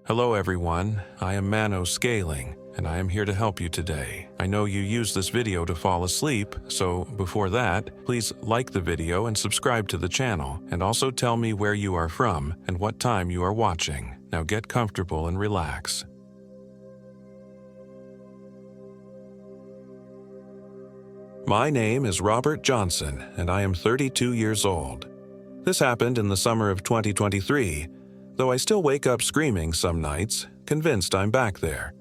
Hello everyone, I am MANO Scaling, and I am here to help you today. I know you use this video to fall asleep, so before that, please like the video and subscribe to the channel, and also tell me where you are from and what time you are watching. Now get comfortable and relax. My name is Robert Johnson, and I am 32 years old. This happened in the summer of 2023, though I still wake up screaming some nights, convinced I'm back there.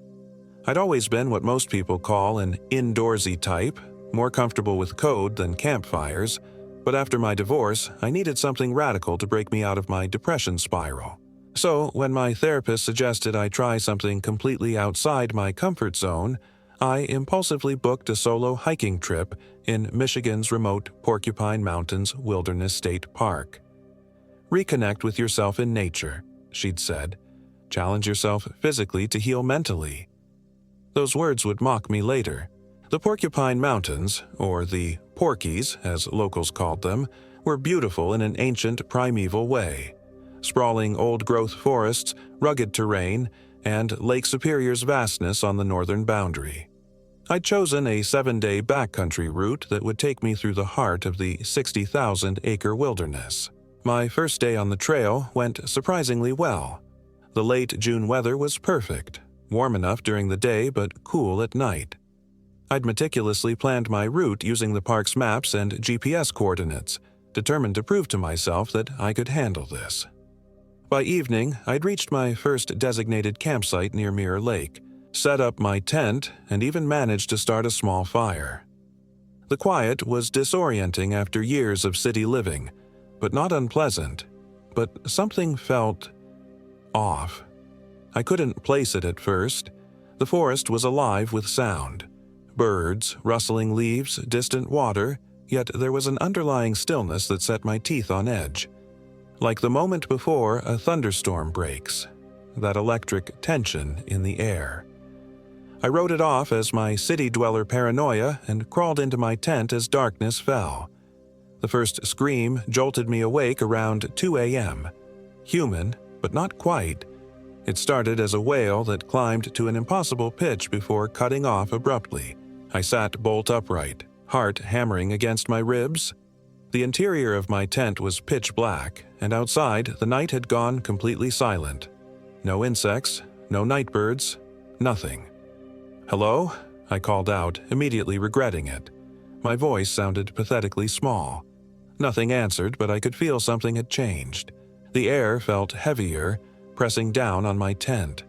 I'd always been what most people call an indoorsy type, more comfortable with code than campfires, but after my divorce, I needed something radical to break me out of my depression spiral. So when my therapist suggested I try something completely outside my comfort zone, I impulsively booked a solo hiking trip in Michigan's remote Porcupine Mountains Wilderness State Park. Reconnect with yourself in nature, she'd said. Challenge yourself physically to heal mentally. Those words would mock me later. The Porcupine Mountains, or the Porkies, as locals called them, were beautiful in an ancient primeval way. Sprawling old-growth forests, rugged terrain, and Lake Superior's vastness on the northern boundary. I'd chosen a 7-day backcountry route that would take me through the heart of the 60,000-acre wilderness. My first day on the trail went surprisingly well. The late June weather was perfect, warm enough during the day but cool at night. I'd meticulously planned my route using the park's maps and GPS coordinates, determined to prove to myself that I could handle this. By evening, I'd reached my first designated campsite near Mirror Lake, set up my tent, and even managed to start a small fire. The quiet was disorienting after years of city living, but not unpleasant. But something felt off. I couldn't place it at first. The forest was alive with sound. Birds, rustling leaves, distant water, yet there was an underlying stillness that set my teeth on edge. Like the moment before a thunderstorm breaks, that electric tension in the air. I wrote it off as my city-dweller paranoia and crawled into my tent as darkness fell. The first scream jolted me awake around 2 a.m. Human, but not quite. It started as a wail that climbed to an impossible pitch before cutting off abruptly. I sat bolt upright, heart hammering against my ribs. The interior of my tent was pitch black, and outside the night had gone completely silent. No insects, no nightbirds, nothing. "Hello?" I called out, immediately regretting it. My voice sounded pathetically small. Nothing answered, but I could feel something had changed. The air felt heavier, pressing down on my tent.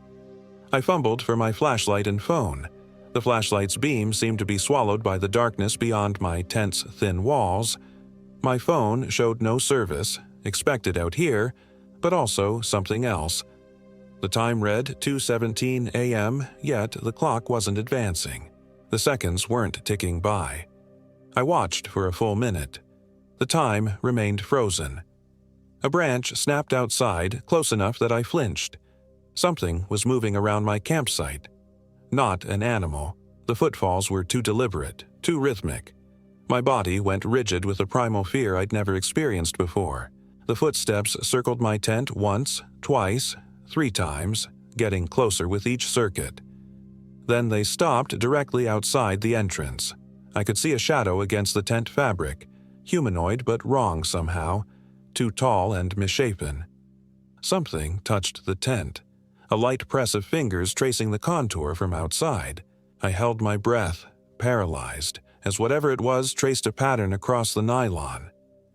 I fumbled for my flashlight and phone. The flashlight's beam seemed to be swallowed by the darkness beyond my tent's thin walls. My phone showed no service, expected out here, but also something else. The time read 2:17 a.m., yet the clock wasn't advancing. The seconds weren't ticking by. I watched for a full minute. The time remained frozen. A branch snapped outside, close enough that I flinched. Something was moving around my campsite. Not an animal. The footfalls were too deliberate, too rhythmic. My body went rigid with a primal fear I'd never experienced before. The footsteps circled my tent once, twice, 3 times, getting closer with each circuit. Then they stopped directly outside the entrance. I could see a shadow against the tent fabric, humanoid but wrong somehow, too tall and misshapen. Something touched the tent, a light press of fingers tracing the contour from outside. I held my breath, paralyzed, as whatever it was traced a pattern across the nylon.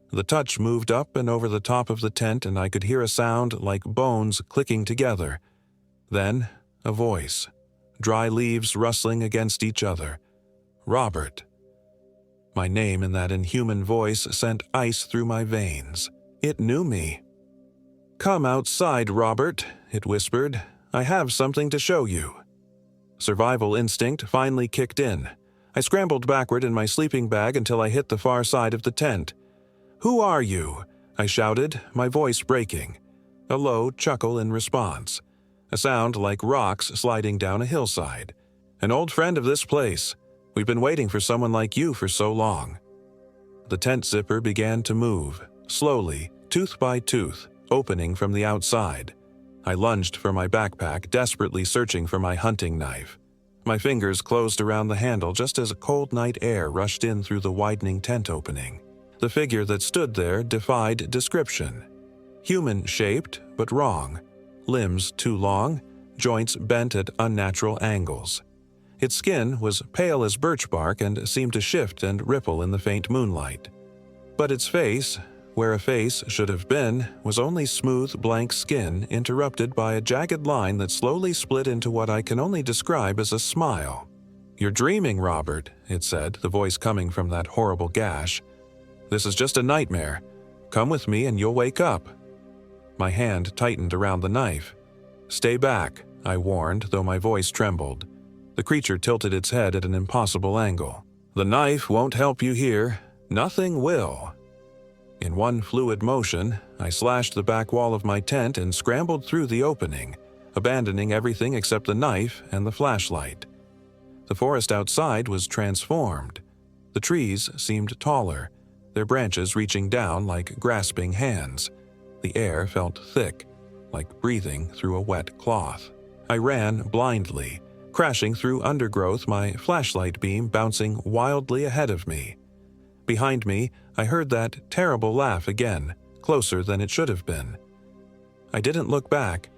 The touch moved up and over the top of the tent, and I could hear a sound like bones clicking together. Then, a voice, dry leaves rustling against each other. "Robert." My name in that inhuman voice sent ice through my veins. It knew me. "Come outside, Robert," it whispered. "I have something to show you." Survival instinct finally kicked in. I scrambled backward in my sleeping bag until I hit the far side of the tent. "Who are you?" I shouted, my voice breaking. A low chuckle in response. A sound like rocks sliding down a hillside. "An old friend of this place. We've been waiting for someone like you for so long." The tent zipper began to move, slowly, tooth by tooth, opening from the outside. I lunged for my backpack, desperately searching for my hunting knife. My fingers closed around the handle just as a cold night air rushed in through the widening tent opening. The figure that stood there defied description. Human-shaped, but wrong. Limbs too long, joints bent at unnatural angles. Its skin was pale as birch bark and seemed to shift and ripple in the faint moonlight. But its face, where a face should have been, was only smooth, blank skin interrupted by a jagged line that slowly split into what I can only describe as a smile. "You're dreaming, Robert," it said, the voice coming from that horrible gash. "This is just a nightmare. Come with me and you'll wake up." My hand tightened around the knife. "Stay back," I warned, though my voice trembled. The creature tilted its head at an impossible angle. "The knife won't help you here. Nothing will." In one fluid motion, I slashed the back wall of my tent and scrambled through the opening, abandoning everything except the knife and the flashlight. The forest outside was transformed. The trees seemed taller, their branches reaching down like grasping hands. The air felt thick, like breathing through a wet cloth. I ran blindly, crashing through undergrowth, my flashlight beam bouncing wildly ahead of me. Behind me, I heard that terrible laugh again, closer than it should have been. I didn't look back.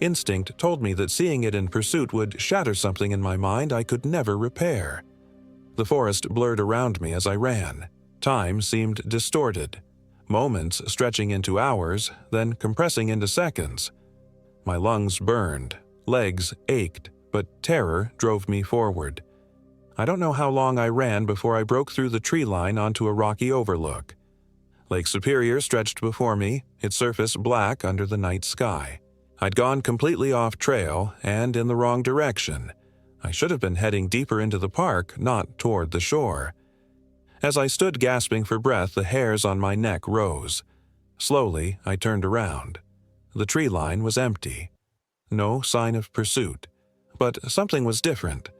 Instinct told me that seeing it in pursuit would shatter something in my mind I could never repair. The forest blurred around me as I ran. Time seemed distorted, moments stretching into hours, then compressing into seconds. My lungs burned, legs ached, but terror drove me forward. I don't know how long I ran before I broke through the tree line onto a rocky overlook. Lake Superior stretched before me, its surface black under the night sky. I'd gone completely off trail and in the wrong direction. I should have been heading deeper into the park, not toward the shore. As I stood gasping for breath, the hairs on my neck rose. Slowly, I turned around. The tree line was empty. No sign of pursuit. But something was different.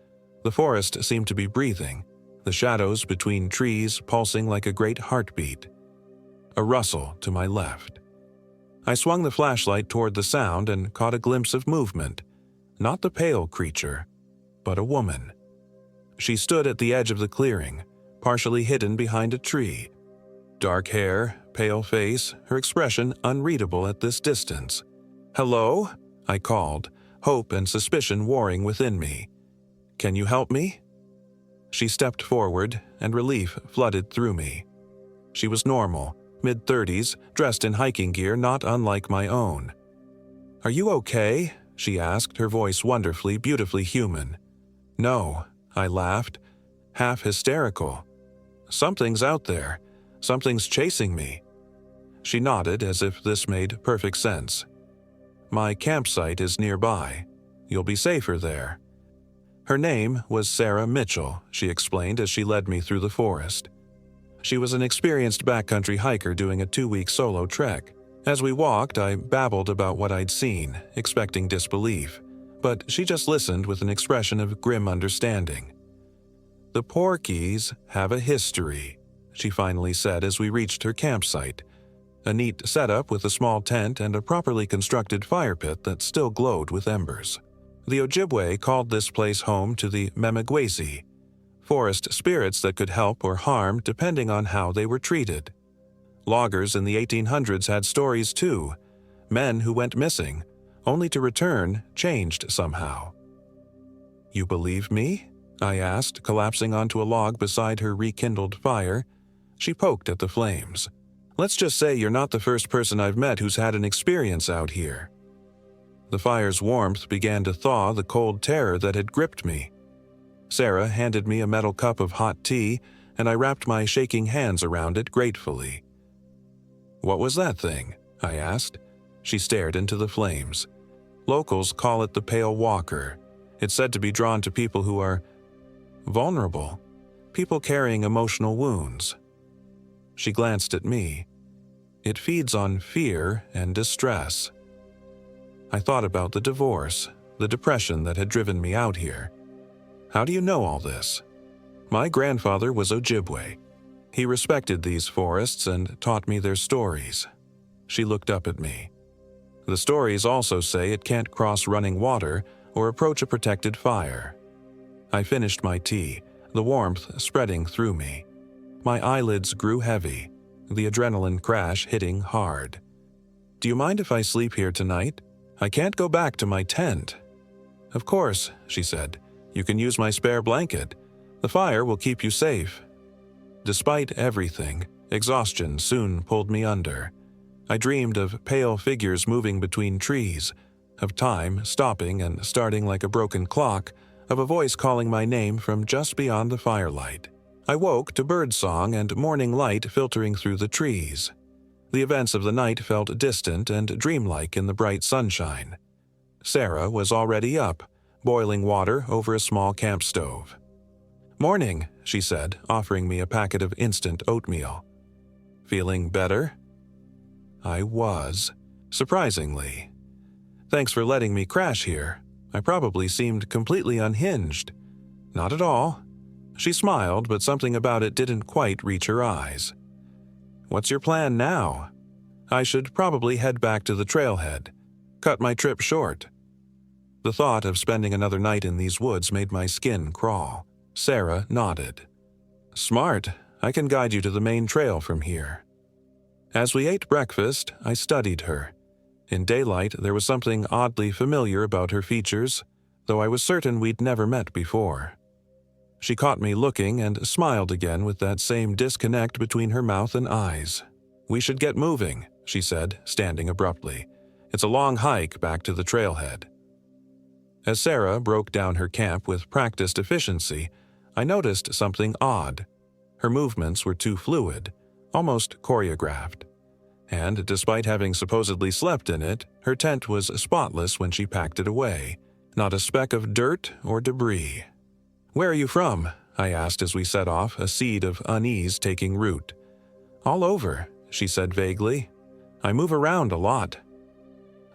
The forest seemed to be breathing, the shadows between trees pulsing like a great heartbeat. A rustle to my left. I swung the flashlight toward the sound and caught a glimpse of movement. Not the pale creature, but a woman. She stood at the edge of the clearing, partially hidden behind a tree. Dark hair, pale face, her expression unreadable at this distance. "Hello?" I called, hope and suspicion warring within me. "Can you help me?" She stepped forward, and relief flooded through me. She was normal, mid-30s, dressed in hiking gear not unlike my own. "Are you okay?" she asked, her voice wonderfully, beautifully human. "No," I laughed, half hysterical. "Something's out there. Something's chasing me." She nodded as if this made perfect sense. "My campsite is nearby. You'll be safer there." Her name was Sarah Mitchell, she explained as she led me through the forest. She was an experienced backcountry hiker doing a 2-week solo trek. As we walked, I babbled about what I'd seen, expecting disbelief, but she just listened with an expression of grim understanding. "The Porkies have a history," she finally said as we reached her campsite, a neat setup with a small tent and a properly constructed fire pit that still glowed with embers. The Ojibwe called this place home to the Memegwesi, forest spirits that could help or harm depending on how they were treated. Loggers in the 1800s had stories too, men who went missing, only to return changed somehow. "You believe me?" I asked, collapsing onto a log beside her rekindled fire. She poked at the flames. "Let's just say you're not the first person I've met who's had an experience out here." The fire's warmth began to thaw the cold terror that had gripped me. Sarah handed me a metal cup of hot tea, and I wrapped my shaking hands around it gratefully. "What was that thing?" I asked. She stared into the flames. "Locals call it the Pale Walker. It's said to be drawn to people who are vulnerable, people carrying emotional wounds." She glanced at me. "It feeds on fear and distress." I thought about the divorce, the depression that had driven me out here. "How do you know all this?" "My grandfather was Ojibwe. He respected these forests and taught me their stories." She looked up at me. The stories also say it can't cross running water or approach a protected fire. I finished my tea, the warmth spreading through me. My eyelids grew heavy, the adrenaline crash hitting hard. "Do you mind if I sleep here tonight? I can't go back to my tent." "Of course," she said. "You can use my spare blanket. The fire will keep you safe." Despite everything, exhaustion soon pulled me under. I dreamed of pale figures moving between trees, of time stopping and starting like a broken clock, of a voice calling my name from just beyond the firelight. I woke to birdsong and morning light filtering through the trees. The events of the night felt distant and dreamlike in the bright sunshine. Sarah was already up, boiling water over a small camp stove. "Morning," she said, offering me a packet of instant oatmeal. "Feeling better?" I was, surprisingly. "Thanks for letting me crash here. I probably seemed completely unhinged." "Not at all." She smiled, but something about it didn't quite reach her eyes. "What's your plan now?" "I should probably head back to the trailhead. Cut my trip short." The thought of spending another night in these woods made my skin crawl. Sarah nodded. "Smart. I can guide you to the main trail from here." As we ate breakfast, I studied her. In daylight, there was something oddly familiar about her features, though I was certain we'd never met before. She caught me looking and smiled again with that same disconnect between her mouth and eyes. "We should get moving," she said, standing abruptly. "It's a long hike back to the trailhead." As Sarah broke down her camp with practiced efficiency, I noticed something odd. Her movements were too fluid, almost choreographed. And despite having supposedly slept in it, her tent was spotless when she packed it away. Not a speck of dirt or debris. "Where are you from?" I asked as we set off, a seed of unease taking root. "All over," she said vaguely. "I move around a lot."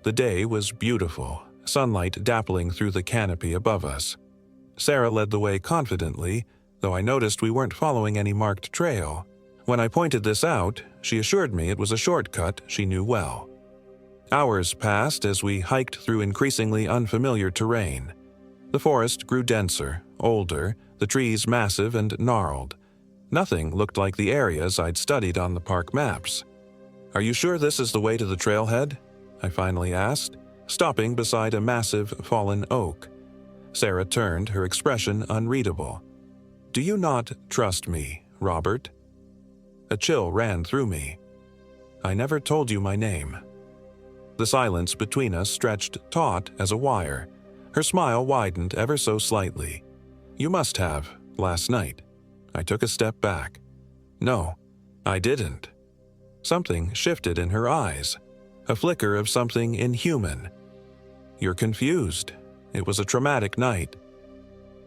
The day was beautiful, sunlight dappling through the canopy above us. Sarah led the way confidently, though I noticed we weren't following any marked trail. When I pointed this out, she assured me it was a shortcut she knew well. Hours passed as we hiked through increasingly unfamiliar terrain. The forest grew denser, older, the trees massive and gnarled. Nothing looked like the areas I'd studied on the park maps. "Are you sure this is the way to the trailhead?" I finally asked, stopping beside a massive fallen oak. Sarah turned, her expression unreadable. "Do you not trust me, Robert?" A chill ran through me. "I never told you my name." The silence between us stretched taut as a wire. Her smile widened ever so slightly. "You must have, last night." I took a step back. "No, I didn't." Something shifted in her eyes, a flicker of something inhuman. "You're confused. It was a traumatic night."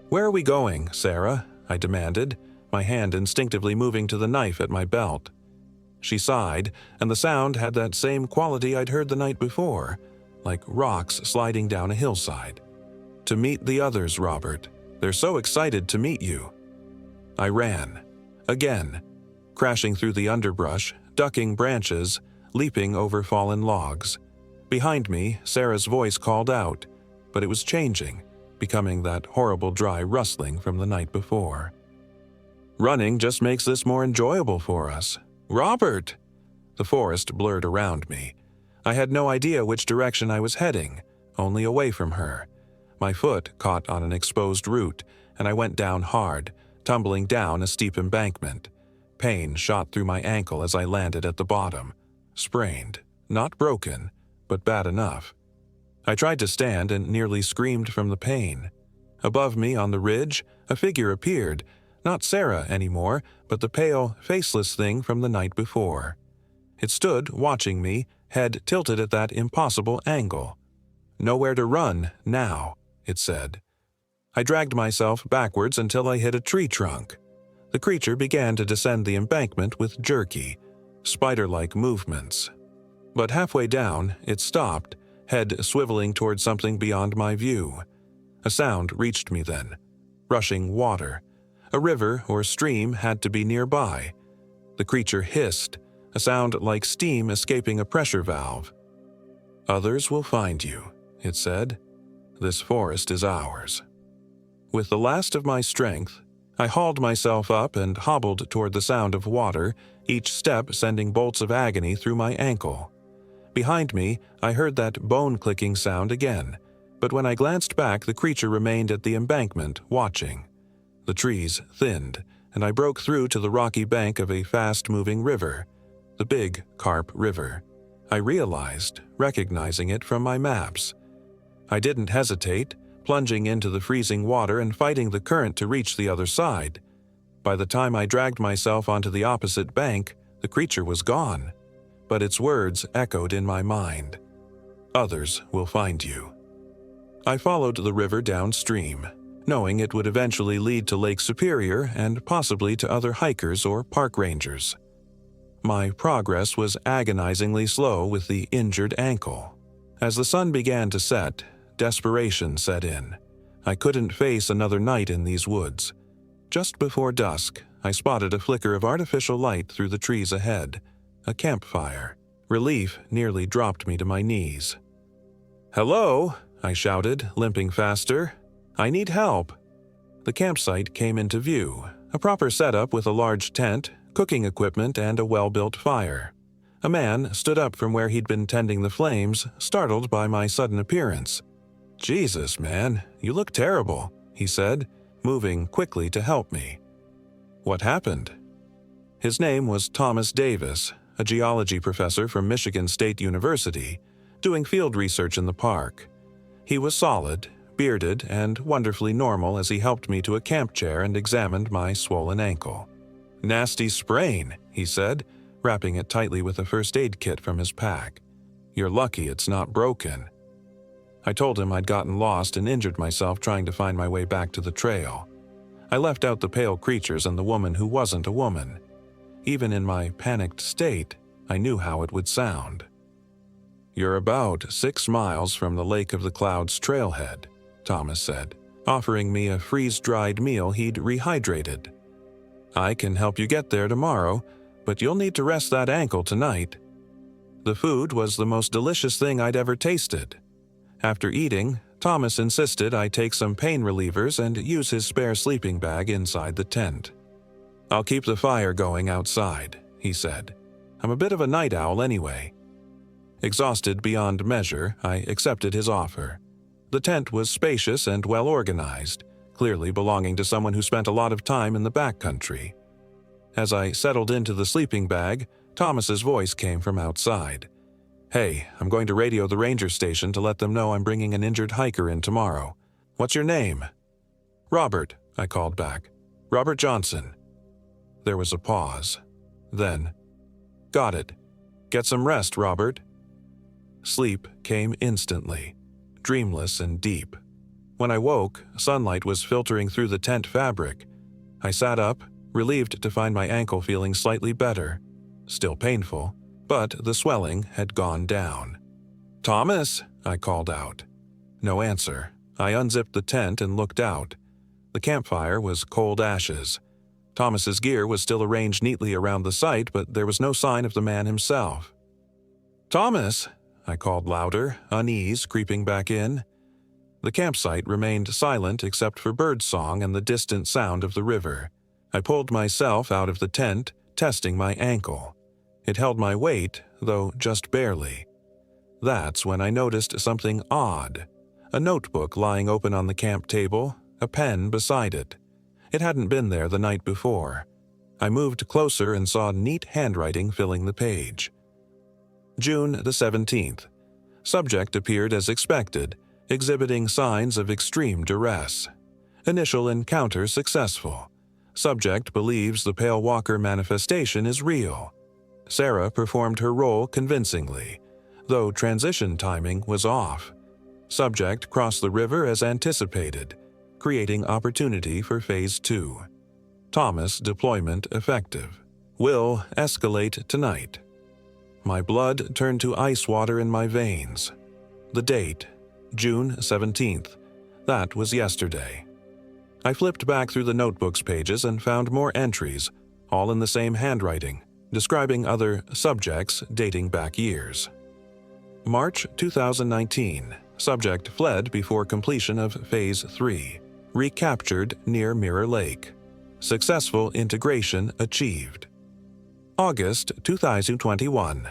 "Where are we going, Sarah?" I demanded, my hand instinctively moving to the knife at my belt. She sighed, and the sound had that same quality I'd heard the night before, like rocks sliding down a hillside. "To meet the others, Robert. They're so excited to meet you." I ran. Again. Crashing through the underbrush, ducking branches, leaping over fallen logs. Behind me, Sarah's voice called out, but it was changing, becoming that horrible dry rustling from the night before. "Running just makes this more enjoyable for us. Robert!" The forest blurred around me. I had no idea which direction I was heading, only away from her. My foot caught on an exposed root, and I went down hard, tumbling down a steep embankment. Pain shot through my ankle as I landed at the bottom. Sprained, not broken, but bad enough. I tried to stand and nearly screamed from the pain. Above me on the ridge, a figure appeared, not Sarah anymore, but the pale, faceless thing from the night before. It stood watching me, head tilted at that impossible angle. "Nowhere to run, now," it said. I dragged myself backwards until I hit a tree trunk. The creature began to descend the embankment with jerky, spider-like movements. But halfway down, it stopped, head swiveling toward something beyond my view. A sound reached me then. Rushing water. A river or stream had to be nearby. The creature hissed, a sound like steam escaping a pressure valve. Others will find you, it said. This forest is ours. With the last of my strength, I hauled myself up and hobbled toward the sound of water, each step sending bolts of agony through my ankle. Behind me, I heard that bone-clicking sound again, but when I glanced back, the creature remained at the embankment, watching. The trees thinned, and I broke through to the rocky bank of a fast-moving river, the Big Carp River. I realized, recognizing it from my maps. I didn't hesitate, plunging into the freezing water and fighting the current to reach the other side. By the time I dragged myself onto the opposite bank, the creature was gone. But its words echoed in my mind. Others will find you. I followed the river downstream, knowing it would eventually lead to Lake Superior and possibly to other hikers or park rangers. My progress was agonizingly slow with the injured ankle. As the sun began to set, desperation set in. I couldn't face another night in these woods. Just before dusk, I spotted a flicker of artificial light through the trees ahead. A campfire. Relief nearly dropped me to my knees. "Hello," I shouted, limping faster. "I need help." The campsite came into view, a proper setup with a large tent, cooking equipment, and a well-built fire. A man stood up from where he'd been tending the flames, startled by my sudden appearance. "Jesus, man, you look terrible," he said, moving quickly to help me. "What happened?" His name was Thomas Davis, a geology professor from Michigan State University, doing field research in the park. He was solid, bearded, and wonderfully normal as he helped me to a camp chair and examined my swollen ankle. "Nasty sprain," he said, wrapping it tightly with a first aid kit from his pack. "You're lucky it's not broken." I told him I'd gotten lost and injured myself trying to find my way back to the trail. I left out the pale creatures and the woman who wasn't a woman. Even in my panicked state, I knew how it would sound. "You're about 6 miles from the Lake of the Clouds trailhead," Thomas said, offering me a freeze-dried meal he'd rehydrated. "I can help you get there tomorrow, but you'll need to rest that ankle tonight." The food was the most delicious thing I'd ever tasted. After eating, Thomas insisted I take some pain relievers and use his spare sleeping bag inside the tent. "I'll keep the fire going outside," he said. "I'm a bit of a night owl anyway." Exhausted beyond measure, I accepted his offer. The tent was spacious and well-organized, clearly belonging to someone who spent a lot of time in the backcountry. As I settled into the sleeping bag, Thomas's voice came from outside. "Hey, I'm going to radio the ranger station to let them know I'm bringing an injured hiker in tomorrow. What's your name?" "Robert," I called back. "Robert Johnson." There was a pause. Then, "Got it. Get some rest, Robert." Sleep came instantly, dreamless and deep. When I woke, sunlight was filtering through the tent fabric. I sat up, relieved to find my ankle feeling slightly better. Still painful, but the swelling had gone down. "Thomas," I called out. No answer. I unzipped the tent and looked out. The campfire was cold ashes. Thomas's gear was still arranged neatly around the site, but there was no sign of the man himself. "Thomas," I called louder, unease creeping back in. The campsite remained silent except for birdsong and the distant sound of the river. I pulled myself out of the tent, testing my ankle. It held my weight, though just barely. That's when I noticed something odd. A notebook lying open on the camp table, a pen beside it. It hadn't been there the night before. I moved closer and saw neat handwriting filling the page. June the 17th. Subject appeared as expected, exhibiting signs of extreme duress. Initial encounter successful. Subject believes the Pale Walker manifestation is real. Sarah performed her role convincingly, though transition timing was off. Subject crossed the river as anticipated, creating opportunity for Phase 2. Thomas deployment effective. Will escalate tonight. My blood turned to ice water in my veins. The date, June 17th. That was yesterday. I flipped back through the notebook's pages and found more entries, all in the same handwriting, describing other subjects dating back years. March 2019. Subject fled before completion of Phase 3. Recaptured near Mirror Lake. Successful integration achieved. August 2021.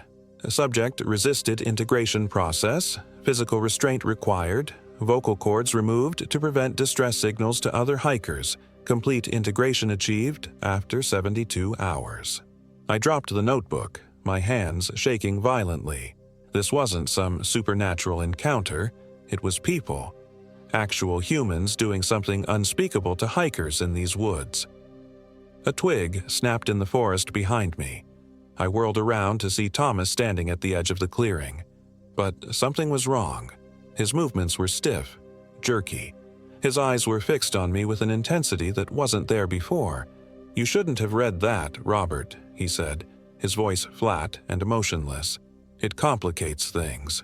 Subject resisted integration process. Physical restraint required. Vocal cords removed to prevent distress signals to other hikers. Complete integration achieved after 72 hours. I dropped the notebook, my hands shaking violently. This wasn't some supernatural encounter. It was people. Actual humans doing something unspeakable to hikers in these woods. A twig snapped in the forest behind me. I whirled around to see Thomas standing at the edge of the clearing. But something was wrong. His movements were stiff, jerky. His eyes were fixed on me with an intensity that wasn't there before. "You shouldn't have read that, Robert," he said, his voice flat and emotionless. "It complicates things."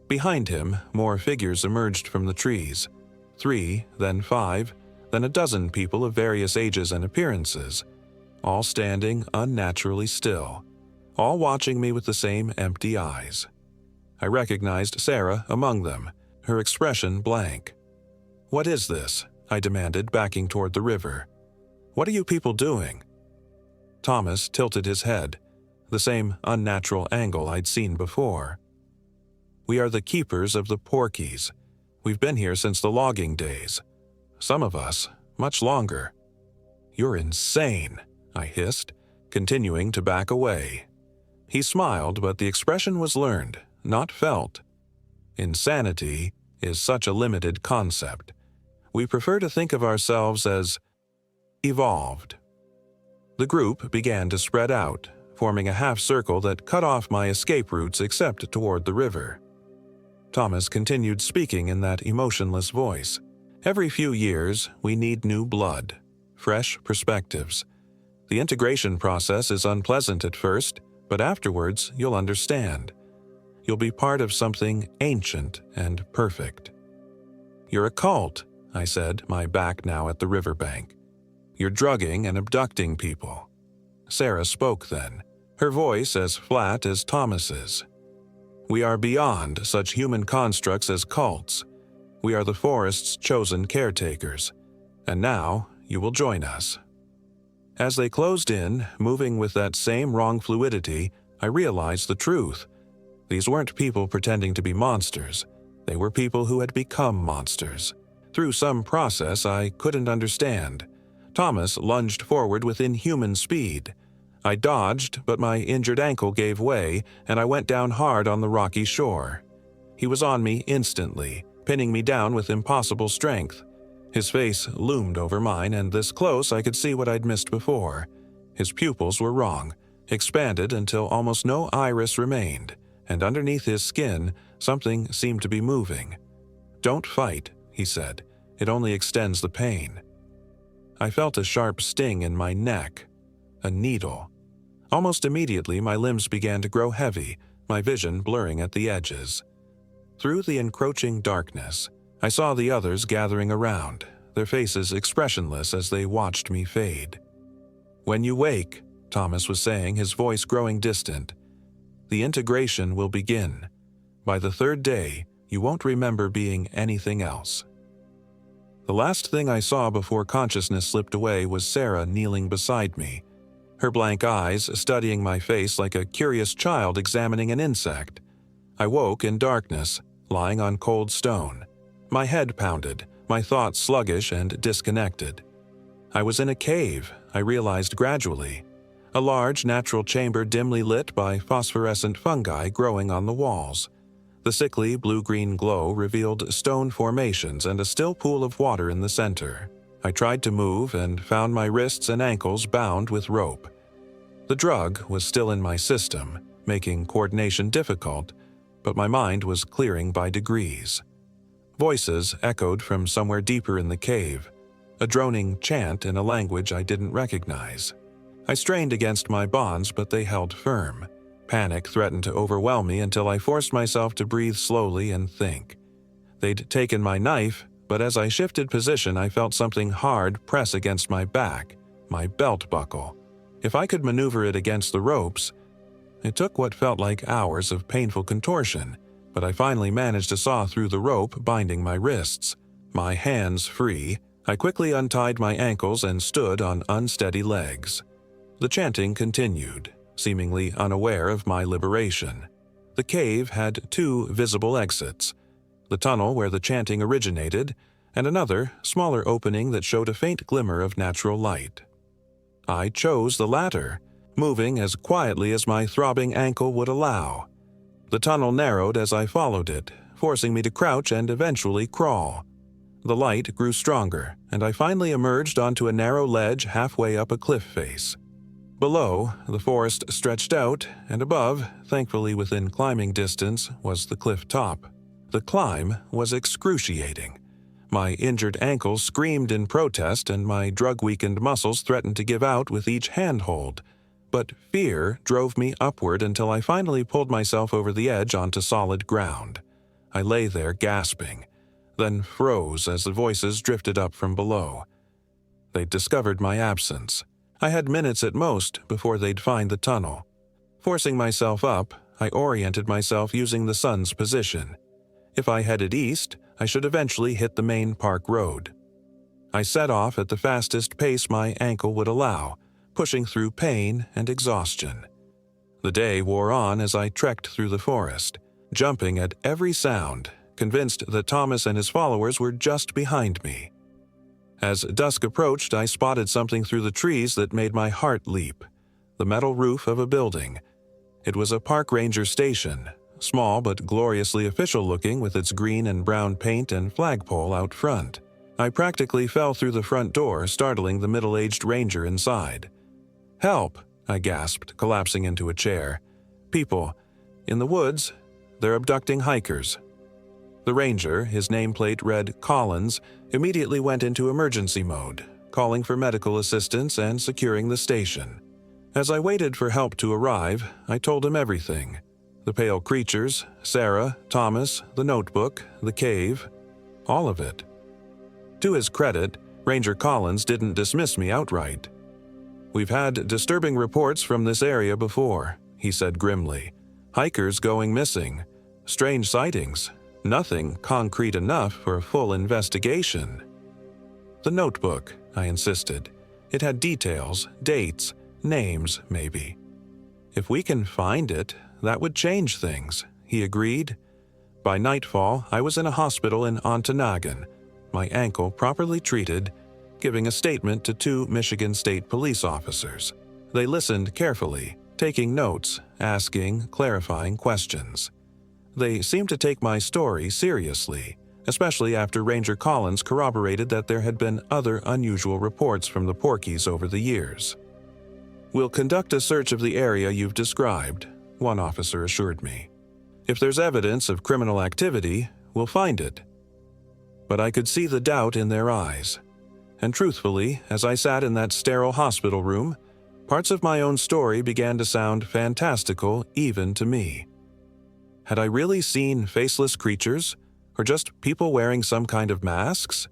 Behind him, more figures emerged from the trees. 3, then 5, then a dozen people of various ages and appearances, all standing unnaturally still, all watching me with the same empty eyes. I recognized Sarah among them, her expression blank. "What is this?" I demanded, backing toward the river. "What are you people doing?" Thomas tilted his head, the same unnatural angle I'd seen before. "We are the keepers of the Porkies. We've been here since the logging days. Some of us, much longer." "You're insane," I hissed, continuing to back away. He smiled, but the expression was learned, not felt. Insanity is such a limited concept. We prefer to think of ourselves as evolved. The group began to spread out, forming a half circle that cut off my escape routes except toward the river. Thomas continued speaking in that emotionless voice. "Every few years, we need new blood, fresh perspectives. The integration process is unpleasant at first, but afterwards you'll understand. You'll be part of something ancient and perfect." "You're a cult," I said, my back now at the riverbank. "You're drugging and abducting people." Sarah spoke then, her voice as flat as Thomas's. "We are beyond such human constructs as cults. We are the forest's chosen caretakers. And now you will join us." As they closed in, moving with that same wrong fluidity, I realized the truth. These weren't people pretending to be monsters. They were people who had become monsters. Through some process I couldn't understand. Thomas lunged forward with inhuman speed. I dodged, but my injured ankle gave way, and I went down hard on the rocky shore. He was on me instantly, pinning me down with impossible strength. His face loomed over mine, and this close I could see what I'd missed before. His pupils were wrong, expanded until almost no iris remained, and underneath his skin, something seemed to be moving. "Don't fight," he said. "It only extends the pain." I felt a sharp sting in my neck. A needle. Almost immediately, my limbs began to grow heavy, my vision blurring at the edges. Through the encroaching darkness, I saw the others gathering around, their faces expressionless as they watched me fade. "When you wake," Thomas was saying, his voice growing distant, "the integration will begin. By the 3rd day, you won't remember being anything else." The last thing I saw before consciousness slipped away was Sarah kneeling beside me, her blank eyes studying my face like a curious child examining an insect. I woke in darkness, lying on cold stone. My head pounded, my thoughts sluggish and disconnected. I was in a cave, I realized gradually. A large natural chamber dimly lit by phosphorescent fungi growing on the walls. The sickly blue-green glow revealed stone formations and a still pool of water in the center. I tried to move and found my wrists and ankles bound with rope. The drug was still in my system, making coordination difficult, but my mind was clearing by degrees. Voices echoed from somewhere deeper in the cave, a droning chant in a language I didn't recognize. I strained against my bonds, but they held firm. Panic threatened to overwhelm me until I forced myself to breathe slowly and think. They'd taken my knife, but as I shifted position, I felt something hard press against my back, my belt buckle. If I could maneuver it against the ropes, It took what felt like hours of painful contortion, but I finally managed to saw through the rope binding my wrists. My hands free, I quickly untied my ankles and stood on unsteady legs. The chanting continued, seemingly unaware of my liberation. The cave had 2 visible exits: the tunnel where the chanting originated, and another, smaller opening that showed a faint glimmer of natural light. I chose the latter, moving as quietly as my throbbing ankle would allow. The tunnel narrowed as I followed it, forcing me to crouch and eventually crawl. The light grew stronger, and I finally emerged onto a narrow ledge halfway up a cliff face. Below, the forest stretched out, and above, thankfully within climbing distance, was the cliff top. The climb was excruciating. My injured ankle screamed in protest, and my drug-weakened muscles threatened to give out with each handhold. But fear drove me upward until I finally pulled myself over the edge onto solid ground. I lay there gasping, then froze as the voices drifted up from below. They'd discovered my absence. I had minutes at most before they'd find the tunnel. Forcing myself up, I oriented myself using the sun's position. If I headed east, I should eventually hit the main park road. I set off at the fastest pace my ankle would allow, pushing through pain and exhaustion. The day wore on as I trekked through the forest, jumping at every sound, convinced that Thomas and his followers were just behind me. As dusk approached, I spotted something through the trees that made my heart leap: the metal roof of a building. It was a park ranger station, small but gloriously official-looking with its green and brown paint and flagpole out front. I practically fell through the front door, startling the middle-aged ranger inside. "Help!" I gasped, collapsing into a chair. "People. In the woods. They're abducting hikers." The ranger, his nameplate read Collins, immediately went into emergency mode, calling for medical assistance and securing the station. As I waited for help to arrive, I told him everything: the pale creatures, Sarah, Thomas, the notebook, the cave, all of it. To his credit, Ranger Collins didn't dismiss me outright. "We've had disturbing reports from this area before," he said grimly. "Hikers going missing. Strange sightings. Nothing concrete enough for a full investigation." "The notebook," I insisted. "It had details, dates, names, maybe." "If we can find it, that would change things," he agreed. By nightfall, I was in a hospital in Ontonagon, my ankle properly treated, giving a statement to 2 Michigan State police officers. They listened carefully, taking notes, asking, clarifying questions. They seemed to take my story seriously, especially after Ranger Collins corroborated that there had been other unusual reports from the Porkies over the years. "We'll conduct a search of the area you've described," one officer assured me. "If there's evidence of criminal activity, we'll find it." But I could see the doubt in their eyes. And truthfully, as I sat in that sterile hospital room, parts of my own story began to sound fantastical even to me. Had I really seen faceless creatures, or just people wearing some kind of masks?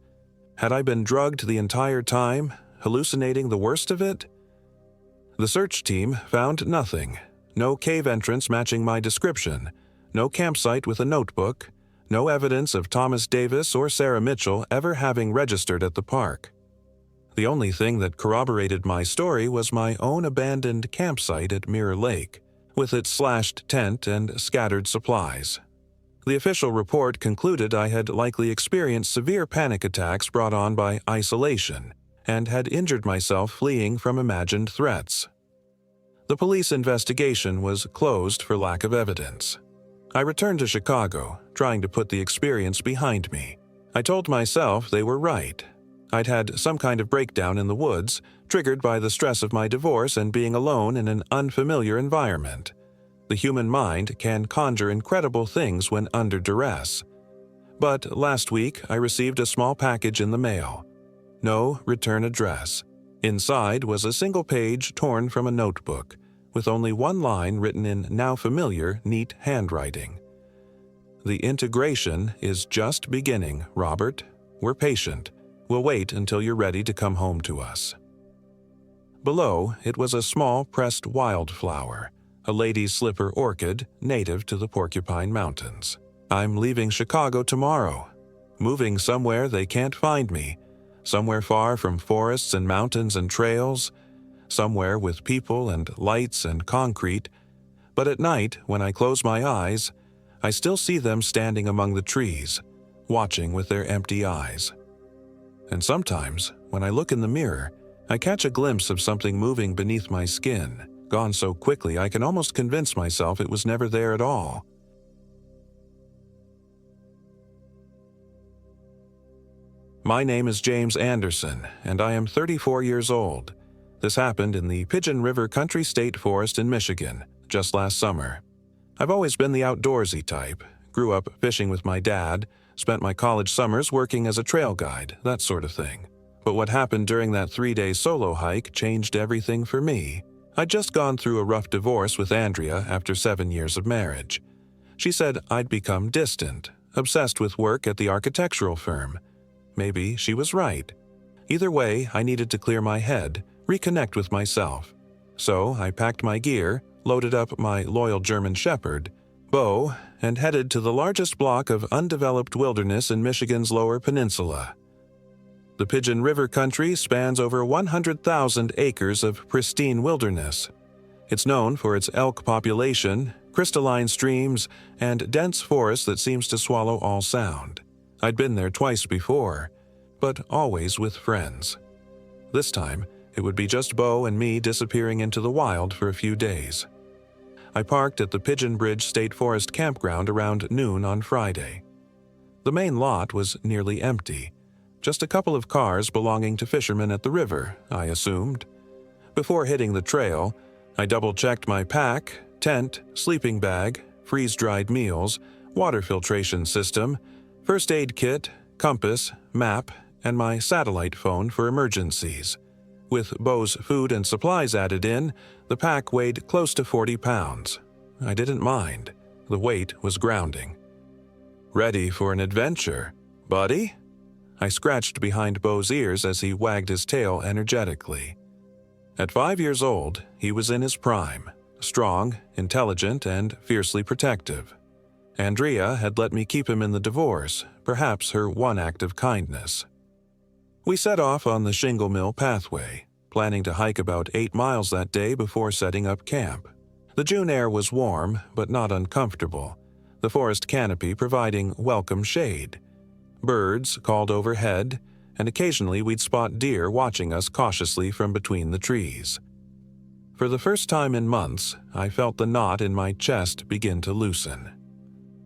Had I been drugged the entire time, hallucinating the worst of it? The search team found nothing. No cave entrance matching my description, no campsite with a notebook, no evidence of Thomas Davis or Sarah Mitchell ever having registered at the park. The only thing that corroborated my story was my own abandoned campsite at Mirror Lake, with its slashed tent and scattered supplies. The official report concluded I had likely experienced severe panic attacks brought on by isolation, and had injured myself fleeing from imagined threats. The police investigation was closed for lack of evidence. I returned to Chicago, trying to put the experience behind me. I told myself they were right. I'd had some kind of breakdown in the woods, triggered by the stress of my divorce and being alone in an unfamiliar environment. The human mind can conjure incredible things when under duress. But last week, I received a small package in the mail. No return address. Inside was a single page torn from a notebook, with only one line written in now familiar, neat handwriting. "The integration is just beginning, Robert. We're patient. We'll wait until you're ready to come home to us." Below, it was a small pressed wildflower, a lady's slipper orchid native to the Porcupine Mountains. I'm leaving Chicago tomorrow, moving somewhere they can't find me, somewhere far from forests and mountains and trails, somewhere with people and lights and concrete. But at night, when I close my eyes, I still see them standing among the trees, watching with their empty eyes. And sometimes, when I look in the mirror, I catch a glimpse of something moving beneath my skin, gone so quickly I can almost convince myself it was never there at all. My name is James Anderson, and I am 34 years old. This happened in the Pigeon River Country State Forest in Michigan, just last summer. I've always been the outdoorsy type, grew up fishing with my dad, spent my college summers working as a trail guide, that sort of thing. But what happened during that 3-day solo hike changed everything for me. I'd just gone through a rough divorce with Andrea after 7 years of marriage. She said I'd become distant, obsessed with work at the architectural firm. Maybe she was right. Either way, I needed to clear my head, reconnect with myself. So I packed my gear, loaded up my loyal German Shepherd, Bo, and headed to the largest block of undeveloped wilderness in Michigan's Lower Peninsula. The Pigeon River country spans over 100,000 acres of pristine wilderness. It's known for its elk population, crystalline streams, and dense forest that seems to swallow all sound. I'd been there twice before, but always with friends. This time, it would be just Bo and me disappearing into the wild for a few days. I parked at the Pigeon Bridge State Forest campground around noon on Friday. The main lot was nearly empty. Just a couple of cars belonging to fishermen at the river, I assumed. Before hitting the trail, I double-checked my pack, tent, sleeping bag, freeze-dried meals, water filtration system, first aid kit, compass, map, and my satellite phone for emergencies. With Bo's food and supplies added in, the pack weighed close to 40 pounds. I didn't mind. The weight was grounding. Ready for an adventure, buddy? I scratched behind Bo's ears as he wagged his tail energetically. At 5 years old, he was in his prime, strong, intelligent, and fiercely protective. Andrea had let me keep him in the divorce, perhaps her one act of kindness. We set off on the shingle mill pathway, planning to hike about 8 miles that day before setting up camp. The June air was warm, but not uncomfortable, the forest canopy providing welcome shade. Birds called overhead, and occasionally we'd spot deer watching us cautiously from between the trees. For the first time in months, I felt the knot in my chest begin to loosen.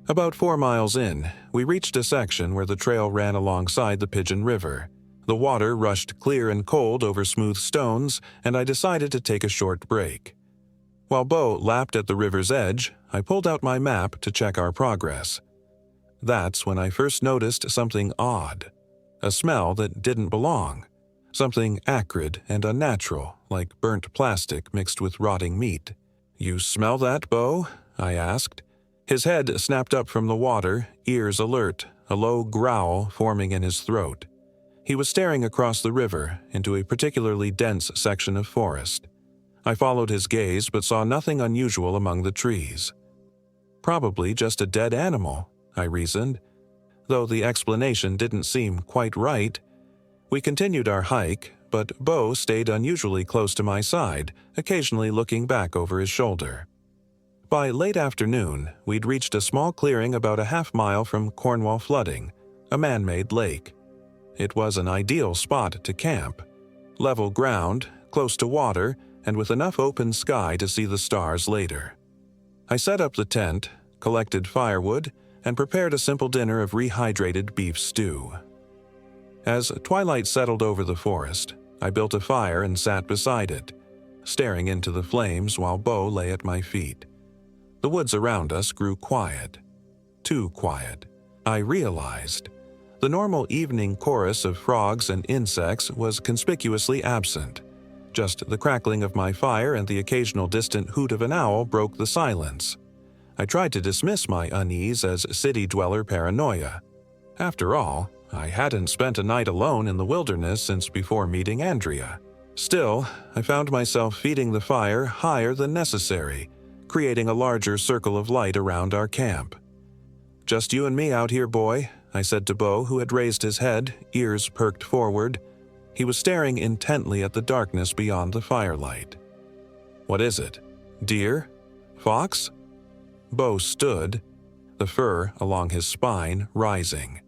About 4 miles in, we reached a section where the trail ran alongside the Pigeon River. The water rushed clear and cold over smooth stones, and I decided to take a short break. While Bo lapped at the river's edge, I pulled out my map to check our progress. That's when I first noticed something odd. A smell that didn't belong. Something acrid and unnatural, like burnt plastic mixed with rotting meat. "You smell that, Bo?" I asked. His head snapped up from the water, ears alert, a low growl forming in his throat. He was staring across the river into a particularly dense section of forest. I followed his gaze but saw nothing unusual among the trees. Probably just a dead animal, I reasoned, though the explanation didn't seem quite right. We continued our hike, but Bo stayed unusually close to my side, occasionally looking back over his shoulder. By late afternoon, we'd reached a small clearing about a half-mile from Cornwall Flooding, a man-made lake. It was an ideal spot to camp. Level ground, close to water, and with enough open sky to see the stars later. I set up the tent, collected firewood, and prepared a simple dinner of rehydrated beef stew. As twilight settled over the forest, I built a fire and sat beside it, staring into the flames while Bo lay at my feet. The woods around us grew quiet. Too quiet, I realized. The normal evening chorus of frogs and insects was conspicuously absent. Just the crackling of my fire and the occasional distant hoot of an owl broke the silence. I tried to dismiss my unease as city-dweller paranoia. After all, I hadn't spent a night alone in the wilderness since before meeting Andrea. Still, I found myself feeding the fire higher than necessary, creating a larger circle of light around our camp. "Just you and me out here, boy," I said to Bo, who had raised his head, ears perked forward. He was staring intently at the darkness beyond the firelight. "What is it? Deer? Fox?" Bo stood, the fur along his spine rising.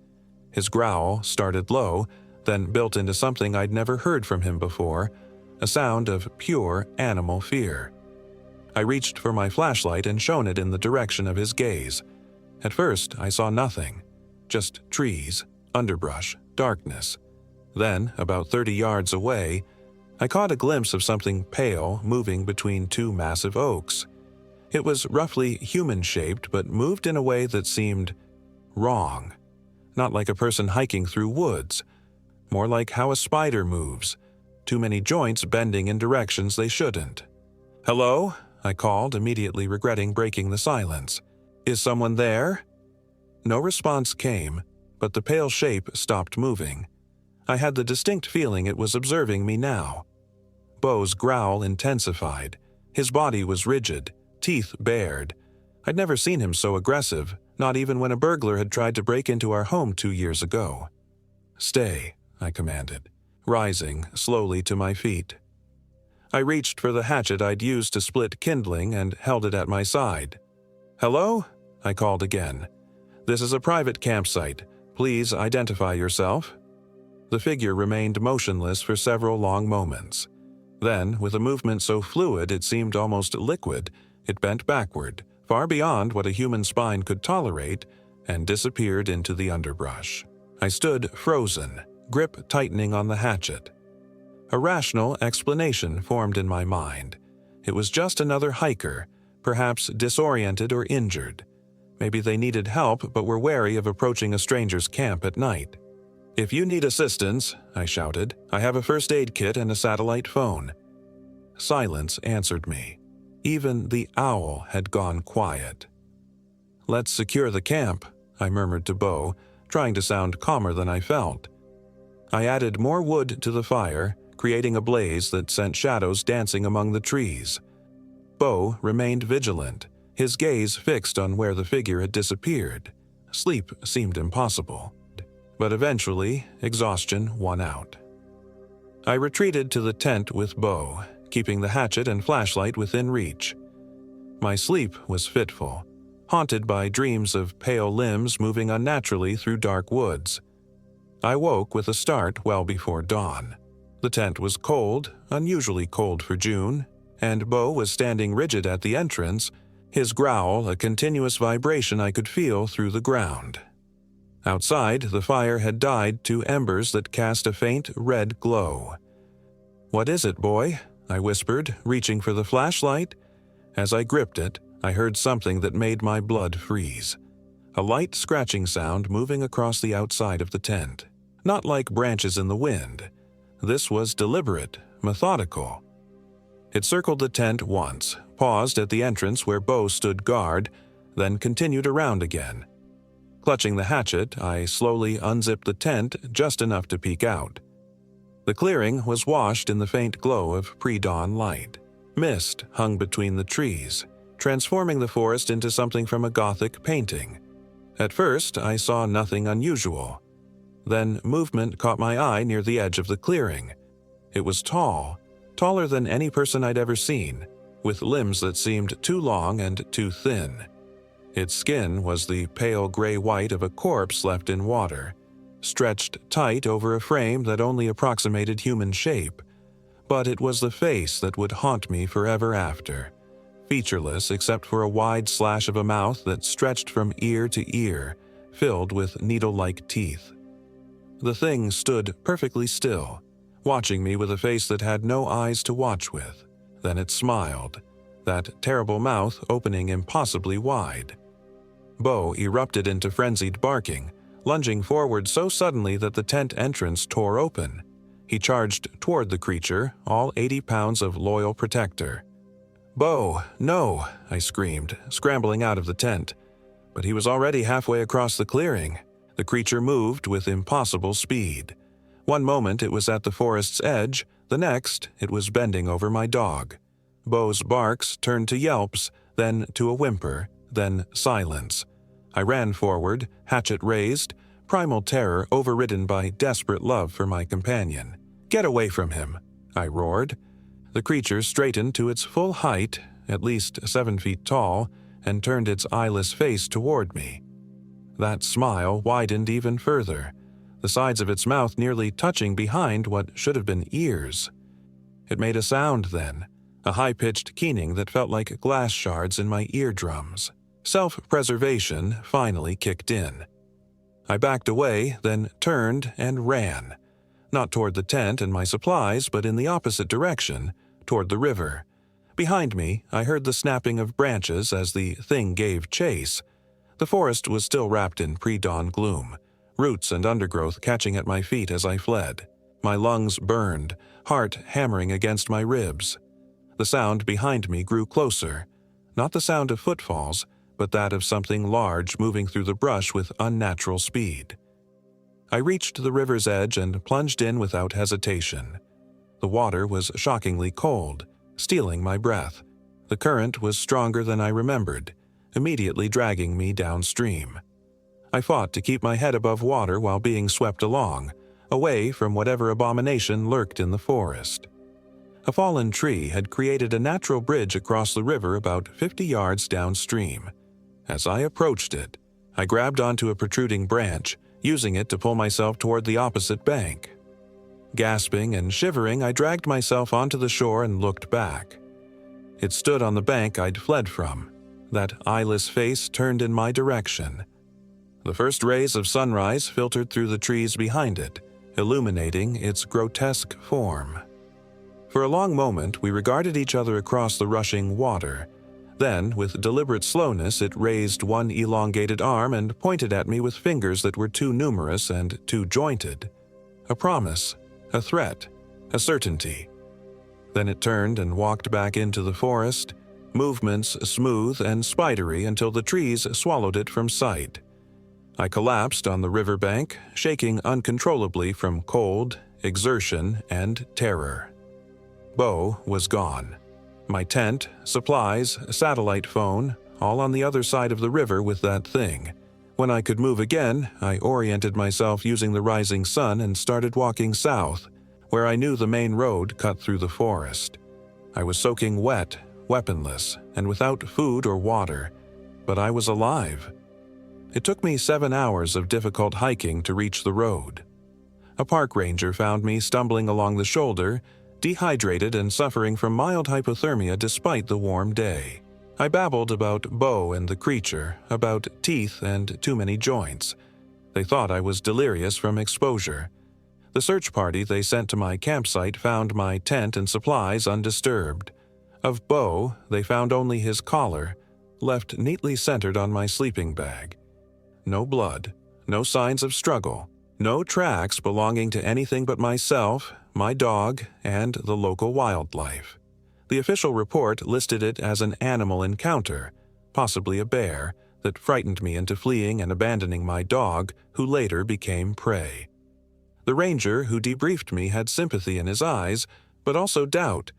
His growl started low, then built into something I'd never heard from him before, a sound of pure animal fear. I reached for my flashlight and shone it in the direction of his gaze. At first, I saw nothing, just trees, underbrush, darkness. Then, about 30 yards away, I caught a glimpse of something pale moving between two massive oaks. It was roughly human-shaped, but moved in a way that seemed wrong. Not like a person hiking through woods, more like how a spider moves, too many joints bending in directions they shouldn't. "Hello?" I called, immediately regretting breaking the silence. "Is someone there?" No response came, but the pale shape stopped moving. I had the distinct feeling it was observing me now. Bo's growl intensified. His body was rigid, teeth bared. I'd never seen him so aggressive, not even when a burglar had tried to break into our home 2 years ago. "Stay," I commanded, rising slowly to my feet. I reached for the hatchet I'd used to split kindling and held it at my side. "Hello?" I called again. "This is a private campsite. Please identify yourself." The figure remained motionless for several long moments. Then, with a movement so fluid it seemed almost liquid, it bent backward, far beyond what a human spine could tolerate, and disappeared into the underbrush. I stood frozen, grip tightening on the hatchet. A rational explanation formed in my mind. It was just another hiker, perhaps disoriented or injured. Maybe they needed help but were wary of approaching a stranger's camp at night. "If you need assistance," I shouted, "I have a first aid kit and a satellite phone." Silence answered me. Even the owl had gone quiet. "Let's secure the camp," I murmured to Bo, trying to sound calmer than I felt. I added more wood to the fire, creating a blaze that sent shadows dancing among the trees. Bo remained vigilant, his gaze fixed on where the figure had disappeared. Sleep seemed impossible. But eventually, exhaustion won out. I retreated to the tent with Bo, keeping the hatchet and flashlight within reach. My sleep was fitful, haunted by dreams of pale limbs moving unnaturally through dark woods. I woke with a start well before dawn. The tent was cold, unusually cold for June, and Bo was standing rigid at the entrance, his growl a continuous vibration I could feel through the ground. Outside, the fire had died to embers that cast a faint red glow. "What is it, boy?" I whispered, reaching for the flashlight. As I gripped it, I heard something that made my blood freeze. A light scratching sound moving across the outside of the tent. Not like branches in the wind. This was deliberate, methodical. It circled the tent once, paused at the entrance where Bo stood guard, then continued around again. Clutching the hatchet, I slowly unzipped the tent just enough to peek out. The clearing was washed in the faint glow of pre-dawn light. Mist hung between the trees, transforming the forest into something from a Gothic painting. At first, I saw nothing unusual. Then movement caught my eye near the edge of the clearing. It was tall, taller than any person I'd ever seen, with limbs that seemed too long and too thin. Its skin was the pale gray-white of a corpse left in water, stretched tight over a frame that only approximated human shape. But it was the face that would haunt me forever after, featureless except for a wide slash of a mouth that stretched from ear to ear, filled with needle-like teeth. The thing stood perfectly still, watching me with a face that had no eyes to watch with. Then it smiled, that terrible mouth opening impossibly wide. Bo erupted into frenzied barking, lunging forward so suddenly that the tent entrance tore open. He charged toward the creature, all 80 pounds of loyal protector. "Bo, no!" I screamed, scrambling out of the tent. But he was already halfway across the clearing. The creature moved with impossible speed. One moment it was at the forest's edge, the next it was bending over my dog. Bo's barks turned to yelps, then to a whimper, then silence. I ran forward, hatchet raised, primal terror overridden by desperate love for my companion. "Get away from him!" I roared. The creature straightened to its full height, at least 7 feet tall, and turned its eyeless face toward me. That smile widened even further, the sides of its mouth nearly touching behind what should have been ears. It made a sound then, a high-pitched keening that felt like glass shards in my eardrums. Self-preservation finally kicked in. I backed away, then turned and ran. Not toward the tent and my supplies, but in the opposite direction, toward the river. Behind me, I heard the snapping of branches as the thing gave chase. The forest was still wrapped in pre-dawn gloom, roots and undergrowth catching at my feet as I fled. My lungs burned, heart hammering against my ribs. The sound behind me grew closer, not the sound of footfalls, but that of something large moving through the brush with unnatural speed. I reached the river's edge and plunged in without hesitation. The water was shockingly cold, stealing my breath. The current was stronger than I remembered, immediately dragging me downstream. I fought to keep my head above water while being swept along, away from whatever abomination lurked in the forest. A fallen tree had created a natural bridge across the river about 50 yards downstream. As I approached it, I grabbed onto a protruding branch, using it to pull myself toward the opposite bank. Gasping and shivering, I dragged myself onto the shore and looked back. It stood on the bank I'd fled from, that eyeless face turned in my direction. The first rays of sunrise filtered through the trees behind it, illuminating its grotesque form. For a long moment, we regarded each other across the rushing water. Then, with deliberate slowness, it raised one elongated arm and pointed at me with fingers that were too numerous and too jointed. A promise, a threat, a certainty. Then it turned and walked back into the forest, movements smooth and spidery until the trees swallowed it from sight. I collapsed on the riverbank, shaking uncontrollably from cold, exertion, and terror. Bo was gone. My tent, supplies, satellite phone, all on the other side of the river with that thing. When I could move again, I oriented myself using the rising sun and started walking south, where I knew the main road cut through the forest. I was soaking wet, weaponless, and without food or water, but I was alive. It took me 7 hours of difficult hiking to reach the road. A park ranger found me stumbling along the shoulder, dehydrated and suffering from mild hypothermia despite the warm day. I babbled about Bo and the creature, about teeth and too many joints. They thought I was delirious from exposure. The search party they sent to my campsite found my tent and supplies undisturbed. Of Bo, they found only his collar, left neatly centered on my sleeping bag. No blood, no signs of struggle, no tracks belonging to anything but myself, my dog, and the local wildlife. The official report listed it as an animal encounter, possibly a bear, that frightened me into fleeing and abandoning my dog, who later became prey. The ranger who debriefed me had sympathy in his eyes, but also doubt.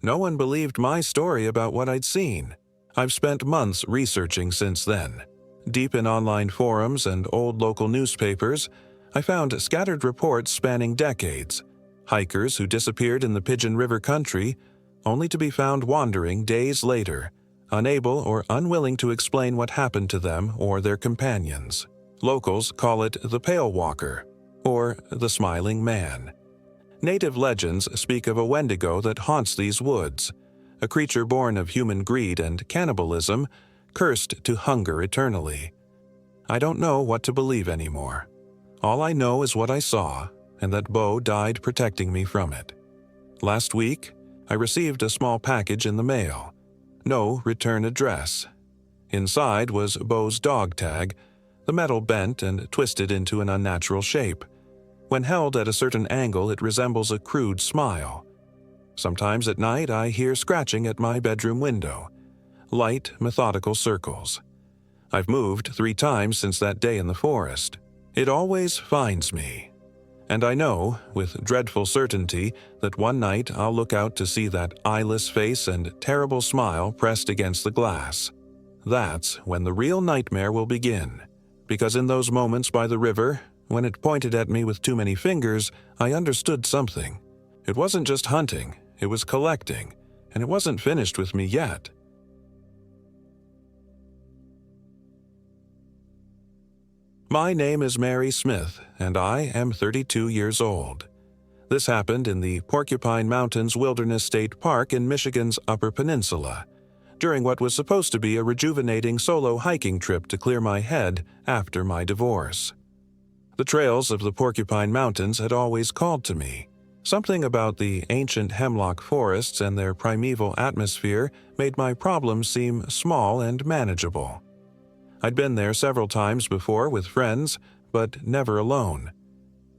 No one believed my story about what I'd seen. I've spent months researching since then. Deep in online forums and old local newspapers, I found scattered reports spanning decades. Hikers who disappeared in the Pigeon River country, only to be found wandering days later, unable or unwilling to explain what happened to them or their companions. Locals call it the Pale Walker, or the Smiling Man. Native legends speak of a wendigo that haunts these woods, a creature born of human greed and cannibalism, cursed to hunger eternally. I don't know what to believe anymore. All I know is what I saw, and that Bo died protecting me from it. Last week, I received a small package in the mail. No return address. Inside was Bo's dog tag, the metal bent and twisted into an unnatural shape. When held at a certain angle, it resembles a crude smile. Sometimes at night, I hear scratching at my bedroom window. Light, methodical circles. I've moved 3 times since that day in the forest. It always finds me. And I know, with dreadful certainty, that one night I'll look out to see that eyeless face and terrible smile pressed against the glass. That's when the real nightmare will begin, because in those moments by the river, when it pointed at me with too many fingers, I understood something. It wasn't just hunting, it was collecting, and it wasn't finished with me yet. My name is Mary Smith, and I am 32 years old. This happened in the Porcupine Mountains Wilderness State Park in Michigan's Upper Peninsula, during what was supposed to be a rejuvenating solo hiking trip to clear my head after my divorce. The trails of the Porcupine Mountains had always called to me. Something about the ancient hemlock forests and their primeval atmosphere made my problems seem small and manageable. I'd been there several times before with friends, but never alone.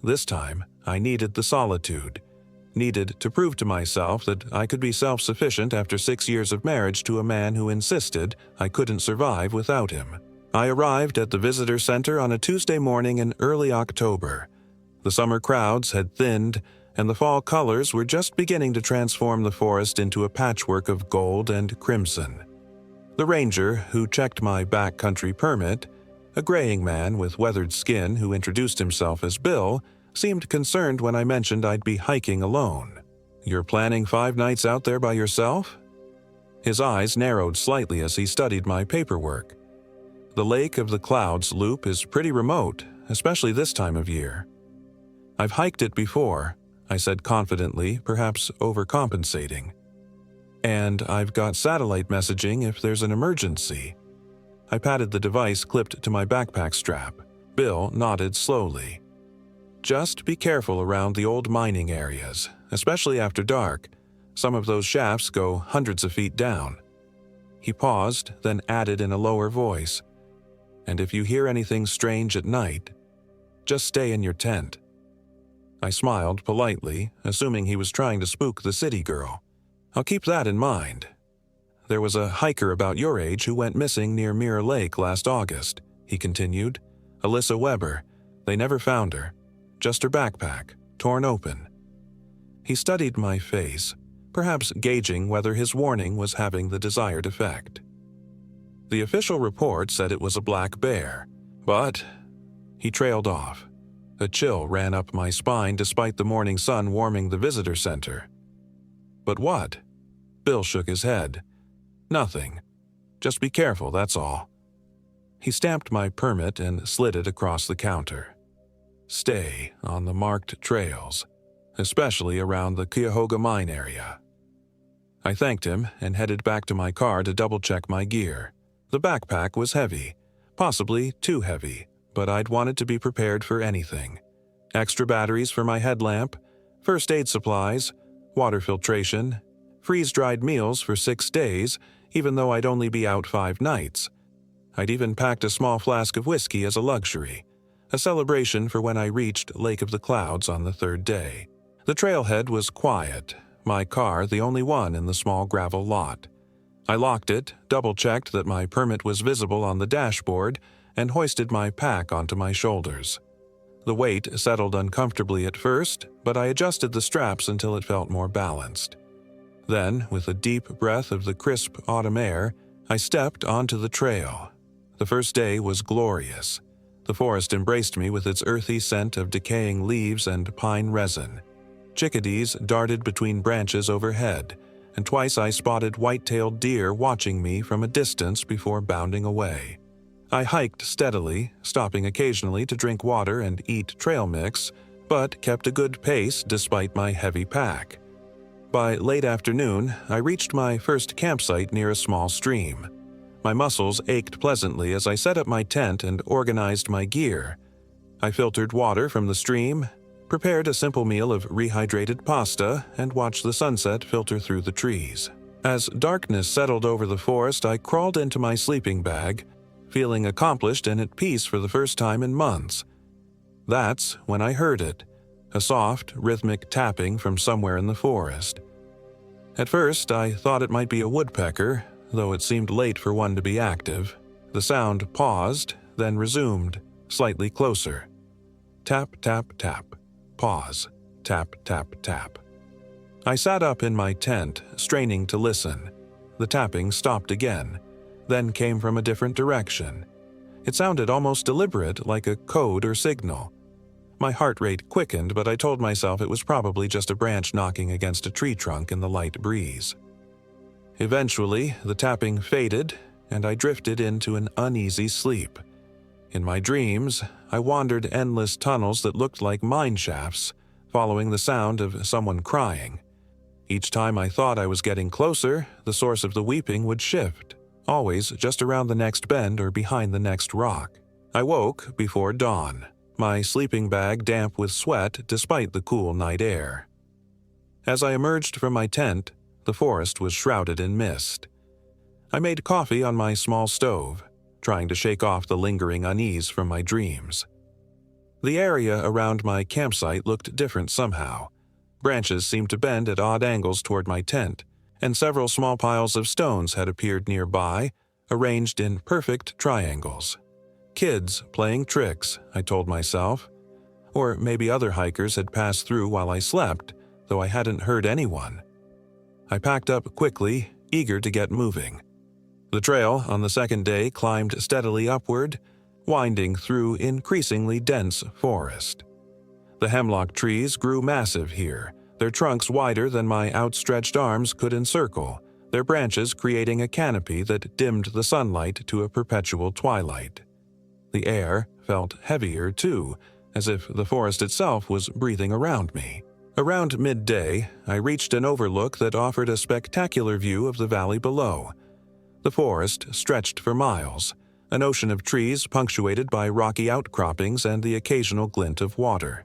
This time, I needed the solitude. Needed to prove to myself that I could be self-sufficient after 6 years of marriage to a man who insisted I couldn't survive without him. I arrived at the visitor center on a Tuesday morning in early October. The summer crowds had thinned, and the fall colors were just beginning to transform the forest into a patchwork of gold and crimson. The ranger who checked my backcountry permit, a graying man with weathered skin who introduced himself as Bill, seemed concerned when I mentioned I'd be hiking alone. "You're planning 5 nights out there by yourself?" His eyes narrowed slightly as he studied my paperwork. The Lake of the Clouds loop is pretty remote, especially this time of year. "I've hiked it before," I said confidently, perhaps overcompensating. "And I've got satellite messaging if there's an emergency." I patted the device clipped to my backpack strap. Bill nodded slowly. "Just be careful around the old mining areas, especially after dark. Some of those shafts go hundreds of feet down." He paused, then added in a lower voice, "And if you hear anything strange at night, just stay in your tent." I smiled politely, assuming he was trying to spook the city girl. "I'll keep that in mind. There was a hiker about your age who went missing near Mirror Lake last August," he continued. "Alyssa Weber. They never found her. Just her backpack, torn open." He studied my face, perhaps gauging whether his warning was having the desired effect. "The official report said it was a black bear, but—" He trailed off. A chill ran up my spine despite the morning sun warming the visitor center. "But what?" Bill shook his head. "Nothing. Just be careful, that's all." He stamped my permit and slid it across the counter. "Stay on the marked trails, especially around the Cuyahoga mine area." I thanked him and headed back to my car to double-check my gear. The backpack was heavy, possibly too heavy, but I'd wanted to be prepared for anything. Extra batteries for my headlamp, first aid supplies, water filtration, freeze-dried meals for 6 days, even though I'd only be out 5 nights. I'd even packed a small flask of whiskey as a luxury, a celebration for when I reached Lake of the Clouds on the 3rd day. The trailhead was quiet, my car the only one in the small gravel lot. I locked it, double-checked that my permit was visible on the dashboard, and hoisted my pack onto my shoulders. The weight settled uncomfortably at first, but I adjusted the straps until it felt more balanced. Then, with a deep breath of the crisp autumn air, I stepped onto the trail. The first day was glorious. The forest embraced me with its earthy scent of decaying leaves and pine resin. Chickadees darted between branches overhead, and twice I spotted white-tailed deer watching me from a distance before bounding away. I hiked steadily, stopping occasionally to drink water and eat trail mix, but kept a good pace despite my heavy pack. By late afternoon, I reached my first campsite near a small stream. My muscles ached pleasantly as I set up my tent and organized my gear. I filtered water from the stream, prepared a simple meal of rehydrated pasta, and watched the sunset filter through the trees. As darkness settled over the forest, I crawled into my sleeping bag, feeling accomplished and at peace for the first time in months. That's when I heard it, a soft, rhythmic tapping from somewhere in the forest. At first, I thought it might be a woodpecker, though it seemed late for one to be active. The sound paused, then resumed, slightly closer. Tap, tap, tap. Pause. Tap, tap, tap. I sat up in my tent, straining to listen. The tapping stopped again, then came from a different direction. It sounded almost deliberate, like a code or signal. My heart rate quickened, but I told myself it was probably just a branch knocking against a tree trunk in the light breeze. Eventually, the tapping faded, and I drifted into an uneasy sleep. In my dreams, I wandered endless tunnels that looked like mine shafts, following the sound of someone crying. Each time I thought I was getting closer, the source of the weeping would shift, always just around the next bend or behind the next rock. I woke before dawn, my sleeping bag damp with sweat despite the cool night air. As I emerged from my tent, the forest was shrouded in mist. I made coffee on my small stove, trying to shake off the lingering unease from my dreams. The area around my campsite looked different somehow. Branches seemed to bend at odd angles toward my tent, and several small piles of stones had appeared nearby, arranged in perfect triangles. Kids playing tricks, I told myself. Or maybe other hikers had passed through while I slept, though I hadn't heard anyone. I packed up quickly, eager to get moving. The trail on the second day climbed steadily upward, winding through increasingly dense forest. The hemlock trees grew massive here, their trunks wider than my outstretched arms could encircle, their branches creating a canopy that dimmed the sunlight to a perpetual twilight. The air felt heavier, too, as if the forest itself was breathing around me. Around midday, I reached an overlook that offered a spectacular view of the valley below. The forest stretched for miles, an ocean of trees punctuated by rocky outcroppings and the occasional glint of water.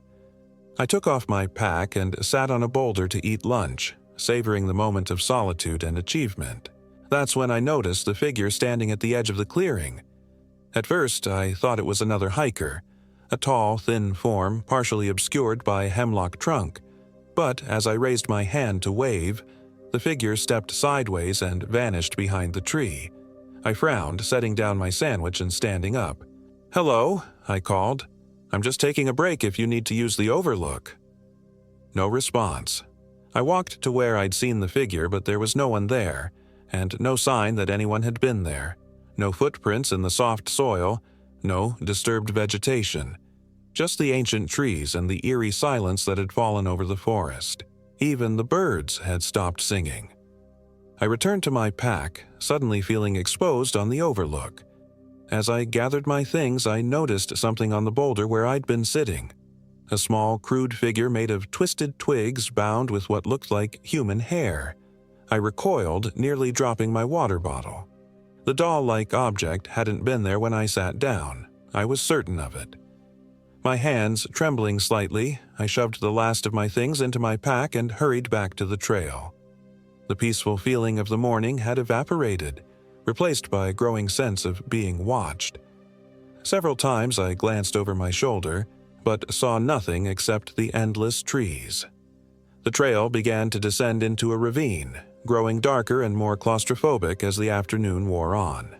I took off my pack and sat on a boulder to eat lunch, savoring the moment of solitude and achievement. That's when I noticed the figure standing at the edge of the clearing. At first, I thought it was another hiker, a tall, thin form partially obscured by a hemlock trunk. But as I raised my hand to wave, the figure stepped sideways and vanished behind the tree. I frowned, setting down my sandwich and standing up. "Hello," I called. "I'm just taking a break if you need to use the overlook." No response. I walked to where I'd seen the figure, but there was no one there, and no sign that anyone had been there. No footprints in the soft soil, no disturbed vegetation. Just the ancient trees and the eerie silence that had fallen over the forest. Even the birds had stopped singing. I returned to my pack, suddenly feeling exposed on the overlook. As I gathered my things, I noticed something on the boulder where I'd been sitting. A small, crude figure made of twisted twigs bound with what looked like human hair. I recoiled, nearly dropping my water bottle. The doll-like object hadn't been there when I sat down. I was certain of it. My hands trembling slightly, I shoved the last of my things into my pack and hurried back to the trail. The peaceful feeling of the morning had evaporated, replaced by a growing sense of being watched. Several times I glanced over my shoulder, but saw nothing except the endless trees. The trail began to descend into a ravine, growing darker and more claustrophobic as the afternoon wore on.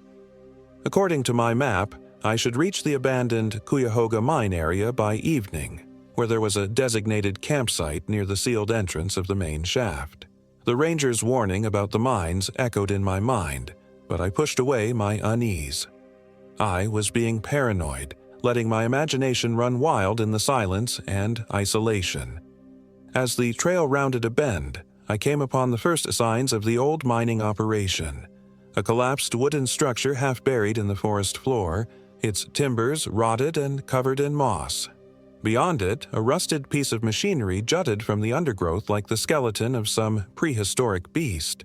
According to my map, I should reach the abandoned Cuyahoga mine area by evening, where there was a designated campsite near the sealed entrance of the main shaft. The ranger's warning about the mines echoed in my mind, but I pushed away my unease. I was being paranoid, letting my imagination run wild in the silence and isolation. As the trail rounded a bend, I came upon the first signs of the old mining operation. A collapsed wooden structure half buried in the forest floor, its timbers rotted and covered in moss. Beyond it, a rusted piece of machinery jutted from the undergrowth like the skeleton of some prehistoric beast.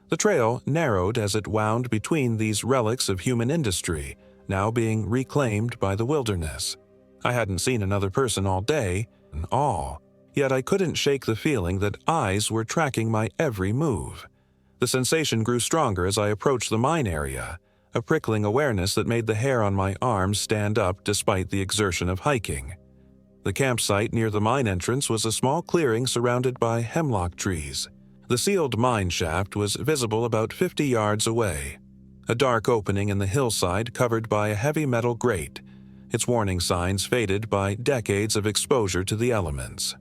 The trail narrowed as it wound between these relics of human industry, now being reclaimed by the wilderness. I hadn't seen another person all day, yet I couldn't shake the feeling that eyes were tracking my every move. The sensation grew stronger as I approached the mine area, a prickling awareness that made the hair on my arms stand up despite the exertion of hiking. The campsite near the mine entrance was a small clearing surrounded by hemlock trees. The sealed mine shaft was visible about 50 yards away, a dark opening in the hillside covered by a heavy metal grate, its warning signs faded by decades of exposure to the elements.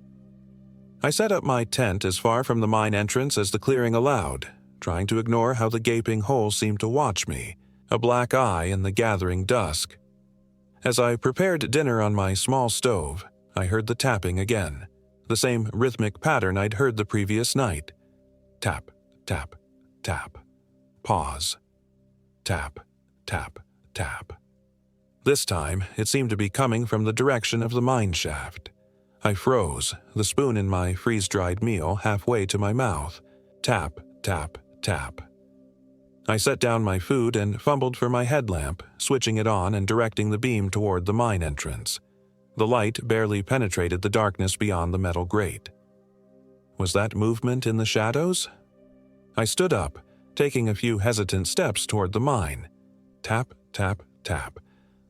I set up my tent as far from the mine entrance as the clearing allowed, trying to ignore how the gaping hole seemed to watch me, a black eye in the gathering dusk. As I prepared dinner on my small stove, I heard the tapping again, the same rhythmic pattern I'd heard the previous night. Tap, tap, tap. Pause. Tap, tap, tap. This time, it seemed to be coming from the direction of the mine shaft. I froze, the spoon in my freeze-dried meal halfway to my mouth. Tap, tap, tap. I set down my food and fumbled for my headlamp, switching it on and directing the beam toward the mine entrance. The light barely penetrated the darkness beyond the metal grate. Was that movement in the shadows? I stood up, taking a few hesitant steps toward the mine. Tap, tap, tap.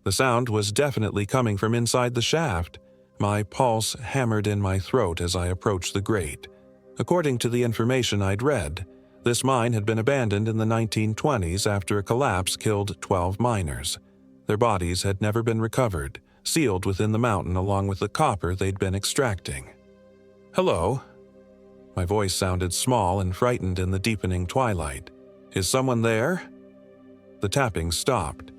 The sound was definitely coming from inside the shaft. My pulse hammered in my throat as I approached the grate. According to the information I'd read, this mine had been abandoned in the 1920s after a collapse killed 12 miners. Their bodies had never been recovered, sealed within the mountain along with the copper they'd been extracting. "Hello." My voice sounded small and frightened in the deepening twilight. "Is someone there?" The tapping stopped.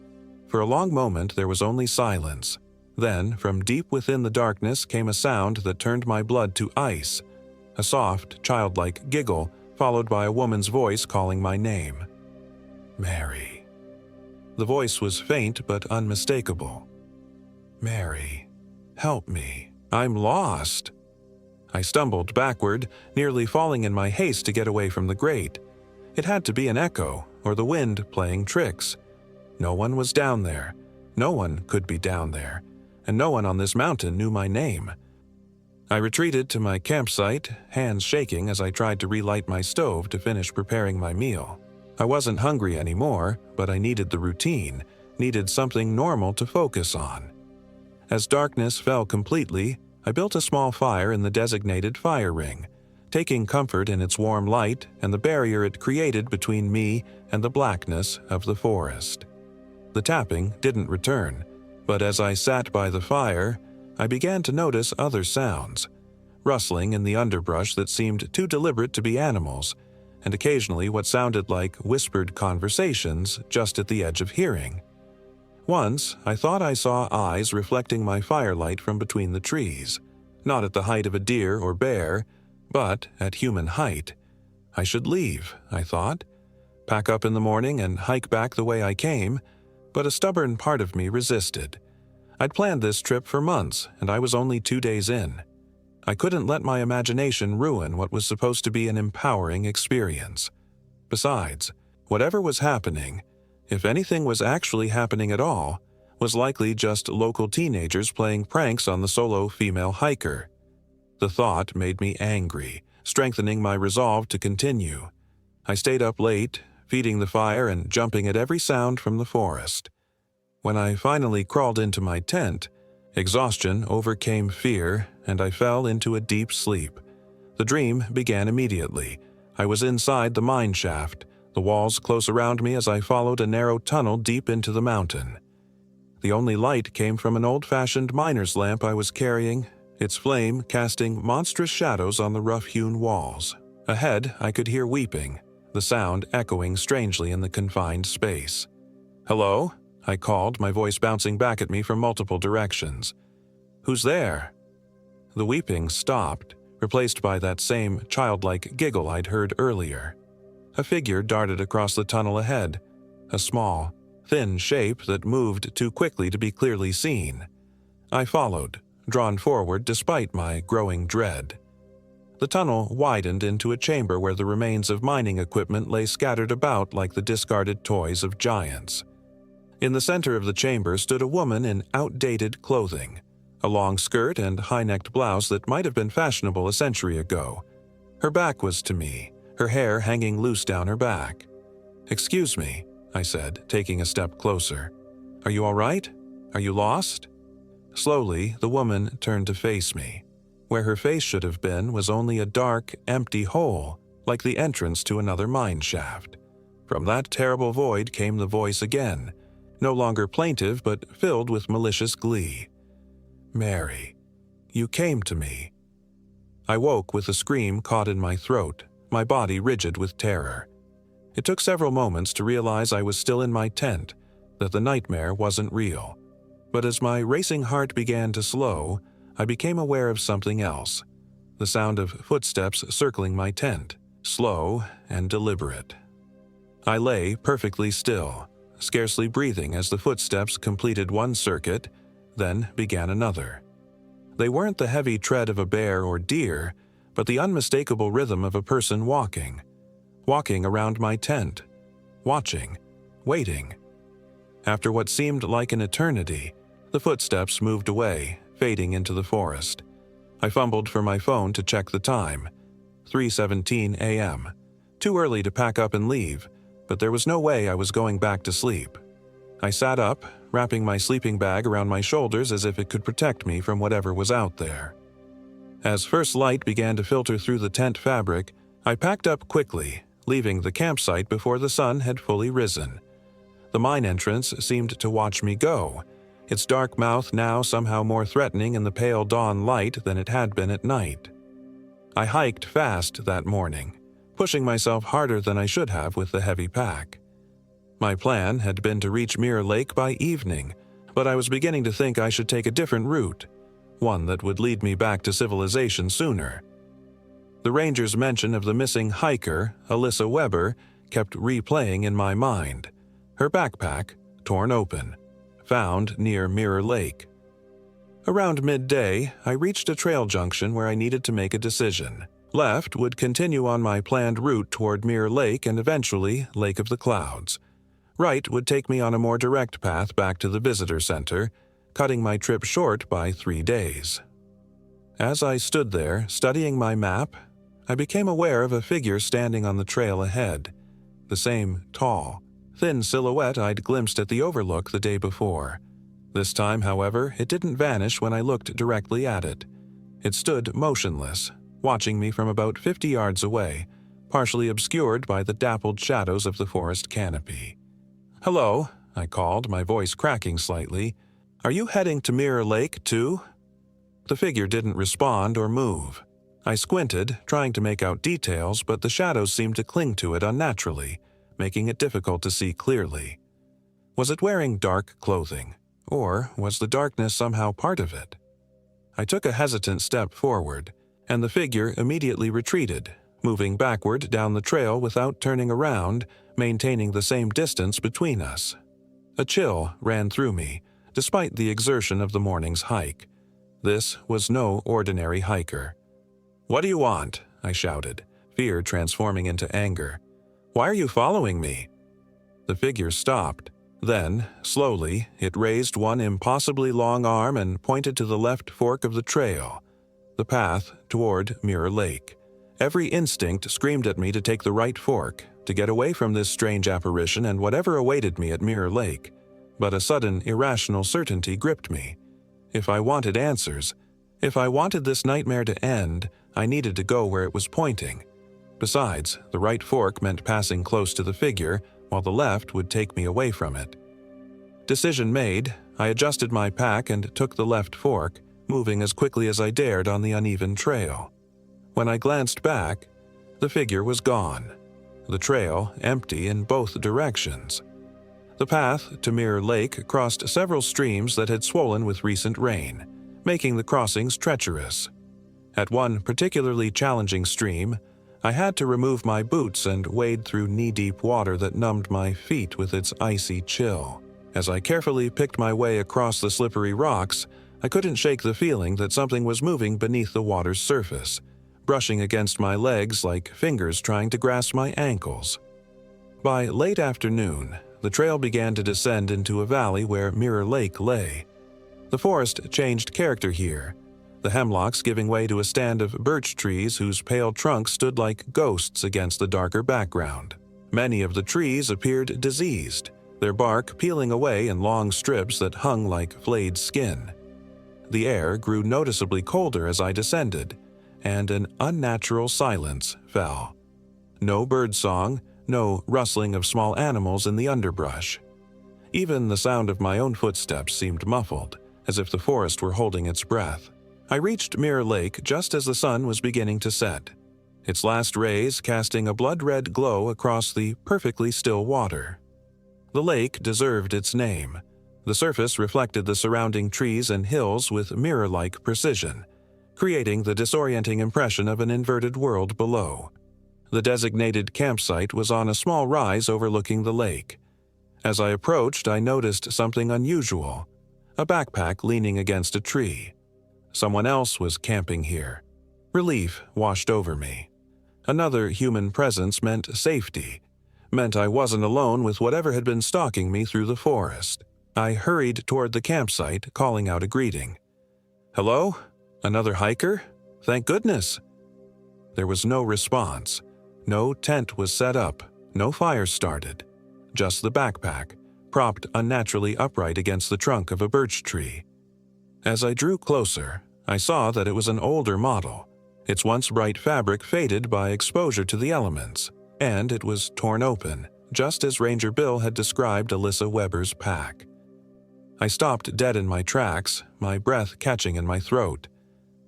For a long moment there was only silence. Then, from deep within the darkness came a sound that turned my blood to ice. A soft, childlike giggle, followed by a woman's voice calling my name. Mary. The voice was faint but unmistakable. Mary, help me. I'm lost. I stumbled backward, nearly falling in my haste to get away from the grate. It had to be an echo, or the wind playing tricks. No one was down there. No one could be down there. And no one on this mountain knew my name. I retreated to my campsite, hands shaking as I tried to relight my stove to finish preparing my meal. I wasn't hungry anymore, but I needed the routine, needed something normal to focus on. As darkness fell completely, I built a small fire in the designated fire ring, taking comfort in its warm light and the barrier it created between me and the blackness of the forest. The tapping didn't return, but as I sat by the fire, I began to notice other sounds, rustling in the underbrush that seemed too deliberate to be animals, and occasionally what sounded like whispered conversations just at the edge of hearing. Once, I thought I saw eyes reflecting my firelight from between the trees, not at the height of a deer or bear, but at human height. I should leave, I thought, pack up in the morning and hike back the way I came, but a stubborn part of me resisted. I'd planned this trip for months, and I was only 2 days in. I couldn't let my imagination ruin what was supposed to be an empowering experience. Besides, whatever was happening, if anything was actually happening at all, was likely just local teenagers playing pranks on the solo female hiker. The thought made me angry, strengthening my resolve to continue. I stayed up late, feeding the fire and jumping at every sound from the forest. When I finally crawled into my tent, exhaustion overcame fear, and I fell into a deep sleep. The dream began immediately. I was inside the mine shaft, the walls close around me as I followed a narrow tunnel deep into the mountain. The only light came from an old-fashioned miner's lamp I was carrying, its flame casting monstrous shadows on the rough-hewn walls. Ahead, I could hear weeping, the sound echoing strangely in the confined space. "Hello?" I called, my voice bouncing back at me from multiple directions. "Who's there?" The weeping stopped, replaced by that same childlike giggle I'd heard earlier. A figure darted across the tunnel ahead, a small, thin shape that moved too quickly to be clearly seen. I followed, drawn forward despite my growing dread. The tunnel widened into a chamber where the remains of mining equipment lay scattered about like the discarded toys of giants. In the center of the chamber stood a woman in outdated clothing, a long skirt and high-necked blouse that might have been fashionable a century ago. Her back was to me, her hair hanging loose down her back. "Excuse me," I said, taking a step closer. "Are you all right? Are you lost?" Slowly, the woman turned to face me. Where her face should have been was only a dark, empty hole, like the entrance to another mine shaft. From that terrible void came the voice again, no longer plaintive but filled with malicious glee. "Mary, you came to me." I woke with a scream caught in my throat, my body rigid with terror. It took several moments to realize I was still in my tent, that the nightmare wasn't real. But as my racing heart began to slow, I became aware of something else. The sound of footsteps circling my tent, slow and deliberate. I lay perfectly still, scarcely breathing as the footsteps completed one circuit, then began another. They weren't the heavy tread of a bear or deer, but the unmistakable rhythm of a person walking around my tent, watching, waiting. After what seemed like an eternity, the footsteps moved away, fading into the forest. I fumbled for my phone to check the time. 3:17 a.m. Too early to pack up and leave, but there was no way I was going back to sleep. I sat up, wrapping my sleeping bag around my shoulders as if it could protect me from whatever was out there. As first light began to filter through the tent fabric, I packed up quickly, leaving the campsite before the sun had fully risen. The mine entrance seemed to watch me go, its dark mouth now somehow more threatening in the pale dawn light than it had been at night. I hiked fast that morning, pushing myself harder than I should have with the heavy pack. My plan had been to reach Mirror Lake by evening, but I was beginning to think I should take a different route, one that would lead me back to civilization sooner. The ranger's mention of the missing hiker, Alyssa Weber, kept replaying in my mind. Her backpack, torn open, found near Mirror Lake. Around midday, I reached a trail junction where I needed to make a decision. Left would continue on my planned route toward Mirror Lake and eventually Lake of the Clouds. Right would take me on a more direct path back to the visitor center, cutting my trip short by 3 days. As I stood there, studying my map, I became aware of a figure standing on the trail ahead, the same tall, thin silhouette I'd glimpsed at the overlook the day before. This time, however, it didn't vanish when I looked directly at it. It stood motionless, watching me from about 50 yards away, partially obscured by the dappled shadows of the forest canopy. "Hello," I called, my voice cracking slightly. "Are you heading to Mirror Lake, too?" The figure didn't respond or move. I squinted, trying to make out details, but the shadows seemed to cling to it unnaturally, making it difficult to see clearly. Was it wearing dark clothing, or was the darkness somehow part of it? I took a hesitant step forward, and the figure immediately retreated, moving backward down the trail without turning around, maintaining the same distance between us. A chill ran through me, despite the exertion of the morning's hike. This was no ordinary hiker. "What do you want?" I shouted, fear transforming into anger. "Why are you following me?" The figure stopped. Then, slowly, it raised one impossibly long arm and pointed to the left fork of the trail, the path toward Mirror Lake. Every instinct screamed at me to take the right fork, to get away from this strange apparition and whatever awaited me at Mirror Lake. But a sudden, irrational certainty gripped me. If I wanted answers, if I wanted this nightmare to end, I needed to go where it was pointing. Besides, the right fork meant passing close to the figure, while the left would take me away from it. Decision made, I adjusted my pack and took the left fork, moving as quickly as I dared on the uneven trail. When I glanced back, the figure was gone. The trail empty in both directions. The path to Mirror Lake crossed several streams that had swollen with recent rain, making the crossings treacherous. At one particularly challenging stream, I had to remove my boots and wade through knee-deep water that numbed my feet with its icy chill. As I carefully picked my way across the slippery rocks, I couldn't shake the feeling that something was moving beneath the water's surface, brushing against my legs like fingers trying to grasp my ankles. By late afternoon, the trail began to descend into a valley where Mirror Lake lay. The forest changed character here, the hemlocks giving way to a stand of birch trees whose pale trunks stood like ghosts against the darker background. Many of the trees appeared diseased, their bark peeling away in long strips that hung like flayed skin. The air grew noticeably colder as I descended, and an unnatural silence fell. No birdsong, no rustling of small animals in the underbrush. Even the sound of my own footsteps seemed muffled, as if the forest were holding its breath. I reached Mirror Lake just as the sun was beginning to set, its last rays casting a blood-red glow across the perfectly still water. The lake deserved its name. The surface reflected the surrounding trees and hills with mirror-like precision, creating the disorienting impression of an inverted world below. The designated campsite was on a small rise overlooking the lake. As I approached, I noticed something unusual: a backpack leaning against a tree. Someone else was camping here. Relief washed over me. Another human presence meant safety, meant I wasn't alone with whatever had been stalking me through the forest. I hurried toward the campsite, calling out a greeting. "Hello? Another hiker? Thank goodness." There was no response. No tent was set up, no fire started. Just the backpack, propped unnaturally upright against the trunk of a birch tree. As I drew closer, I saw that it was an older model. Its once bright fabric faded by exposure to the elements, and it was torn open, just as Ranger Bill had described Alyssa Weber's pack. I stopped dead in my tracks, my breath catching in my throat.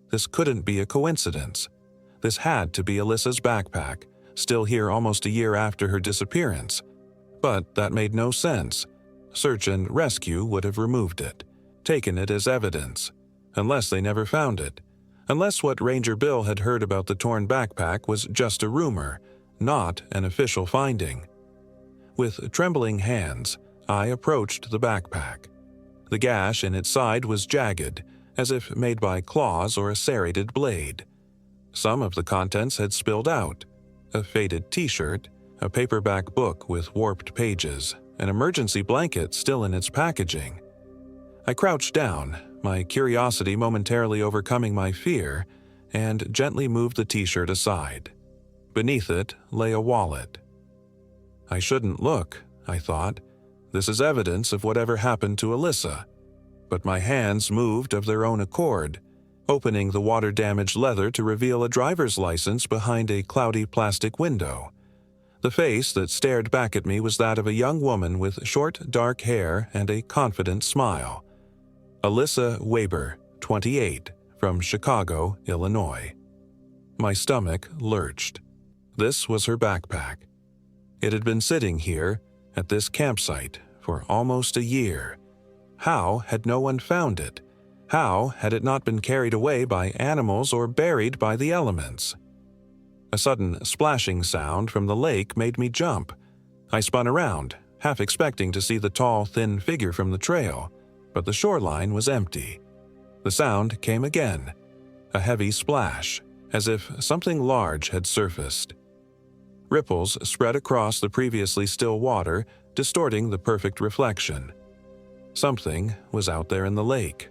This couldn't be a coincidence. This had to be Alyssa's backpack, still here almost a year after her disappearance. But that made no sense. Search and rescue would have removed it, taken it as evidence, unless they never found it. Unless what Ranger Bill had heard about the torn backpack was just a rumor, not an official finding. With trembling hands, I approached the backpack. The gash in its side was jagged, as if made by claws or a serrated blade. Some of the contents had spilled out: a faded t-shirt, a paperback book with warped pages, an emergency blanket still in its packaging. I crouched down, my curiosity momentarily overcoming my fear, and gently moved the t-shirt aside. Beneath it lay a wallet. I shouldn't look, I thought. This is evidence of whatever happened to Alyssa. But my hands moved of their own accord, opening the water-damaged leather to reveal a driver's license behind a cloudy plastic window. The face that stared back at me was that of a young woman with short, dark hair and a confident smile. Alyssa Weber, 28, from Chicago, Illinois. My stomach lurched. This was her backpack. It had been sitting here, at this campsite, for almost a year. How had no one found it? How had it not been carried away by animals or buried by the elements? A sudden splashing sound from the lake made me jump. I spun around, half expecting to see the tall, thin figure from the trail, but the shoreline was empty. The sound came again, a heavy splash, as if something large had surfaced. Ripples spread across the previously still water, distorting the perfect reflection. Something was out there in the lake.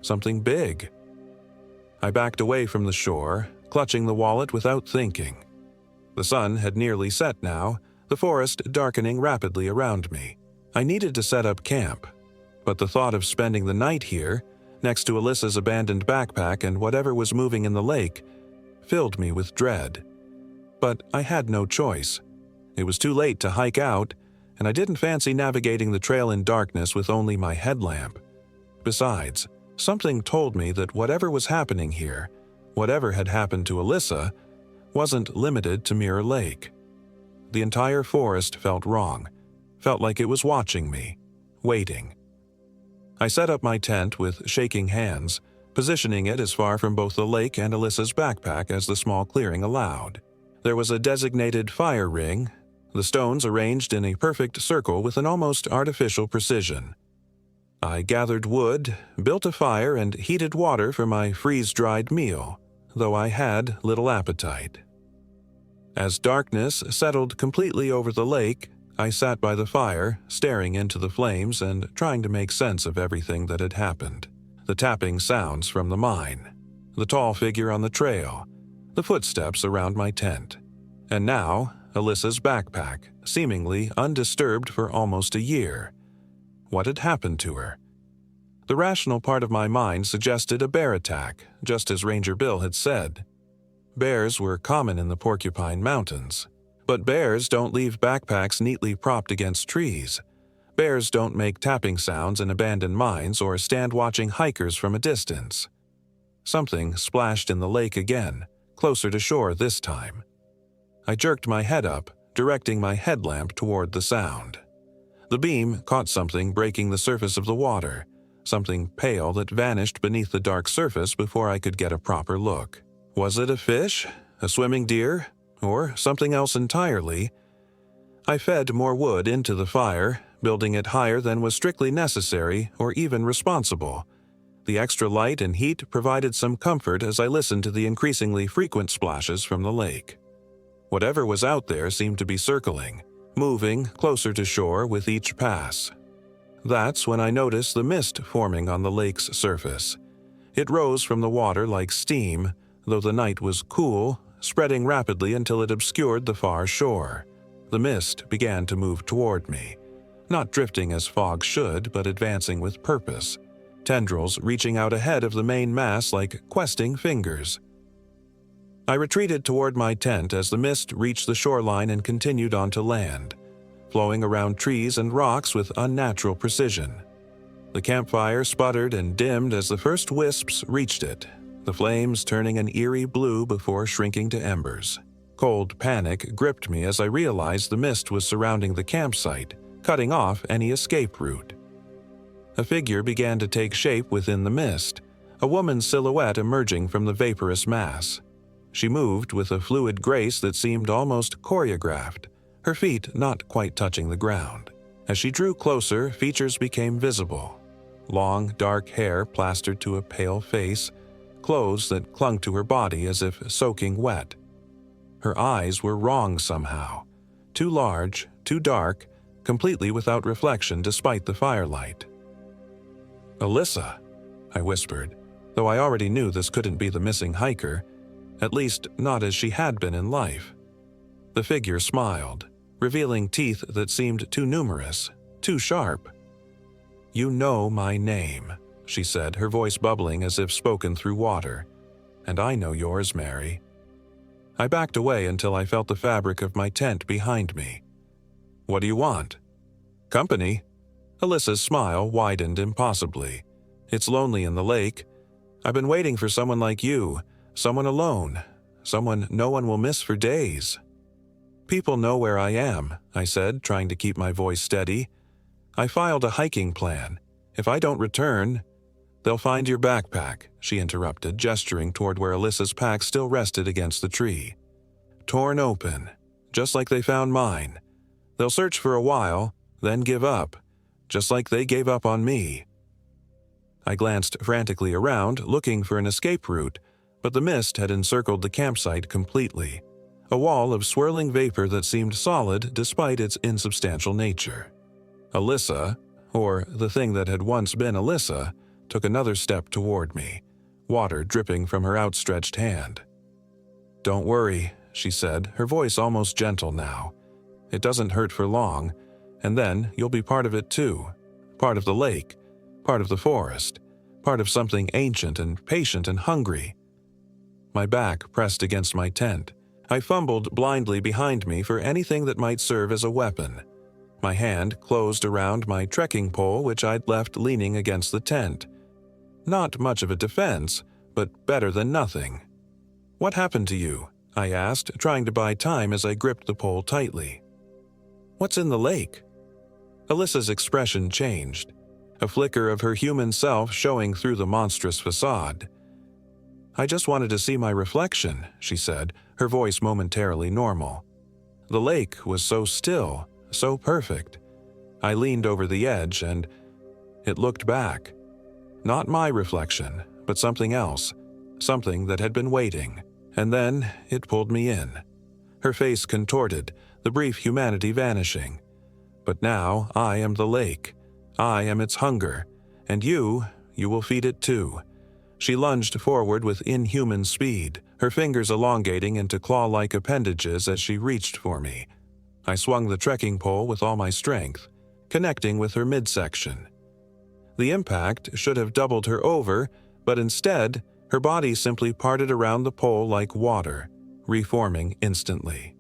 Something big. I backed away from the shore, clutching the wallet without thinking. The sun had nearly set now, the forest darkening rapidly around me. I needed to set up camp, but the thought of spending the night here, next to Alyssa's abandoned backpack and whatever was moving in the lake, filled me with dread. But I had no choice. It was too late to hike out, and I didn't fancy navigating the trail in darkness with only my headlamp. Besides, something told me that whatever was happening here, whatever had happened to Alyssa, wasn't limited to Mirror Lake. The entire forest felt wrong, felt like it was watching me, waiting. I set up my tent with shaking hands, positioning it as far from both the lake and Alyssa's backpack as the small clearing allowed. There was a designated fire ring, the stones arranged in a perfect circle with an almost artificial precision. I gathered wood, built a fire, and heated water for my freeze-dried meal, though I had little appetite. As darkness settled completely over the lake, I sat by the fire, staring into the flames and trying to make sense of everything that had happened. The tapping sounds from the mine, the tall figure on the trail, the footsteps around my tent, and now Alyssa's backpack, seemingly undisturbed for almost a year. What had happened to her? The rational part of my mind suggested a bear attack, just as Ranger Bill had said. Bears were common in the Porcupine Mountains, but bears don't leave backpacks neatly propped against trees. Bears don't make tapping sounds in abandoned mines or stand watching hikers from a distance. Something splashed in the lake again, closer to shore this time. I jerked my head up, directing my headlamp toward the sound. The beam caught something breaking the surface of the water, something pale that vanished beneath the dark surface before I could get a proper look. Was it a fish, a swimming deer, or something else entirely? I fed more wood into the fire, building it higher than was strictly necessary or even responsible. The extra light and heat provided some comfort as I listened to the increasingly frequent splashes from the lake. Whatever was out there seemed to be circling, moving closer to shore with each pass. That's when I noticed the mist forming on the lake's surface. It rose from the water like steam, though the night was cool, spreading rapidly until it obscured the far shore. The mist began to move toward me, not drifting as fog should, but advancing with purpose, tendrils reaching out ahead of the main mass like questing fingers. I retreated toward my tent as the mist reached the shoreline and continued onto land, flowing around trees and rocks with unnatural precision. The campfire sputtered and dimmed as the first wisps reached it, the flames turning an eerie blue before shrinking to embers. Cold panic gripped me as I realized the mist was surrounding the campsite, cutting off any escape route. A figure began to take shape within the mist, a woman's silhouette emerging from the vaporous mass. She moved with a fluid grace that seemed almost choreographed, her feet not quite touching the ground. As she drew closer, features became visible. Long, dark hair plastered to a pale face, clothes that clung to her body as if soaking wet. Her eyes were wrong somehow. Too large, too dark, completely without reflection despite the firelight. "Alyssa," I whispered, though I already knew this couldn't be the missing hiker, at least not as she had been in life. The figure smiled, revealing teeth that seemed too numerous, too sharp. "You know my name," she said, her voice bubbling as if spoken through water. "And I know yours, Mary." I backed away until I felt the fabric of my tent behind me. "What do you want?" "Company." Alyssa's smile widened impossibly. "It's lonely in the lake. I've been waiting for someone like you, someone alone, someone no one will miss for days." "People know where I am," I said, trying to keep my voice steady. "I filed a hiking plan. If I don't return—" "They'll find your backpack," she interrupted, gesturing toward where Alyssa's pack still rested against the tree. "Torn open, just like they found mine. They'll search for a while, then give up, just like they gave up on me." I glanced frantically around, looking for an escape route, but the mist had encircled the campsite completely, a wall of swirling vapor that seemed solid despite its insubstantial nature. Alyssa, or the thing that had once been Alyssa, took another step toward me, water dripping from her outstretched hand. "Don't worry," she said, her voice almost gentle now. "It doesn't hurt for long, and then you'll be part of it too. Part of the lake, part of the forest, part of something ancient and patient and hungry." My back pressed against my tent. I fumbled blindly behind me for anything that might serve as a weapon. My hand closed around my trekking pole, which I'd left leaning against the tent. Not much of a defense, but better than nothing. "What happened to you?" I asked, trying to buy time as I gripped the pole tightly. "What's in the lake?" Alyssa's expression changed, a flicker of her human self showing through the monstrous facade. "I just wanted to see my reflection," she said, her voice momentarily normal. "The lake was so still, so perfect. I leaned over the edge and it looked back. Not my reflection, but something else, something that had been waiting. And then it pulled me in." Her face contorted, the brief humanity vanishing. "But now I am the lake. I am its hunger. And you will feed it too." She lunged forward with inhuman speed, her fingers elongating into claw-like appendages as she reached for me. I swung the trekking pole with all my strength, connecting with her midsection. The impact should have doubled her over, but instead, her body simply parted around the pole like water, reforming instantly.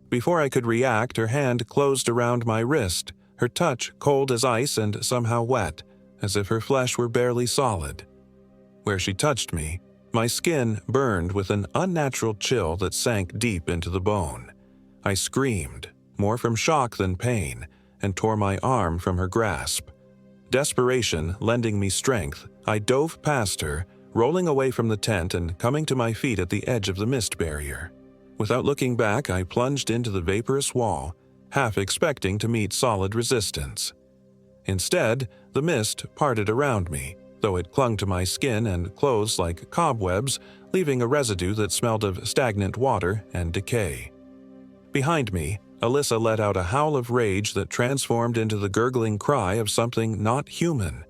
Before I could react, her hand closed around my wrist, her touch cold as ice and somehow wet, as if her flesh were barely solid. Where she touched me, my skin burned with an unnatural chill that sank deep into the bone. I screamed, more from shock than pain, and tore my arm from her grasp. Desperation lending me strength, I dove past her, rolling away from the tent and coming to my feet at the edge of the mist barrier. Without looking back, I plunged into the vaporous wall, half expecting to meet solid resistance. Instead, the mist parted around me, though it clung to my skin and clothes like cobwebs, leaving a residue that smelled of stagnant water and decay. Behind me, Alyssa let out a howl of rage that transformed into the gurgling cry of something not human.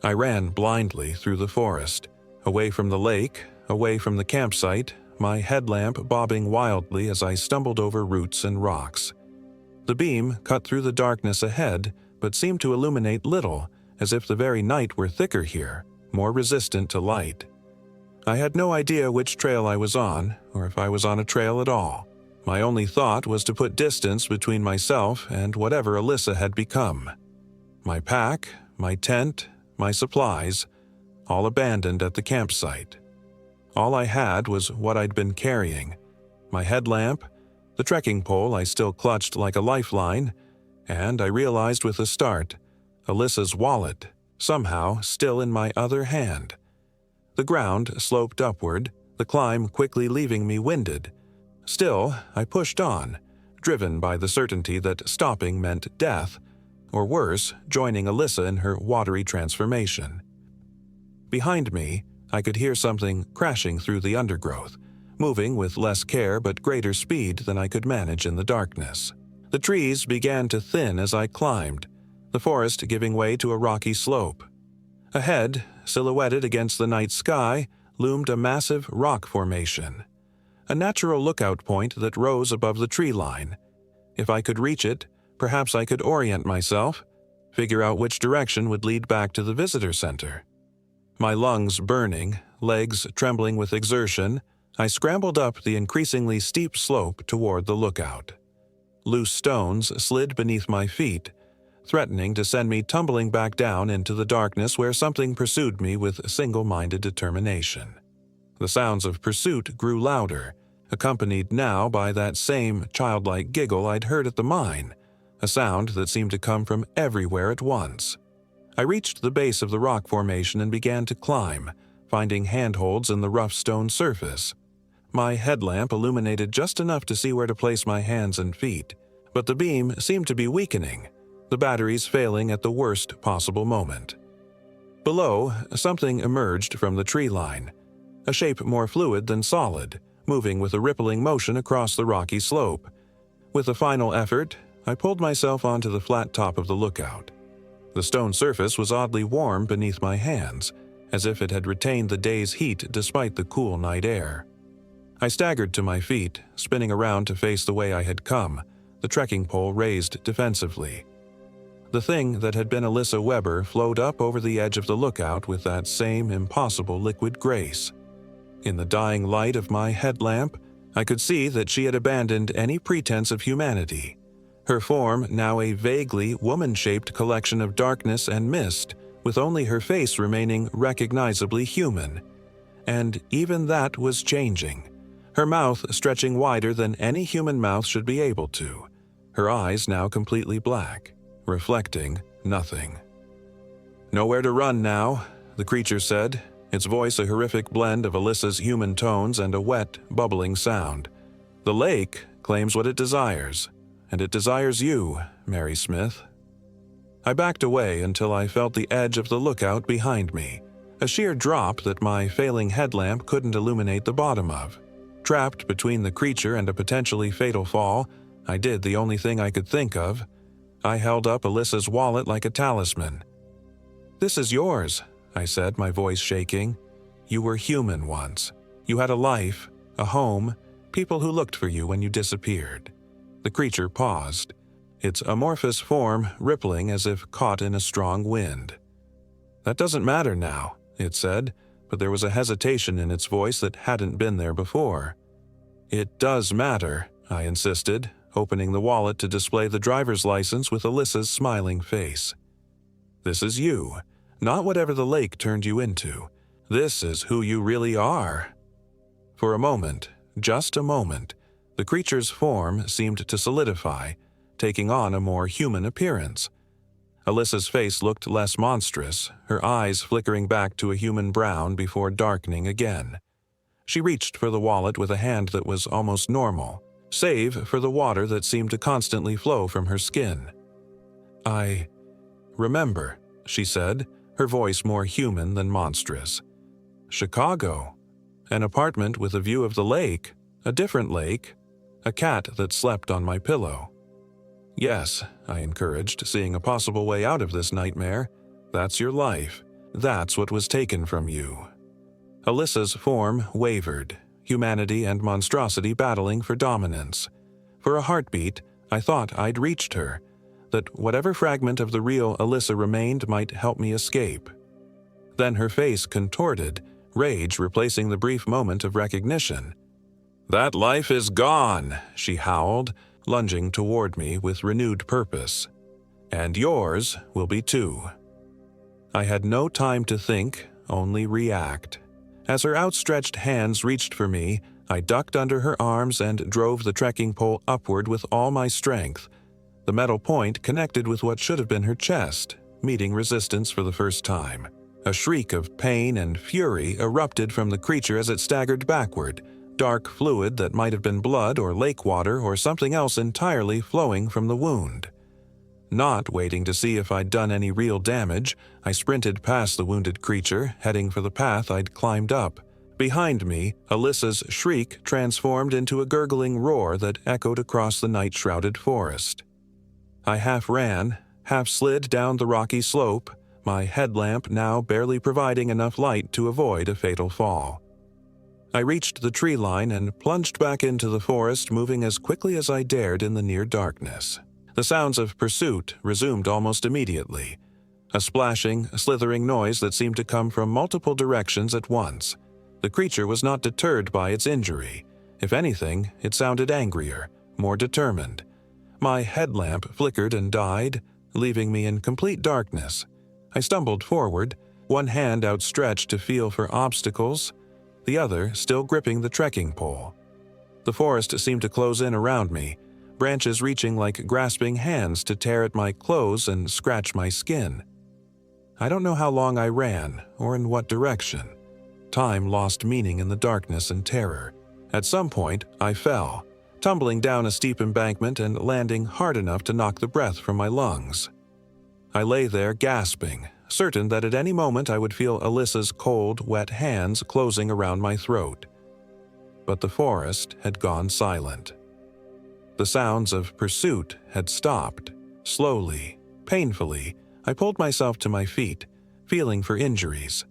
I ran blindly through the forest, away from the lake, away from the campsite, my headlamp bobbing wildly as I stumbled over roots and rocks. The beam cut through the darkness ahead, but seemed to illuminate little, as if the very night were thicker here, more resistant to light. I had no idea which trail I was on, or if I was on a trail at all. My only thought was to put distance between myself and whatever Alyssa had become. My pack, my tent, my supplies, all abandoned at the campsite. All I had was what I'd been carrying: my headlamp, the trekking pole I still clutched like a lifeline, and I realized with a start, Alyssa's wallet, somehow still in my other hand. The ground sloped upward, the climb quickly leaving me winded. Still, I pushed on, driven by the certainty that stopping meant death, or worse, joining Alyssa in her watery transformation. Behind me, I could hear something crashing through the undergrowth, moving with less care but greater speed than I could manage in the darkness. The trees began to thin as I climbed, the forest giving way to a rocky slope. Ahead, silhouetted against the night sky, loomed a massive rock formation, a natural lookout point that rose above the tree line. If I could reach it, perhaps I could orient myself, figure out which direction would lead back to the visitor center. My lungs burning, legs trembling with exertion, I scrambled up the increasingly steep slope toward the lookout. Loose stones slid beneath my feet, threatening to send me tumbling back down into the darkness where something pursued me with single-minded determination. The sounds of pursuit grew louder, accompanied now by that same childlike giggle I'd heard at the mine, a sound that seemed to come from everywhere at once. I reached the base of the rock formation and began to climb, finding handholds in the rough stone surface. My headlamp illuminated just enough to see where to place my hands and feet, but the beam seemed to be weakening, the batteries failing at the worst possible moment. Below, something emerged from the tree line, a shape more fluid than solid, moving with a rippling motion across the rocky slope. With a final effort, I pulled myself onto the flat top of the lookout. The stone surface was oddly warm beneath my hands, as if it had retained the day's heat despite the cool night air. I staggered to my feet, spinning around to face the way I had come, the trekking pole raised defensively. The thing that had been Alyssa Weber flowed up over the edge of the lookout with that same impossible liquid grace. In the dying light of my headlamp, I could see that she had abandoned any pretense of humanity. Her form now a vaguely woman-shaped collection of darkness and mist, with only her face remaining recognizably human. And even that was changing, her mouth stretching wider than any human mouth should be able to, her eyes now completely black, reflecting nothing. "Nowhere to run now," the creature said, its voice a horrific blend of Alyssa's human tones and a wet, bubbling sound. "The lake claims what it desires, and it desires you, Mary Smith." I backed away until I felt the edge of the lookout behind me, a sheer drop that my failing headlamp couldn't illuminate the bottom of. Trapped between the creature and a potentially fatal fall, I did the only thing I could think of. I held up Alyssa's wallet like a talisman. "This is yours," I said, my voice shaking. "You were human once. You had a life, a home, people who looked for you when you disappeared." The creature paused, its amorphous form rippling as if caught in a strong wind. "That doesn't matter now," it said, but there was a hesitation in its voice that hadn't been there before. "It does matter," I insisted, opening the wallet to display the driver's license with Alyssa's smiling face. "This is you, not whatever the lake turned you into. This is who you really are." For a moment, just a moment, the creature's form seemed to solidify, taking on a more human appearance. Alyssa's face looked less monstrous, her eyes flickering back to a human brown before darkening again. She reached for the wallet with a hand that was almost normal, save for the water that seemed to constantly flow from her skin. "I remember," she said, her voice more human than monstrous. "Chicago. An apartment with a view of the lake, a different lake, a cat that slept on my pillow." "Yes," I encouraged, seeing a possible way out of this nightmare. "That's your life. That's what was taken from you." Alyssa's form wavered, humanity and monstrosity battling for dominance. For a heartbeat, I thought I'd reached her, that whatever fragment of the real Alyssa remained might help me escape. Then her face contorted, rage replacing the brief moment of recognition. "That life is gone," she howled, lunging toward me with renewed purpose. "And yours will be too." I had no time to think, only react. As her outstretched hands reached for me, I ducked under her arms and drove the trekking pole upward with all my strength. The metal point connected with what should have been her chest, meeting resistance for the first time. A shriek of pain and fury erupted from the creature as it staggered backward, dark fluid that might have been blood or lake water or something else entirely flowing from the wound. Not waiting to see if I'd done any real damage, I sprinted past the wounded creature, heading for the path I'd climbed up. Behind me, Alyssa's shriek transformed into a gurgling roar that echoed across the night-shrouded forest. I half ran, half slid down the rocky slope, my headlamp now barely providing enough light to avoid a fatal fall. I reached the tree line and plunged back into the forest, moving as quickly as I dared in the near darkness. The sounds of pursuit resumed almost immediately, a splashing, slithering noise that seemed to come from multiple directions at once. The creature was not deterred by its injury. If anything, it sounded angrier, more determined. My headlamp flickered and died, leaving me in complete darkness. I stumbled forward, one hand outstretched to feel for obstacles, the other still gripping the trekking pole. The forest seemed to close in around me, branches reaching like grasping hands to tear at my clothes and scratch my skin. I don't know how long I ran, or in what direction. Time lost meaning in the darkness and terror. At some point, I fell, tumbling down a steep embankment and landing hard enough to knock the breath from my lungs. I lay there gasping, certain that at any moment I would feel Alyssa's cold, wet hands closing around my throat. But the forest had gone silent. The sounds of pursuit had stopped. Slowly, painfully, I pulled myself to my feet, feeling for injuries.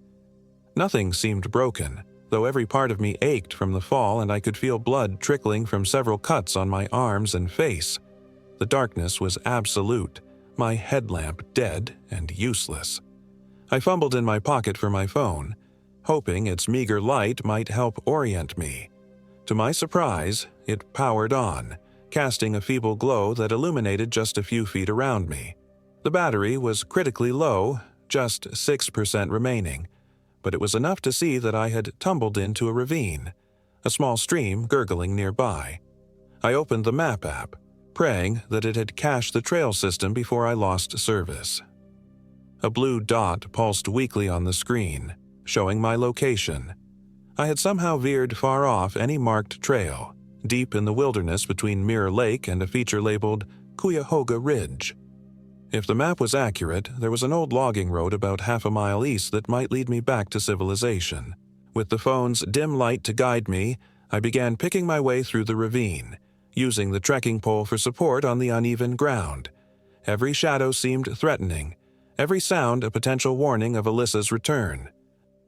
Nothing seemed broken, though every part of me ached from the fall and I could feel blood trickling from several cuts on my arms and face. The darkness was absolute, my headlamp dead and useless. I fumbled in my pocket for my phone, hoping its meager light might help orient me. To my surprise, it powered on, casting a feeble glow that illuminated just a few feet around me. The battery was critically low, just 6% remaining, but it was enough to see that I had tumbled into a ravine, a small stream gurgling nearby. I opened the map app, praying that it had cached the trail system before I lost service. A blue dot pulsed weakly on the screen, showing my location. I had somehow veered far off any marked trail, deep in the wilderness between Mirror Lake and a feature labeled Cuyahoga Ridge. If the map was accurate, there was an old logging road about half a mile east that might lead me back to civilization. With the phone's dim light to guide me, I began picking my way through the ravine, using the trekking pole for support on the uneven ground. Every shadow seemed threatening, every sound a potential warning of Alyssa's return.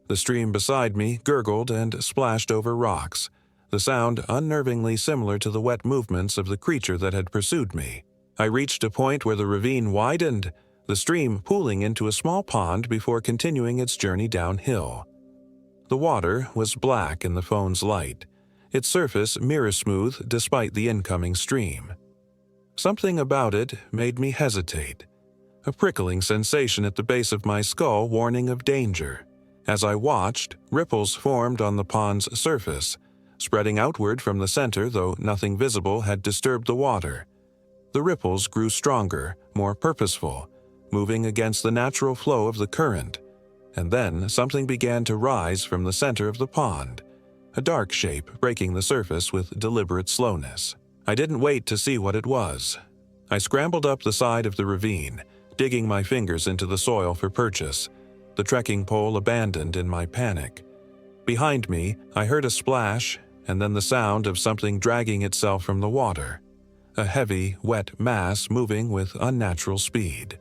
The stream beside me gurgled and splashed over rocks, the sound unnervingly similar to the wet movements of the creature that had pursued me. I reached a point where the ravine widened, the stream pooling into a small pond before continuing its journey downhill. The water was black in the phone's light, its surface mirror-smooth despite the incoming stream. Something about it made me hesitate, a prickling sensation at the base of my skull warning of danger. As I watched, ripples formed on the pond's surface, spreading outward from the center, though nothing visible had disturbed the water. The ripples grew stronger, more purposeful, moving against the natural flow of the current. And then something began to rise from the center of the pond, a dark shape breaking the surface with deliberate slowness. I didn't wait to see what it was. I scrambled up the side of the ravine, digging my fingers into the soil for purchase, the trekking pole abandoned in my panic. Behind me, I heard a splash and then the sound of something dragging itself from the water, a heavy, wet mass moving with unnatural speed.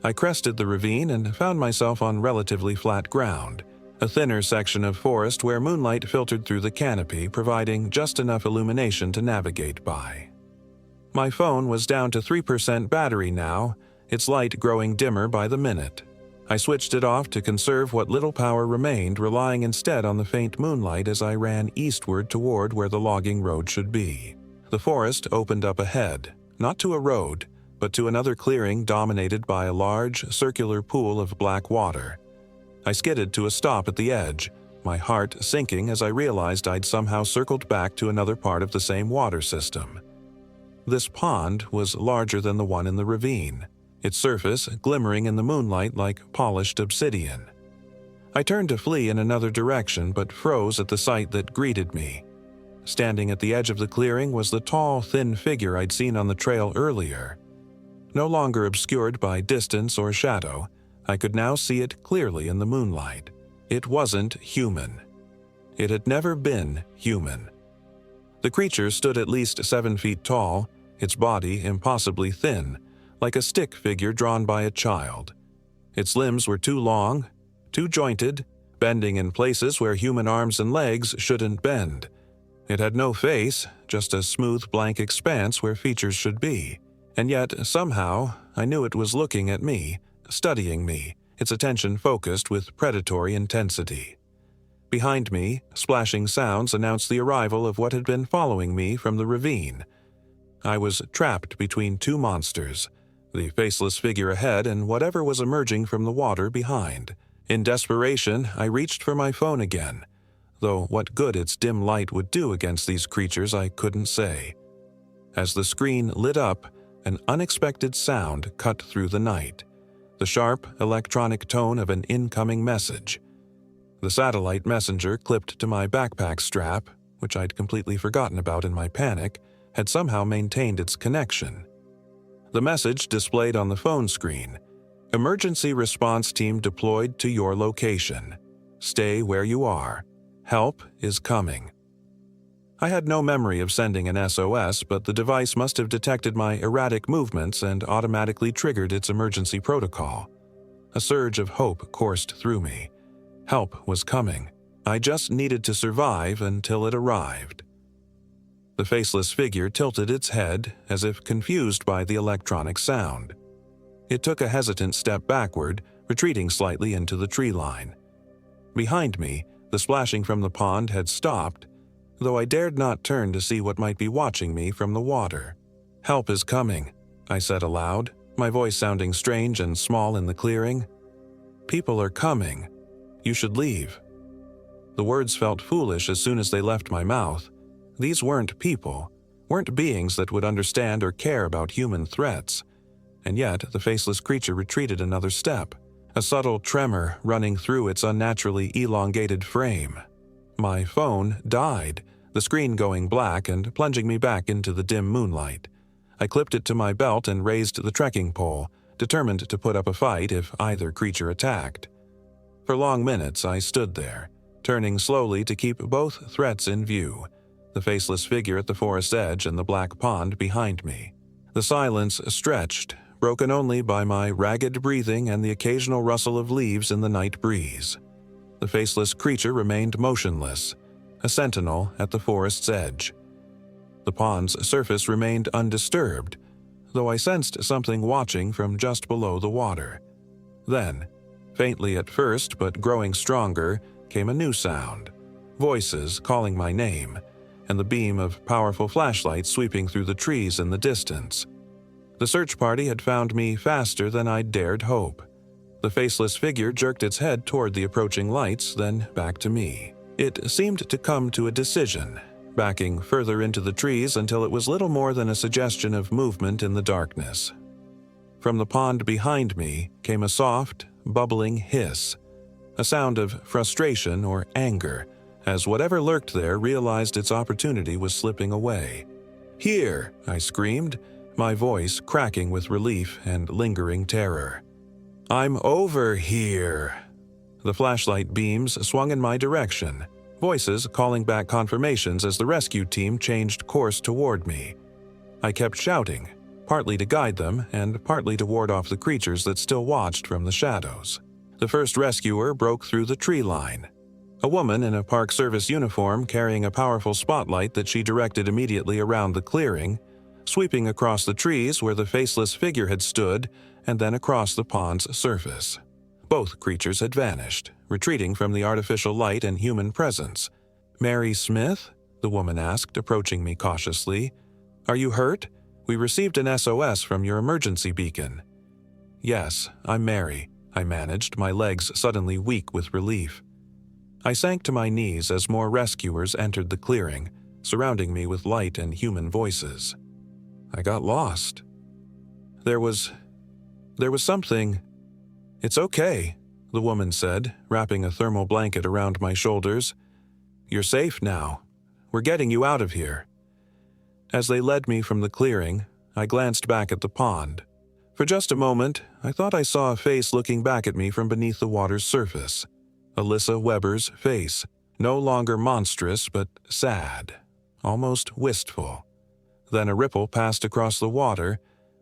I crested the ravine and found myself on relatively flat ground, a thinner section of forest where moonlight filtered through the canopy, providing just enough illumination to navigate by. My phone was down to 3% battery now, its light growing dimmer by the minute. I switched it off to conserve what little power remained, relying instead on the faint moonlight as I ran eastward toward where the logging road should be. The forest opened up ahead, not to a road, but to another clearing dominated by a large, circular pool of black water. I skidded to a stop at the edge, my heart sinking as I realized I'd somehow circled back to another part of the same water system. This pond was larger than the one in the ravine, its surface glimmering in the moonlight like polished obsidian. I turned to flee in another direction but froze at the sight that greeted me. Standing at the edge of the clearing was the tall, thin figure I'd seen on the trail earlier. No longer obscured by distance or shadow, I could now see it clearly in the moonlight. It wasn't human. It had never been human. The creature stood at least 7 feet tall, its body impossibly thin, like a stick figure drawn by a child. Its limbs were too long, too jointed, bending in places where human arms and legs shouldn't bend. It had no face, just a smooth blank expanse where features should be. And yet, somehow, I knew it was looking at me, studying me, its attention focused with predatory intensity. Behind me, splashing sounds announced the arrival of what had been following me from the ravine. I was trapped between two monsters, the faceless figure ahead and whatever was emerging from the water behind. In desperation, I reached for my phone again, though what good its dim light would do against these creatures I couldn't say. As the screen lit up, an unexpected sound cut through the night, the sharp, electronic tone of an incoming message. The satellite messenger clipped to my backpack strap, which I'd completely forgotten about in my panic, had somehow maintained its connection. The message displayed on the phone screen: "Emergency response team deployed to your location. Stay where you are. Help is coming." I had no memory of sending an SOS, but the device must have detected my erratic movements and automatically triggered its emergency protocol. A surge of hope coursed through me. Help was coming. I just needed to survive until it arrived. The faceless figure tilted its head, as if confused by the electronic sound. It took a hesitant step backward, retreating slightly into the tree line. Behind me, the splashing from the pond had stopped, though I dared not turn to see what might be watching me from the water. "Help is coming," I said aloud, my voice sounding strange and small in the clearing. "People are coming. You should leave." The words felt foolish as soon as they left my mouth. These weren't people, weren't beings that would understand or care about human threats. And yet, the faceless creature retreated another step, a subtle tremor running through its unnaturally elongated frame. My phone died, the screen going black and plunging me back into the dim moonlight. I clipped it to my belt and raised the trekking pole, determined to put up a fight if either creature attacked. For long minutes I stood there, turning slowly to keep both threats in view, the faceless figure at the forest's edge and the black pond behind me. The silence stretched, broken only by my ragged breathing and the occasional rustle of leaves in the night breeze. The faceless creature remained motionless, a sentinel at the forest's edge. The pond's surface remained undisturbed, though I sensed something watching from just below the water. Then, faintly at first but growing stronger, came a new sound. Voices calling my name, and the beam of powerful flashlights sweeping through the trees in the distance. The search party had found me faster than I'd dared hope. The faceless figure jerked its head toward the approaching lights, then back to me. It seemed to come to a decision, backing further into the trees until it was little more than a suggestion of movement in the darkness. From the pond behind me came a soft, bubbling hiss, a sound of frustration or anger, as whatever lurked there realized its opportunity was slipping away. "Here!" I screamed, my voice cracking with relief and lingering terror. "I'm over here!" The flashlight beams swung in my direction, voices calling back confirmations as the rescue team changed course toward me. I kept shouting, partly to guide them and partly to ward off the creatures that still watched from the shadows. The first rescuer broke through the tree line. A woman in a Park Service uniform carrying a powerful spotlight that she directed immediately around the clearing, sweeping across the trees where the faceless figure had stood and then across the pond's surface. Both creatures had vanished, retreating from the artificial light and human presence. "Mary Smith?" the woman asked, approaching me cautiously. "Are you hurt? We received an SOS from your emergency beacon." "Yes, I'm Mary," I managed, my legs suddenly weak with relief. I sank to my knees as more rescuers entered the clearing, surrounding me with light and human voices. I got lost. There was something. "It's okay," the woman said, wrapping a thermal blanket around my shoulders. "You're safe now. We're getting you out of here." As they led me from the clearing, I glanced back at the pond. For just a moment, I thought I saw a face looking back at me from beneath the water's surface. Alyssa Weber's face, no longer monstrous but sad, almost wistful. Then a ripple passed across the water,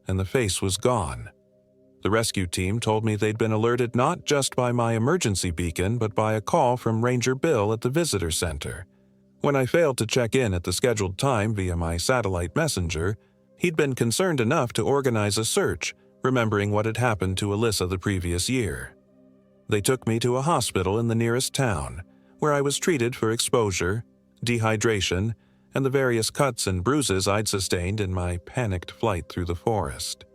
and the face was gone. The rescue team told me they'd been alerted not just by my emergency beacon but by a call from Ranger Bill at the visitor center. When I failed to check in at the scheduled time via my satellite messenger, he'd been concerned enough to organize a search, remembering what had happened to Alyssa the previous year. They took me to a hospital in the nearest town, where I was treated for exposure, dehydration, and the various cuts and bruises I'd sustained in my panicked flight through the forest.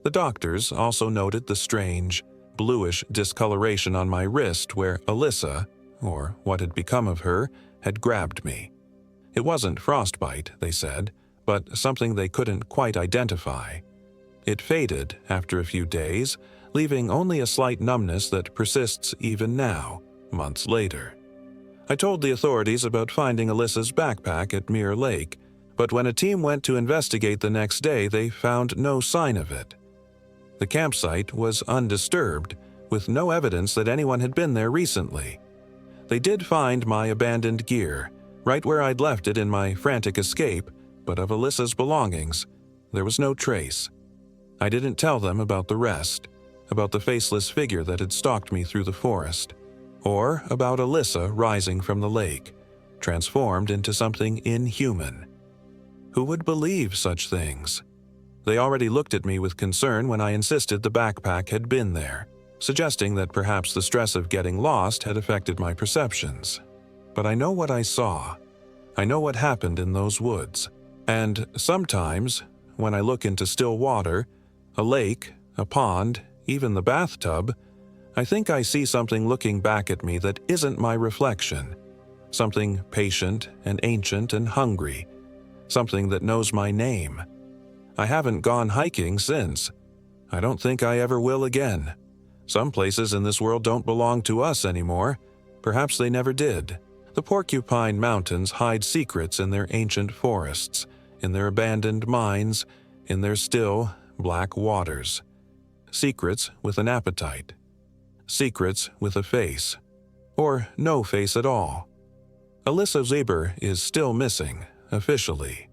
The doctors also noted the strange, bluish discoloration on my wrist where Alyssa, or what had become of her, had grabbed me. It wasn't frostbite, they said, but something they couldn't quite identify. It faded after a few days, leaving only a slight numbness that persists even now, months later. I told the authorities about finding Alyssa's backpack at Mirror Lake, but when a team went to investigate the next day, they found no sign of it. The campsite was undisturbed, with no evidence that anyone had been there recently. They did find my abandoned gear, right where I'd left it in my frantic escape, but of Alyssa's belongings, there was no trace. I didn't tell them about the rest, about the faceless figure that had stalked me through the forest, or about Alyssa rising from the lake, transformed into something inhuman. Who would believe such things? They already looked at me with concern when I insisted the backpack had been there, suggesting that perhaps the stress of getting lost had affected my perceptions. But I know what I saw. I know what happened in those woods. And sometimes, when I look into still water, a lake, a pond, even the bathtub, I think I see something looking back at me that isn't my reflection. Something patient and ancient and hungry. Something that knows my name. I haven't gone hiking since. I don't think I ever will again. Some places in this world don't belong to us anymore. Perhaps they never did. The Porcupine Mountains hide secrets in their ancient forests, in their abandoned mines, in their still, black waters. Secrets with an appetite. Secrets with a face. Or no face at all. Alyssa Zeber is still missing, officially.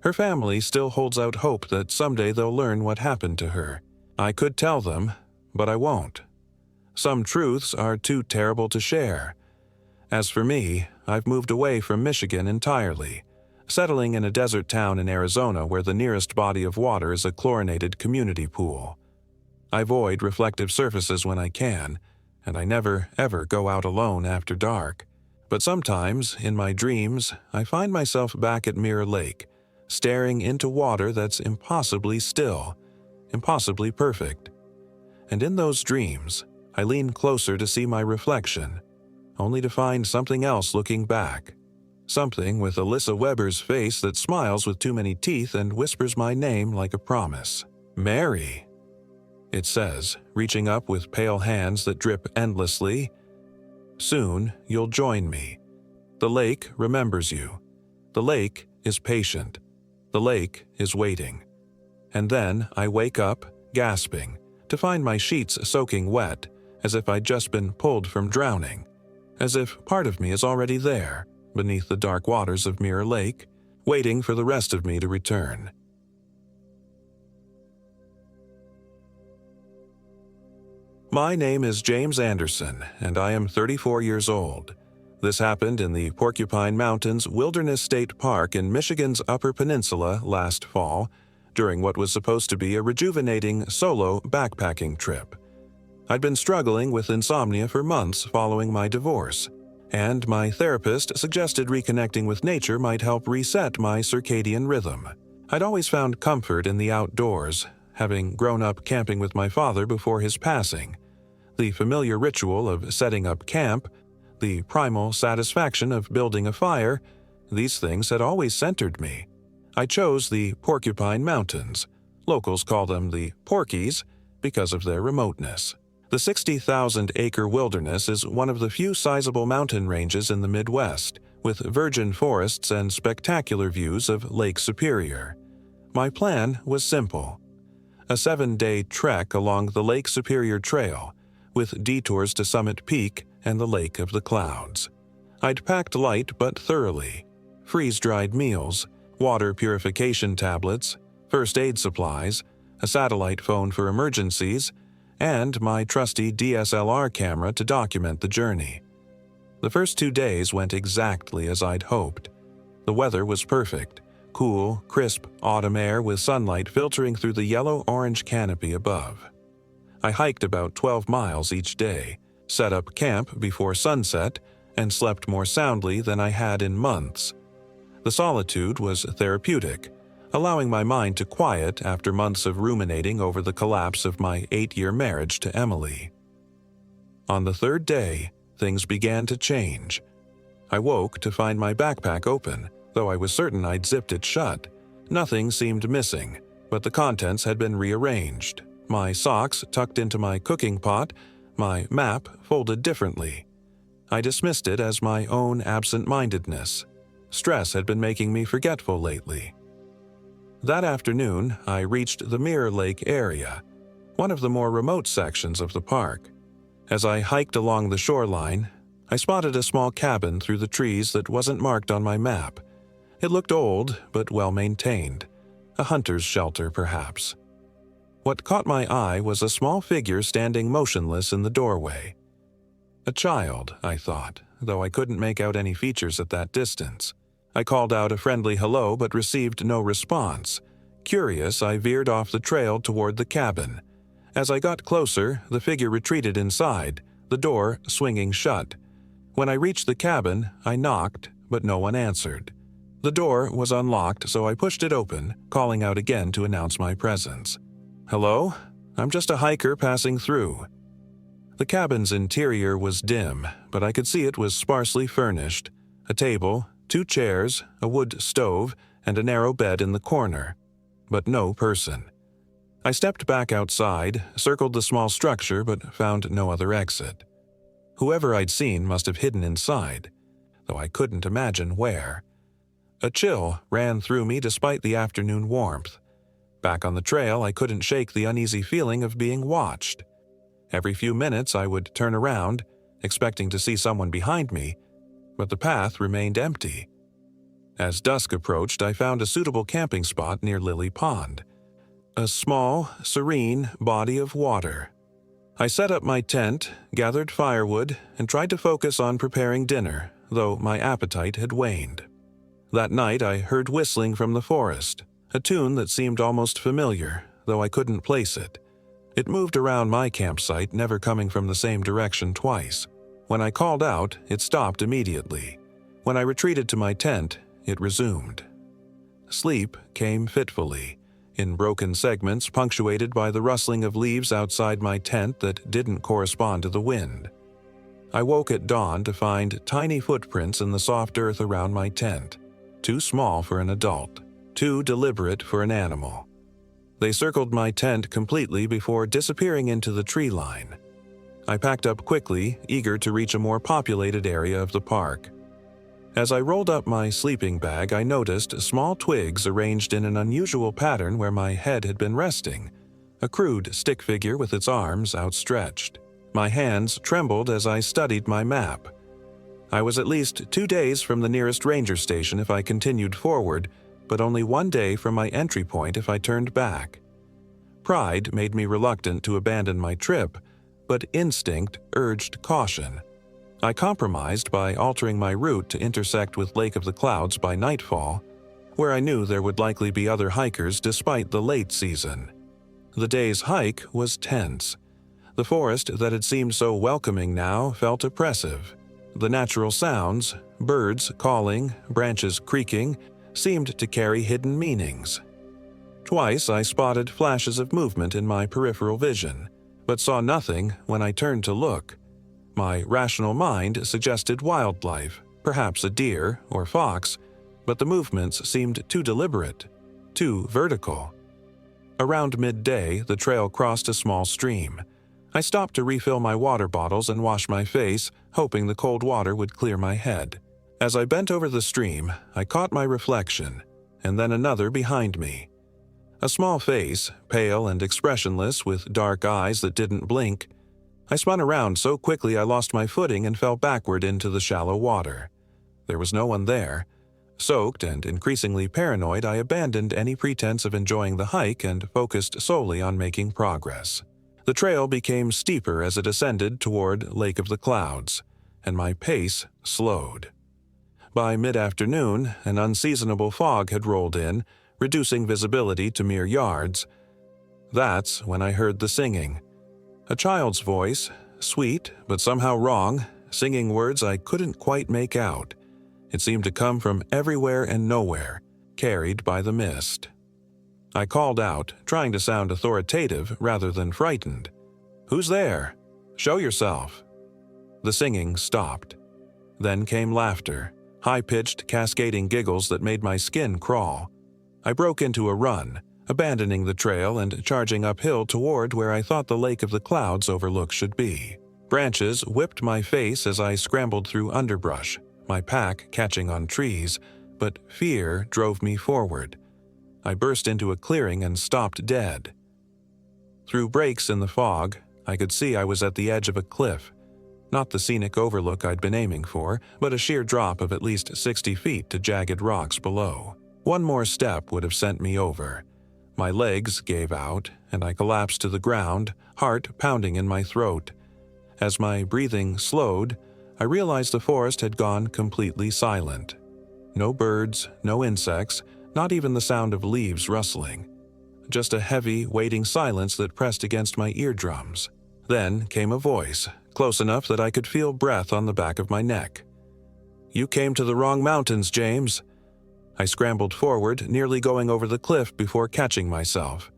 Her family still holds out hope that someday they'll learn what happened to her. I could tell them, but I won't. Some truths are too terrible to share. As for me, I've moved away from Michigan entirely, settling in a desert town in Arizona where the nearest body of water is a chlorinated community pool. I avoid reflective surfaces when I can, and I never, ever go out alone after dark. But sometimes, in my dreams, I find myself back at Mirror Lake, staring into water that's impossibly still, impossibly perfect. And in those dreams, I lean closer to see my reflection, only to find something else looking back. Something with Alyssa Weber's face that smiles with too many teeth and whispers my name like a promise. "Mary," it says, reaching up with pale hands that drip endlessly. "Soon you'll join me. The lake remembers you. The lake is patient. The lake is waiting." And then I wake up, gasping, to find my sheets soaking wet, as if I'd just been pulled from drowning. As if part of me is already there, beneath the dark waters of Mirror Lake, waiting for the rest of me to return. My name is James Anderson, and I am 34 years old. This happened in the Porcupine Mountains Wilderness State Park in Michigan's Upper Peninsula last fall, during what was supposed to be a rejuvenating solo backpacking trip. I'd been struggling with insomnia for months following my divorce, and my therapist suggested reconnecting with nature might help reset my circadian rhythm. I'd always found comfort in the outdoors, having grown up camping with my father before his passing. The familiar ritual of setting up camp, the primal satisfaction of building a fire, these things had always centered me. I chose the Porcupine Mountains. Locals call them the Porkies because of their remoteness. The 60,000-acre wilderness is one of the few sizable mountain ranges in the Midwest, with virgin forests and spectacular views of Lake Superior. My plan was simple: a 7-day trek along the Lake Superior Trail, with detours to Summit Peak and the Lake of the Clouds. I'd packed light but thoroughly: freeze-dried meals, water purification tablets, first aid supplies, a satellite phone for emergencies, and my trusty DSLR camera to document the journey. The first 2 days went exactly as I'd hoped. The weather was perfect: cool, crisp autumn air with sunlight filtering through the yellow-orange canopy above. I hiked about 12 miles each day, set up camp before sunset, and slept more soundly than I had in months. The solitude was therapeutic, allowing my mind to quiet after months of ruminating over the collapse of my 8-year marriage to Emily. On the 3rd day, things began to change. I woke to find my backpack open, though I was certain I'd zipped it shut. Nothing seemed missing, but the contents had been rearranged. My socks tucked into my cooking pot, my map folded differently. I dismissed it as my own absent-mindedness. Stress had been making me forgetful lately. That afternoon, I reached the Mirror Lake area, one of the more remote sections of the park. As I hiked along the shoreline, I spotted a small cabin through the trees that wasn't marked on my map. It looked old, but well-maintained. A hunter's shelter, perhaps. What caught my eye was a small figure standing motionless in the doorway. A child, I thought, though I couldn't make out any features at that distance. I called out a friendly hello but received no response. Curious, I veered off the trail toward the cabin. As I got closer, the figure retreated inside, the door swinging shut. When I reached the cabin, I knocked, but no one answered. The door was unlocked, so I pushed it open, calling out again to announce my presence. "Hello? I'm just a hiker passing through." The cabin's interior was dim, but I could see it was sparsely furnished. A table, 2 chairs, a wood stove, and a narrow bed in the corner. But no person. I stepped back outside, circled the small structure, but found no other exit. Whoever I'd seen must have hidden inside, though I couldn't imagine where. A chill ran through me despite the afternoon warmth. Back on the trail, I couldn't shake the uneasy feeling of being watched. Every few minutes I would turn around, expecting to see someone behind me, but the path remained empty. As dusk approached, I found a suitable camping spot near Lily Pond. A small, serene body of water. I set up my tent, gathered firewood, and tried to focus on preparing dinner, though my appetite had waned. That night I heard whistling from the forest, a tune that seemed almost familiar, though I couldn't place it. It moved around my campsite, never coming from the same direction twice. When I called out, it stopped immediately. When I retreated to my tent, it resumed. Sleep came fitfully, in broken segments punctuated by the rustling of leaves outside my tent that didn't correspond to the wind. I woke at dawn to find tiny footprints in the soft earth around my tent, too small for an adult, too deliberate for an animal. They circled my tent completely before disappearing into the tree line. I packed up quickly, eager to reach a more populated area of the park. As I rolled up my sleeping bag, I noticed small twigs arranged in an unusual pattern where my head had been resting, a crude stick figure with its arms outstretched. My hands trembled as I studied my map. I was at least 2 days from the nearest ranger station if I continued forward, but only 1 day from my entry point if I turned back. Pride made me reluctant to abandon my trip, but instinct urged caution. I compromised by altering my route to intersect with Lake of the Clouds by nightfall, where I knew there would likely be other hikers despite the late season. The day's hike was tense. The forest that had seemed so welcoming now felt oppressive. The natural sounds, birds calling, branches creaking, seemed to carry hidden meanings. Twice I spotted flashes of movement in my peripheral vision, but saw nothing when I turned to look. My rational mind suggested wildlife, perhaps a deer or fox, but the movements seemed too deliberate, too vertical. Around midday, the trail crossed a small stream. I stopped to refill my water bottles and wash my face, hoping the cold water would clear my head. As I bent over the stream, I caught my reflection, and then another behind me. A small face, pale and expressionless with dark eyes that didn't blink. I spun around so quickly I lost my footing and fell backward into the shallow water. There was no one there. Soaked and increasingly paranoid, I abandoned any pretense of enjoying the hike and focused solely on making progress. The trail became steeper as it ascended toward Lake of the Clouds, and my pace slowed. By mid-afternoon, an unseasonable fog had rolled in, reducing visibility to mere yards. That's when I heard the singing. A child's voice, sweet but somehow wrong, singing words I couldn't quite make out. It seemed to come from everywhere and nowhere, carried by the mist. I called out, trying to sound authoritative rather than frightened. "Who's there? Show yourself." The singing stopped. Then came laughter, high-pitched, cascading giggles that made my skin crawl. I broke into a run, abandoning the trail and charging uphill toward where I thought the Lake of the Clouds overlook should be. Branches whipped my face as I scrambled through underbrush, my pack catching on trees, but fear drove me forward. I burst into a clearing and stopped dead. Through breaks in the fog, I could see I was at the edge of a cliff. Not the scenic overlook I'd been aiming for, but a sheer drop of at least 60 feet to jagged rocks below. One more step would have sent me over. My legs gave out, and I collapsed to the ground, heart pounding in my throat. As my breathing slowed, I realized the forest had gone completely silent. No birds, no insects, not even the sound of leaves rustling. Just a heavy, waiting silence that pressed against my eardrums. Then came a voice, close enough that I could feel breath on the back of my neck. "You came to the wrong mountains, James." I scrambled forward, nearly going over the cliff before catching myself.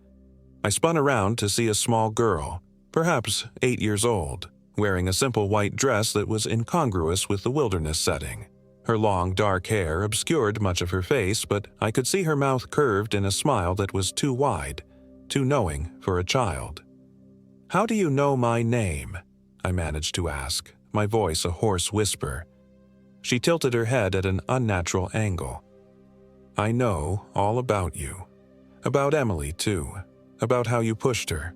I spun around to see a small girl, perhaps 8 years old, wearing a simple white dress that was incongruous with the wilderness setting. Her long, dark hair obscured much of her face, but I could see her mouth curved in a smile that was too wide, too knowing for a child. "How do you know my name?" I managed to ask, my voice a hoarse whisper. She tilted her head at an unnatural angle. "I know all about you. About Emily, too. About how you pushed her."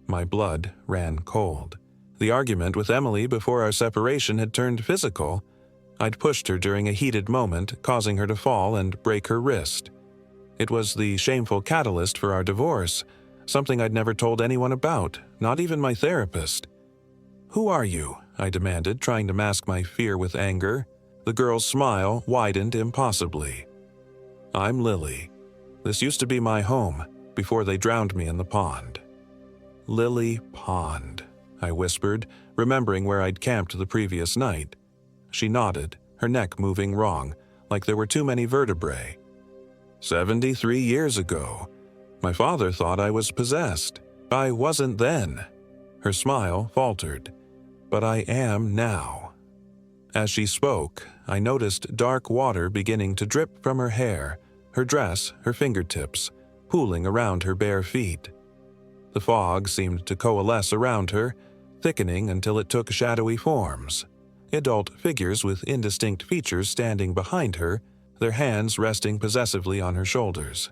My blood ran cold. The argument with Emily before our separation had turned physical. I'd pushed her during a heated moment, causing her to fall and break her wrist. It was the shameful catalyst for our divorce, something I'd never told anyone about, not even my therapist. "Who are you?" I demanded, trying to mask my fear with anger. The girl's smile widened impossibly. "I'm Lily. This used to be my home, before they drowned me in the pond." "Lily Pond," I whispered, remembering where I'd camped the previous night. She nodded, her neck moving wrong, like there were too many vertebrae. 73 years ago. My father thought I was possessed. I wasn't then. Her smile faltered. But I am now. As she spoke, I noticed dark water beginning to drip from her hair, her dress, her fingertips, pooling around her bare feet. The fog seemed to coalesce around her, thickening until it took shadowy forms. Adult figures with indistinct features standing behind her, their hands resting possessively on her shoulders.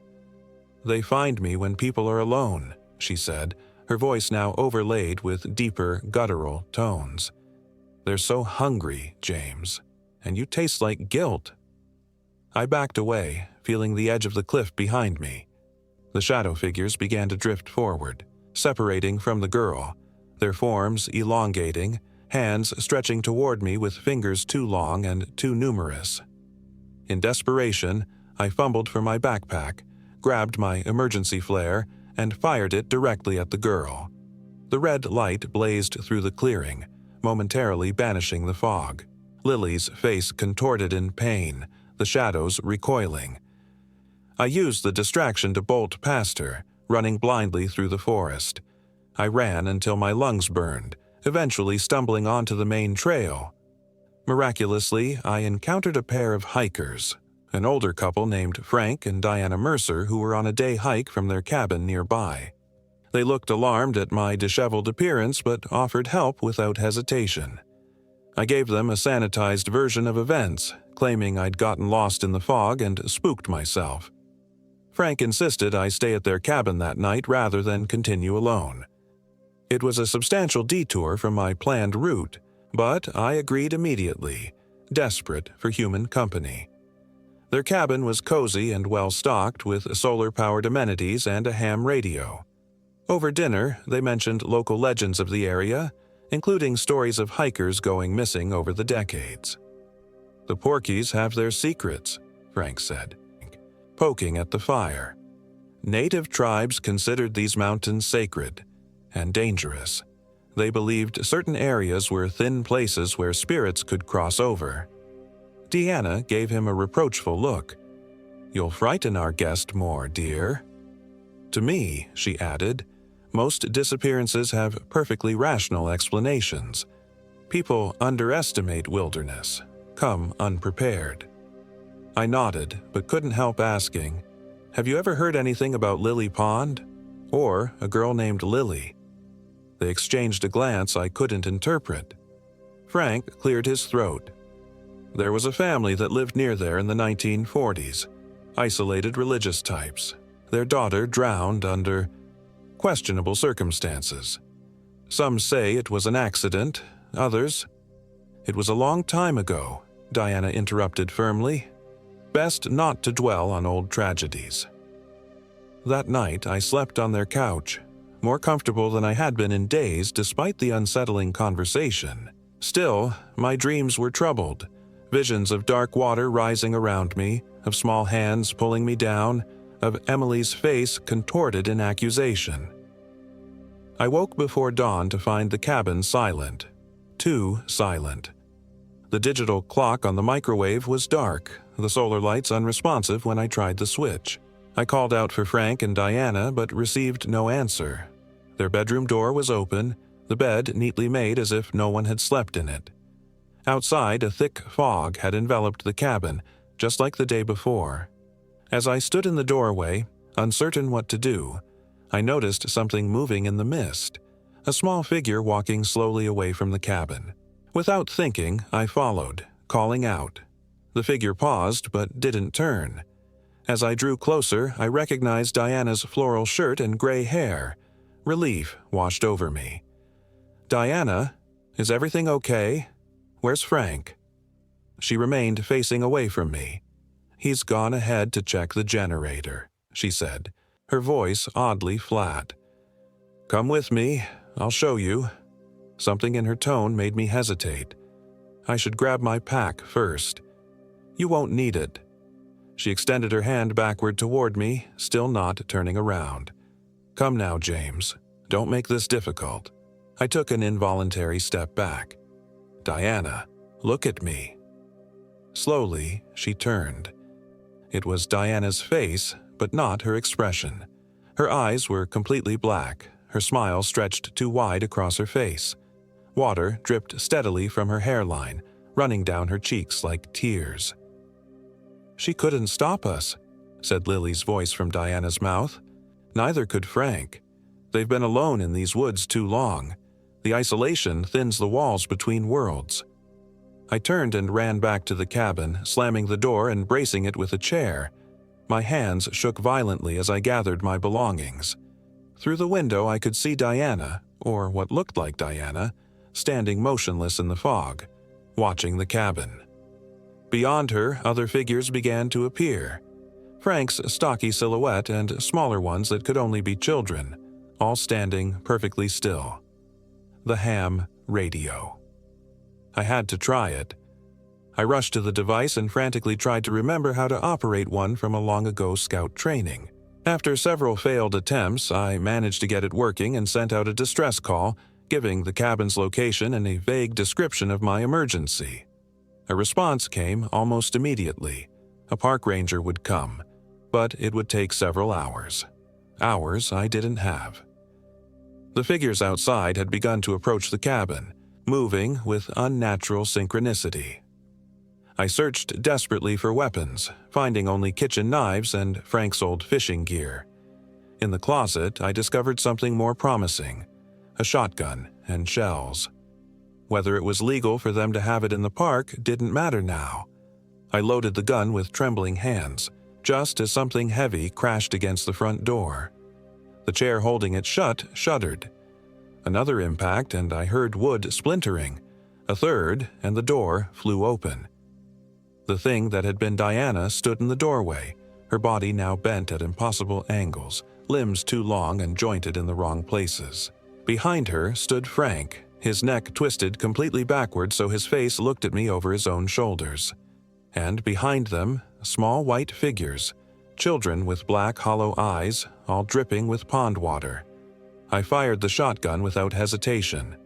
"They find me when people are alone," she said, her voice now overlaid with deeper, guttural tones. "They're so hungry, James, and you taste like guilt." I backed away, feeling the edge of the cliff behind me. The shadow figures began to drift forward, separating from the girl, their forms elongating, hands stretching toward me with fingers too long and too numerous. In desperation, I fumbled for my backpack, grabbed my emergency flare, and fired it directly at the girl. The red light blazed through the clearing, momentarily banishing the fog. Lily's face contorted in pain, the shadows recoiling. I used the distraction to bolt past her, running blindly through the forest. I ran until my lungs burned, eventually stumbling onto the main trail. Miraculously, I encountered a pair of hikers, an older couple named Frank and Diana Mercer who were on a day hike from their cabin nearby. They looked alarmed at my disheveled appearance but offered help without hesitation. I gave them a sanitized version of events, claiming I'd gotten lost in the fog and spooked myself. Frank insisted I stay at their cabin that night rather than continue alone. It was a substantial detour from my planned route, but I agreed immediately, desperate for human company. Their cabin was cozy and well-stocked with solar-powered amenities and a ham radio. Over dinner, they mentioned local legends of the area, including stories of hikers going missing over the decades. "The Porkies have their secrets," Frank said, poking at the fire. "Native tribes considered these mountains sacred and dangerous. They believed certain areas were thin places where spirits could cross over." Deanna gave him a reproachful look. "You'll frighten our guest more, dear." To me, she added, "most disappearances have perfectly rational explanations. People underestimate wilderness, come unprepared." I nodded, but couldn't help asking, "Have you ever heard anything about Lily Pond? Or a girl named Lily?" They exchanged a glance I couldn't interpret. Frank cleared his throat. "There was a family that lived near there in the 1940s, isolated religious types. Their daughter drowned under questionable circumstances. Some say it was an accident, others—" "It was a long time ago," Diana interrupted firmly. "Best not to dwell on old tragedies." That night I slept on their couch, more comfortable than I had been in days despite the unsettling conversation. Still, my dreams were troubled. Visions of dark water rising around me, of small hands pulling me down, of Emily's face contorted in accusation. I woke before dawn to find the cabin silent. Too silent. The digital clock on the microwave was dark, the solar lights unresponsive when I tried the switch. I called out for Frank and Diana but received no answer. Their bedroom door was open, the bed neatly made as if no one had slept in it. Outside, a thick fog had enveloped the cabin, just like the day before. As I stood in the doorway, uncertain what to do, I noticed something moving in the mist, a small figure walking slowly away from the cabin. Without thinking, I followed, calling out. The figure paused but didn't turn. As I drew closer, I recognized Diana's floral shirt and gray hair. Relief washed over me. "Diana, is everything okay? Where's Frank?" She remained facing away from me. "He's gone ahead to check the generator," she said, her voice oddly flat. "Come with me, I'll show you." Something in her tone made me hesitate. I should grab my pack first. "You won't need it." She extended her hand backward toward me, still not turning around. "Come now, James. Don't make this difficult. I took an involuntary step back. "Diana, look at me." Slowly, she turned. It was Diana's face, but not her expression. Her eyes were completely black, her smile stretched too wide across her face. Water dripped steadily from her hairline, running down her cheeks like tears. "She couldn't stop us," said Lily's voice from Diana's mouth. "Neither could Frank. They've been alone in these woods too long. The isolation thins the walls between worlds." I turned and ran back to the cabin, slamming the door and bracing it with a chair. My hands shook violently as I gathered my belongings. Through the window I could see Diana, or what looked like Diana, standing motionless in the fog, watching the cabin. Beyond her, other figures began to appear. Frank's stocky silhouette and smaller ones that could only be children, all standing perfectly still. The ham radio. I had to try it. I rushed to the device and frantically tried to remember how to operate one from a long-ago scout training. After several failed attempts, I managed to get it working and sent out a distress call, giving the cabin's location and a vague description of my emergency. A response came almost immediately. A park ranger would come, but it would take several hours. Hours I didn't have. The figures outside had begun to approach the cabin, moving with unnatural synchronicity. I searched desperately for weapons, finding only kitchen knives and Frank's old fishing gear. In the closet, I discovered something more promising: a shotgun and shells. Whether it was legal for them to have it in the park didn't matter now. I loaded the gun with trembling hands, just as something heavy crashed against the front door. The chair holding it shut shuddered. Another impact, and I heard wood splintering. A third, and the door flew open. The thing that had been Diana stood in the doorway, her body now bent at impossible angles, limbs too long and jointed in the wrong places. Behind her stood Frank, his neck twisted completely backward so his face looked at me over his own shoulders. And behind them, small white figures, children with black hollow eyes, all dripping with pond water. I fired the shotgun without hesitation.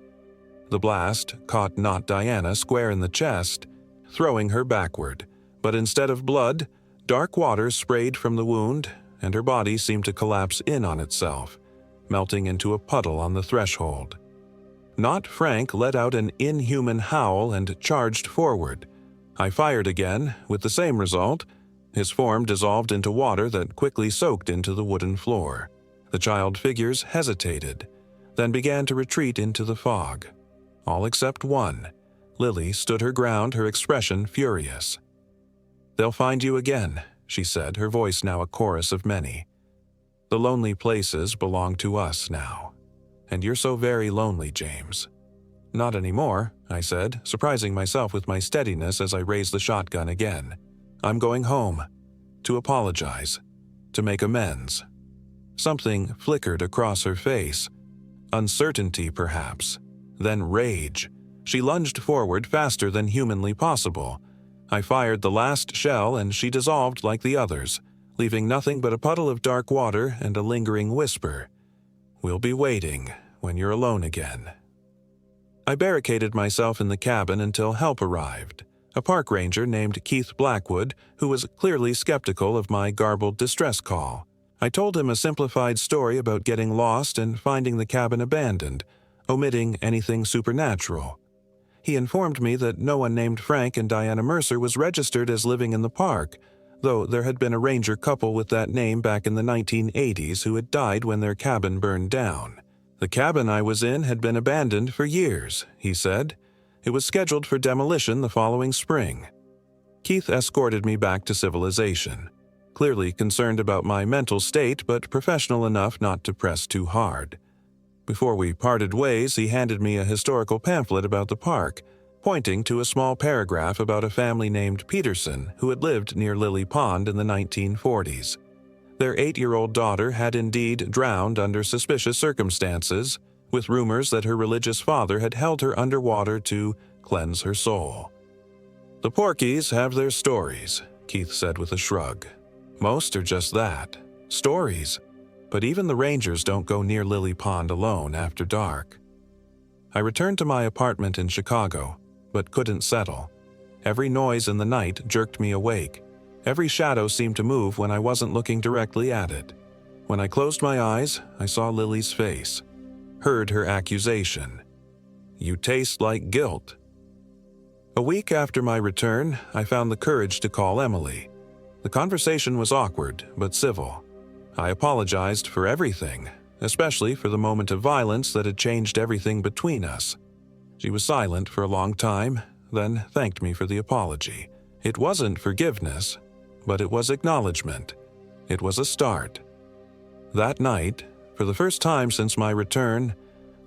The blast caught not Diana square in the chest, throwing her backward, but instead of blood, dark water sprayed from the wound, and her body seemed to collapse in on itself, melting into a puddle on the threshold. Not Frank let out an inhuman howl and charged forward. I fired again, with the same result. His form dissolved into water that quickly soaked into the wooden floor. The child figures hesitated, then began to retreat into the fog. All except one. Lily stood her ground, her expression furious. "They'll find you again," she said, her voice now a chorus of many. "The lonely places belong to us now. And you're so very lonely, James." "Not anymore," I said, surprising myself with my steadiness as I raised the shotgun again. "I'm going home. To apologize. To make amends." Something flickered across her face. Uncertainty, perhaps. Then rage. She lunged forward faster than humanly possible. I fired the last shell and she dissolved like the others, leaving nothing but a puddle of dark water and a lingering whisper. "We'll be waiting when you're alone again." I barricaded myself in the cabin until help arrived. A park ranger named Keith Blackwood, who was clearly skeptical of my garbled distress call. I told him a simplified story about getting lost and finding the cabin abandoned, omitting anything supernatural. He informed me that no one named Frank and Diana Mercer was registered as living in the park, though there had been a ranger couple with that name back in the 1980s who had died when their cabin burned down. The cabin I was in had been abandoned for years, he said. It was scheduled for demolition the following spring. Keith escorted me back to civilization, clearly concerned about my mental state but professional enough not to press too hard. Before we parted ways, he handed me a historical pamphlet about the park, pointing to a small paragraph about a family named Peterson who had lived near Lily Pond in the 1940s. Their 8-year-old daughter had indeed drowned under suspicious circumstances, with rumors that her religious father had held her underwater to cleanse her soul. "The Porkies have their stories," Keith said with a shrug. "Most are just that, stories. But even the rangers don't go near Lily Pond alone after dark." I returned to my apartment in Chicago, but couldn't settle. Every noise in the night jerked me awake. Every shadow seemed to move when I wasn't looking directly at it. When I closed my eyes, I saw Lily's face. Heard her accusation. "You taste like guilt." A week after my return, I found the courage to call Emily. The conversation was awkward, but civil. I apologized for everything, especially for the moment of violence that had changed everything between us. She was silent for a long time, then thanked me for the apology. It wasn't forgiveness, but it was acknowledgement. It was a start. That night, for the first time since my return,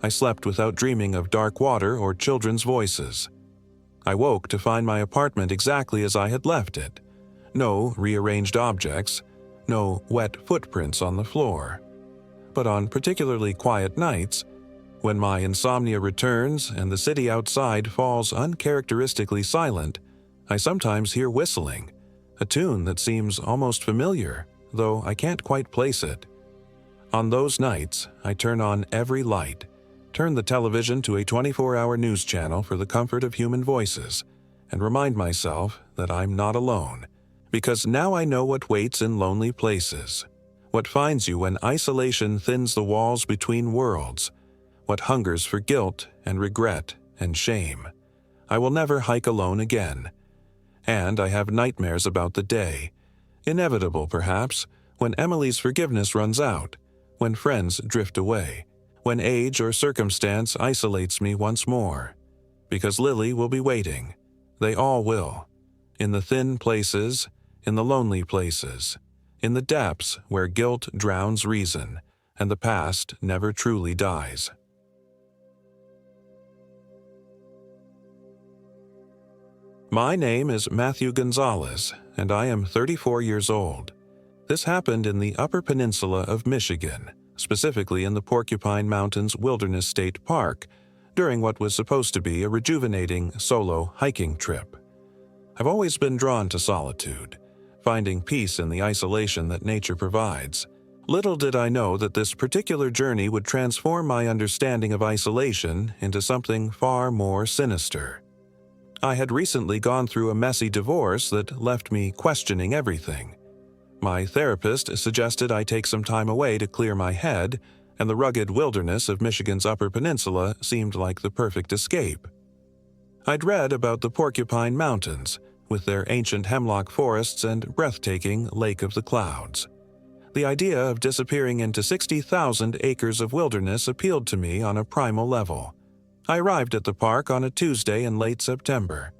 I slept without dreaming of dark water or children's voices. I woke to find my apartment exactly as I had left it. No rearranged objects, no wet footprints on the floor. But on particularly quiet nights, when my insomnia returns and the city outside falls uncharacteristically silent, I sometimes hear whistling, a tune that seems almost familiar, though I can't quite place it. On those nights, I turn on every light, turn the television to a 24-hour news channel for the comfort of human voices, and remind myself that I'm not alone, because now I know what waits in lonely places, what finds you when isolation thins the walls between worlds, what hungers for guilt and regret and shame. I will never hike alone again. And I have nightmares about the day, inevitable perhaps, when Emily's forgiveness runs out, when friends drift away, when age or circumstance isolates me once more. Because Lily will be waiting. They all will. In the thin places, in the lonely places, in the depths where guilt drowns reason, and the past never truly dies. My name is Matthew Gonzalez, and I am 34 years old. This happened in the Upper Peninsula of Michigan, specifically in the Porcupine Mountains Wilderness State Park, during what was supposed to be a rejuvenating solo hiking trip. I've always been drawn to solitude, finding peace in the isolation that nature provides. Little did I know that this particular journey would transform my understanding of isolation into something far more sinister. I had recently gone through a messy divorce that left me questioning everything. My therapist suggested I take some time away to clear my head, and the rugged wilderness of Michigan's Upper Peninsula seemed like the perfect escape. I'd read about the Porcupine Mountains, with their ancient hemlock forests and breathtaking Lake of the Clouds. The idea of disappearing into 60,000 acres of wilderness appealed to me on a primal level. I arrived at the park on a Tuesday in late September.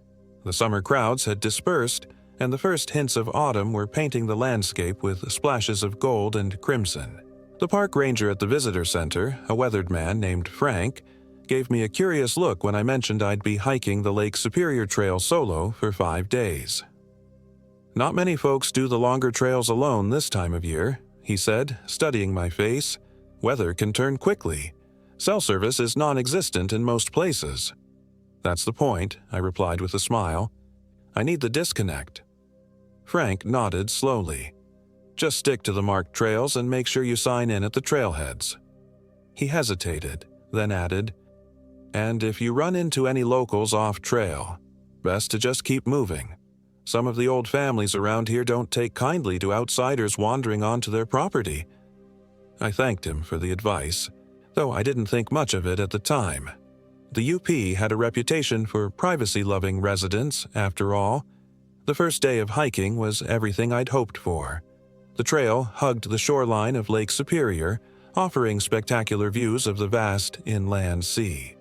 The summer crowds had dispersed, and the first hints of autumn were painting the landscape with splashes of gold and crimson. The park ranger at the visitor center, a weathered man named Frank, gave me a curious look when I mentioned I'd be hiking the Lake Superior Trail solo for 5 days. "Not many folks do the longer trails alone this time of year," he said, studying my face. "Weather can turn quickly. Cell service is non-existent in most places." "That's the point," I replied with a smile. "I need the disconnect." Frank nodded slowly. "Just stick to the marked trails and make sure you sign in at the trailheads." He hesitated, then added, "And if you run into any locals off-trail, best to just keep moving. Some of the old families around here don't take kindly to outsiders wandering onto their property." I thanked him for the advice, though I didn't think much of it at the time. The UP had a reputation for privacy-loving residents, after all. The first day of hiking was everything I'd hoped for. The trail hugged the shoreline of Lake Superior, offering spectacular views of the vast inland sea.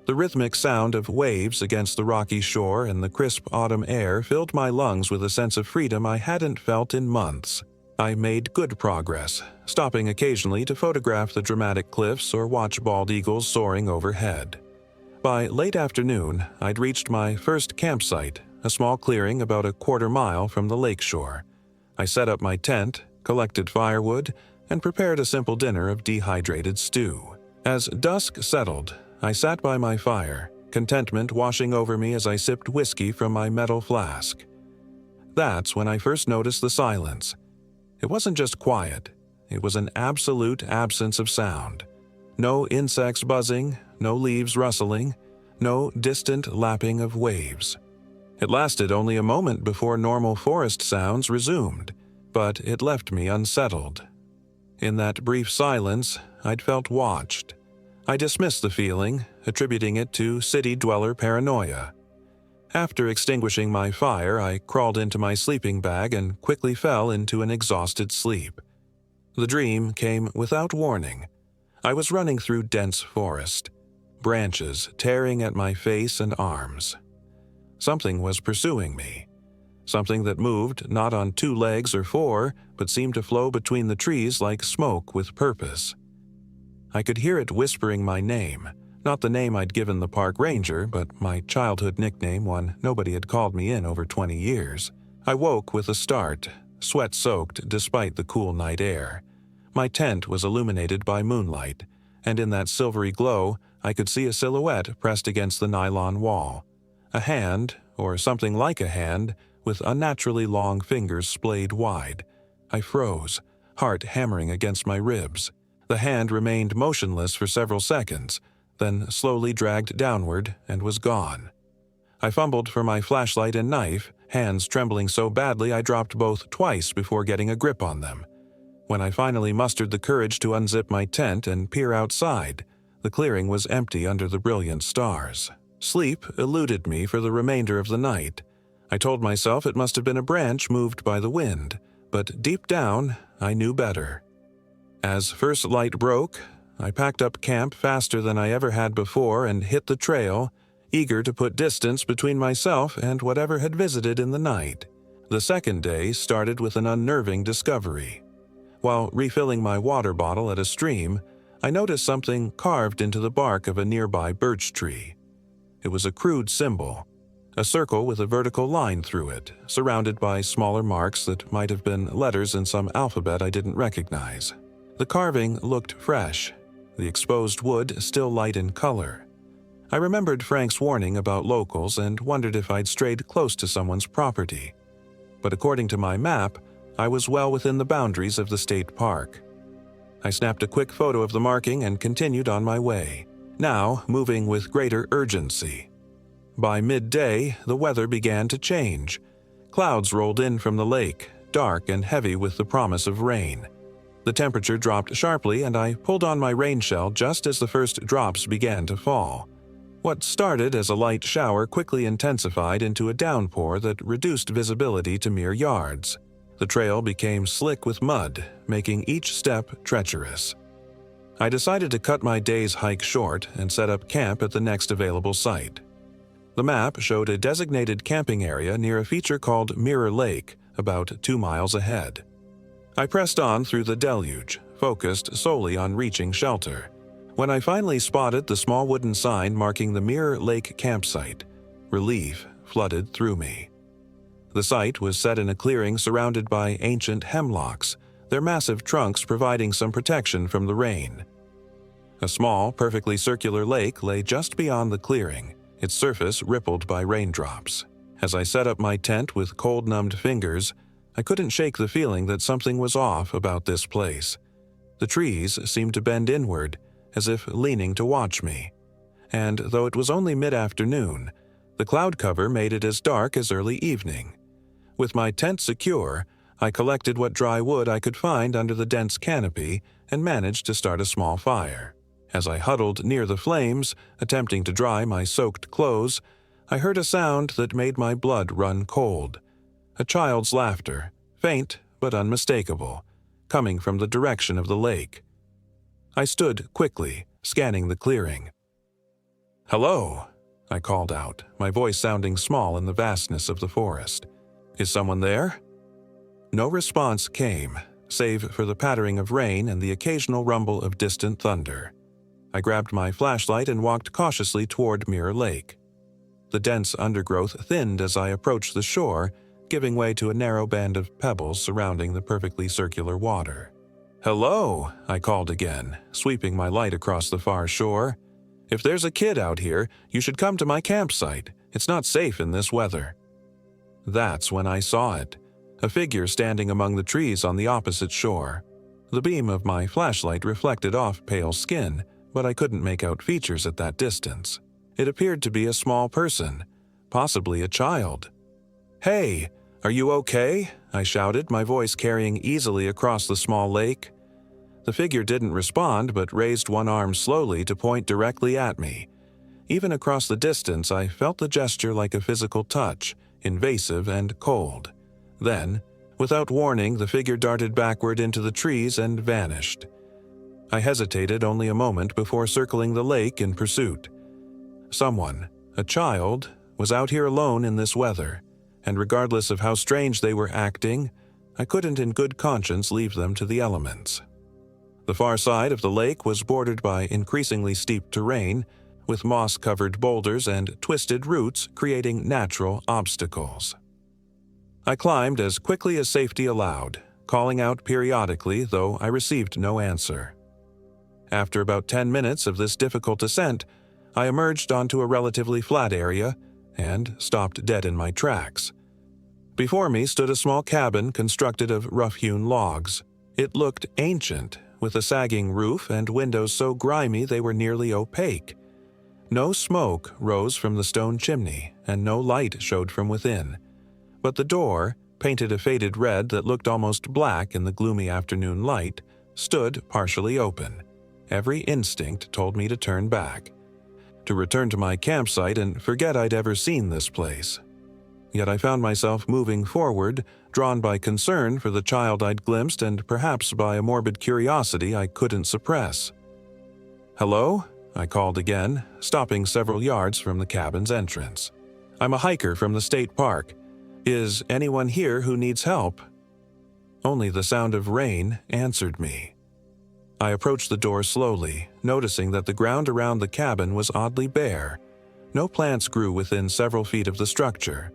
The rhythmic sound of waves against the rocky shore and the crisp autumn air filled my lungs with a sense of freedom I hadn't felt in months. I made good progress, stopping occasionally to photograph the dramatic cliffs or watch bald eagles soaring overhead. By late afternoon, I'd reached my first campsite, a small clearing about a quarter-mile from the lakeshore. I set up my tent, collected firewood, and prepared a simple dinner of dehydrated stew. As dusk settled, I sat by my fire, contentment washing over me as I sipped whiskey from my metal flask. That's when I first noticed the silence. It wasn't just quiet, it was an absolute absence of sound. No insects buzzing, no leaves rustling, no distant lapping of waves. It lasted only a moment before normal forest sounds resumed, but it left me unsettled. In that brief silence, I'd felt watched. I dismissed the feeling, attributing it to city-dweller paranoia. After extinguishing my fire, I crawled into my sleeping bag and quickly fell into an exhausted sleep. The dream came without warning. I was running through dense forest, branches tearing at my face and arms. Something was pursuing me. Something that moved not on 2 legs or 4, but seemed to flow between the trees like smoke with purpose. I could hear it whispering my name, not the name I'd given the park ranger, but my childhood nickname, one nobody had called me in over 20 years. I woke with a start, sweat-soaked despite the cool night air. My tent was illuminated by moonlight, and in that silvery glow, I could see a silhouette pressed against the nylon wall. A hand, or something like a hand, with unnaturally long fingers splayed wide. I froze, heart hammering against my ribs. The hand remained motionless for several seconds, then slowly dragged downward and was gone. I fumbled for my flashlight and knife, hands trembling so badly I dropped both twice before getting a grip on them. When I finally mustered the courage to unzip my tent and peer outside, the clearing was empty under the brilliant stars. Sleep eluded me for the remainder of the night. I told myself it must have been a branch moved by the wind, but deep down, I knew better. As first light broke, I packed up camp faster than I ever had before and hit the trail, eager to put distance between myself and whatever had visited in the night. The second day started with an unnerving discovery. While refilling my water bottle at a stream, I noticed something carved into the bark of a nearby birch tree. It was a crude symbol, a circle with a vertical line through it, surrounded by smaller marks that might have been letters in some alphabet I didn't recognize. The carving looked fresh, the exposed wood still light in color. I remembered Frank's warning about locals and wondered if I'd strayed close to someone's property. But according to my map, I was well within the boundaries of the state park. I snapped a quick photo of the marking and continued on my way, now moving with greater urgency. By midday, the weather began to change. Clouds rolled in from the lake, dark and heavy with the promise of rain. The temperature dropped sharply and I pulled on my rain shell just as the first drops began to fall. What started as a light shower quickly intensified into a downpour that reduced visibility to mere yards. The trail became slick with mud, making each step treacherous. I decided to cut my day's hike short and set up camp at the next available site. The map showed a designated camping area near a feature called Mirror Lake, about 2 miles ahead. I pressed on through the deluge, focused solely on reaching shelter. When I finally spotted the small wooden sign marking the Mirror Lake campsite, relief flooded through me. The site was set in a clearing surrounded by ancient hemlocks, their massive trunks providing some protection from the rain. A small, perfectly circular lake lay just beyond the clearing, its surface rippled by raindrops. As I set up my tent with cold-numbed fingers, I couldn't shake the feeling that something was off about this place. The trees seemed to bend inward, as if leaning to watch me. And though it was only mid-afternoon, the cloud cover made it as dark as early evening. With my tent secure, I collected what dry wood I could find under the dense canopy and managed to start a small fire. As I huddled near the flames, attempting to dry my soaked clothes, I heard a sound that made my blood run cold. A child's laughter, faint but unmistakable, coming from the direction of the lake. I stood quickly, scanning the clearing. "Hello," I called out, my voice sounding small in the vastness of the forest. "Is someone there?" No response came, save for the pattering of rain and the occasional rumble of distant thunder. I grabbed my flashlight and walked cautiously toward Mirror Lake. The dense undergrowth thinned as I approached the shore, giving way to a narrow band of pebbles surrounding the perfectly circular water. "Hello," I called again, sweeping my light across the far shore. "If there's a kid out here, you should come to my campsite. It's not safe in this weather." That's when I saw it, a figure standing among the trees on the opposite shore. The beam of my flashlight reflected off pale skin, but I couldn't make out features at that distance. It appeared to be a small person, possibly a child. "Hey, are you okay?" I shouted, my voice carrying easily across the small lake. The figure didn't respond but raised one arm slowly to point directly at me. Even across the distance, I felt the gesture like a physical touch, invasive and cold. Then, without warning, the figure darted backward into the trees and vanished. I hesitated only a moment before circling the lake in pursuit. Someone, a child, was out here alone in this weather, and regardless of how strange they were acting, I couldn't in good conscience leave them to the elements. The far side of the lake was bordered by increasingly steep terrain, with moss-covered boulders and twisted roots creating natural obstacles. I climbed as quickly as safety allowed, calling out periodically, though I received no answer. After about 10 minutes of this difficult ascent, I emerged onto a relatively flat area and stopped dead in my tracks. Before me stood a small cabin constructed of rough-hewn logs. It looked ancient, with a sagging roof and windows so grimy they were nearly opaque. No smoke rose from the stone chimney, and no light showed from within. But the door, painted a faded red that looked almost black in the gloomy afternoon light, stood partially open. Every instinct told me to turn back, to return to my campsite and forget I'd ever seen this place. Yet I found myself moving forward, drawn by concern for the child I'd glimpsed and perhaps by a morbid curiosity I couldn't suppress. "Hello?" I called again, stopping several yards from the cabin's entrance. "I'm a hiker from the state park. Is anyone here who needs help?" Only the sound of rain answered me. I approached the door slowly, noticing that the ground around the cabin was oddly bare. No plants grew within several feet of the structure.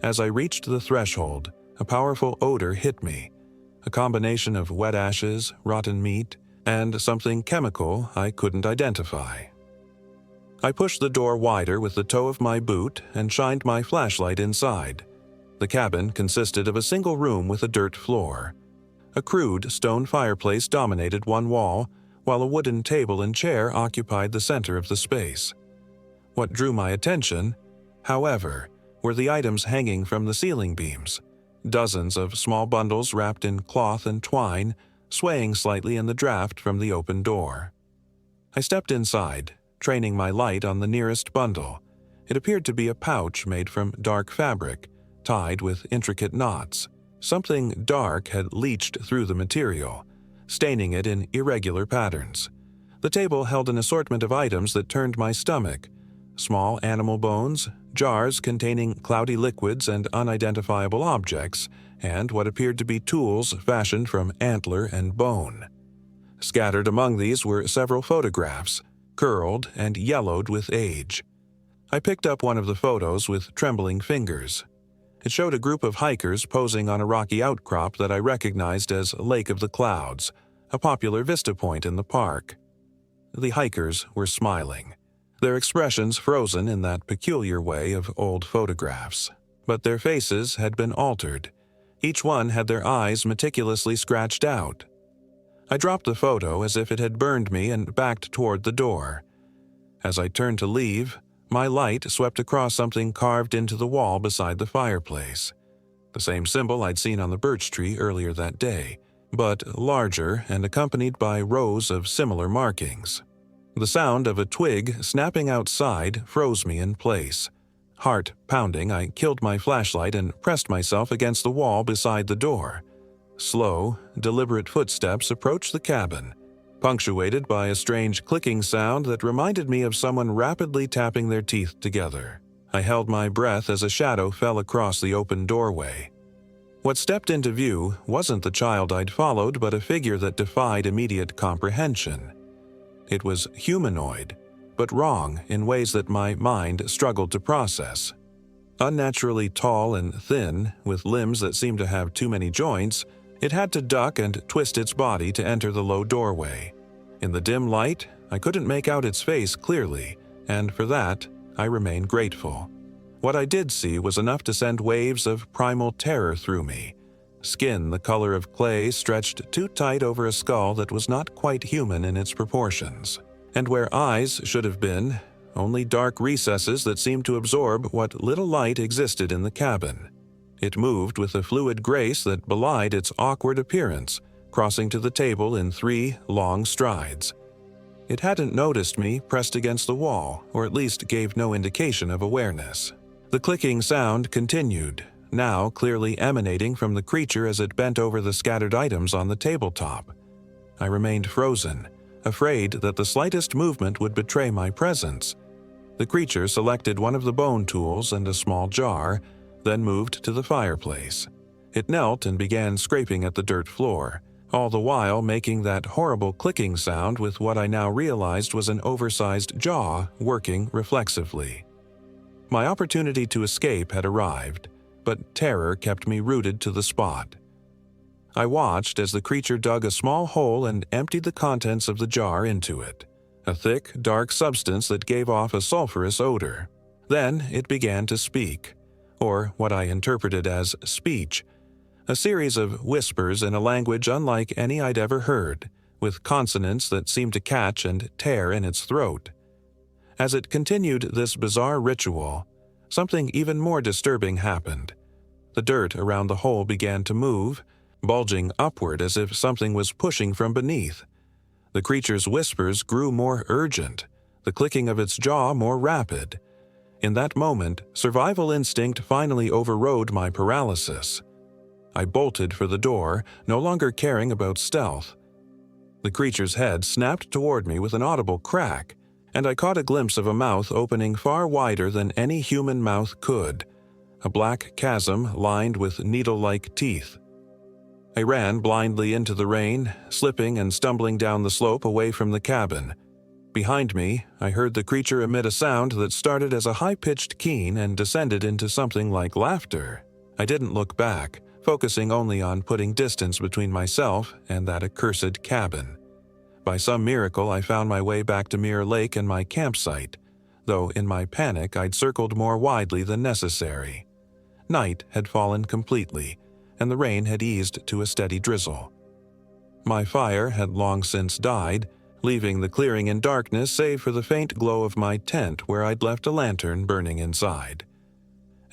As I reached the threshold, a powerful odor hit me, a combination of wet ashes, rotten meat, and something chemical I couldn't identify. I pushed the door wider with the toe of my boot and shined my flashlight inside. The cabin consisted of a single room with a dirt floor. A crude stone fireplace dominated one wall, while a wooden table and chair occupied the center of the space. What drew my attention, however, were the items hanging from the ceiling beams. Dozens of small bundles wrapped in cloth and twine, swaying slightly in the draft from the open door. I stepped inside, training my light on the nearest bundle. It appeared to be a pouch made from dark fabric, tied with intricate knots. Something dark had leached through the material, staining it in irregular patterns. The table held an assortment of items that turned my stomach: small animal bones, jars containing cloudy liquids and unidentifiable objects, and what appeared to be tools fashioned from antler and bone. Scattered among these were several photographs, curled and yellowed with age. I picked up one of the photos with trembling fingers. It showed a group of hikers posing on a rocky outcrop that I recognized as Lake of the Clouds, a popular vista point in the park. The hikers were smiling, their expressions frozen in that peculiar way of old photographs. But their faces had been altered. Each one had their eyes meticulously scratched out. I dropped the photo as if it had burned me and backed toward the door. As I turned to leave, my light swept across something carved into the wall beside the fireplace. The same symbol I'd seen on the birch tree earlier that day, but larger and accompanied by rows of similar markings. The sound of a twig snapping outside froze me in place. Heart pounding, I killed my flashlight and pressed myself against the wall beside the door. Slow, deliberate footsteps approached the cabin, punctuated by a strange clicking sound that reminded me of someone rapidly tapping their teeth together. I held my breath as a shadow fell across the open doorway. What stepped into view wasn't the child I'd followed, but a figure that defied immediate comprehension. It was humanoid, but wrong in ways that my mind struggled to process. Unnaturally tall and thin, with limbs that seemed to have too many joints, it had to duck and twist its body to enter the low doorway. In the dim light, I couldn't make out its face clearly, and for that, I remained grateful. What I did see was enough to send waves of primal terror through me. Skin the color of clay stretched too tight over a skull that was not quite human in its proportions. and where eyes should have been, only dark recesses that seemed to absorb what little light existed in the cabin. It moved with a fluid grace that belied its awkward appearance, crossing to the table in 3 long strides. It hadn't noticed me pressed against the wall, or at least gave no indication of awareness. The clicking sound continued, now clearly emanating from the creature as it bent over the scattered items on the tabletop. I remained frozen, afraid that the slightest movement would betray my presence. The creature selected one of the bone tools and a small jar, then moved to the fireplace. It knelt and began scraping at the dirt floor, all the while making that horrible clicking sound with what I now realized was an oversized jaw working reflexively. My opportunity to escape had arrived, but terror kept me rooted to the spot. I watched as the creature dug a small hole and emptied the contents of the jar into it, a thick, dark substance that gave off a sulfurous odor. Then it began to speak, or what I interpreted as speech, a series of whispers in a language unlike any I'd ever heard, with consonants that seemed to catch and tear in its throat. As it continued this bizarre ritual, something even more disturbing happened. The dirt around the hole began to move, bulging upward as if something was pushing from beneath. The creature's whispers grew more urgent, the clicking of its jaw more rapid. In that moment, survival instinct finally overrode my paralysis. I bolted for the door, no longer caring about stealth. The creature's head snapped toward me with an audible crack, and I caught a glimpse of a mouth opening far wider than any human mouth could, a black chasm lined with needle-like teeth. I ran blindly into the rain, slipping and stumbling down the slope away from the cabin. Behind me, I heard the creature emit a sound that started as a high-pitched keen and descended into something like laughter. I didn't look back, focusing only on putting distance between myself and that accursed cabin. By some miracle, I found my way back to Mirror Lake and my campsite, though in my panic I'd circled more widely than necessary. Night had fallen completely, and the rain had eased to a steady drizzle. My fire had long since died, leaving the clearing in darkness save for the faint glow of my tent where I'd left a lantern burning inside.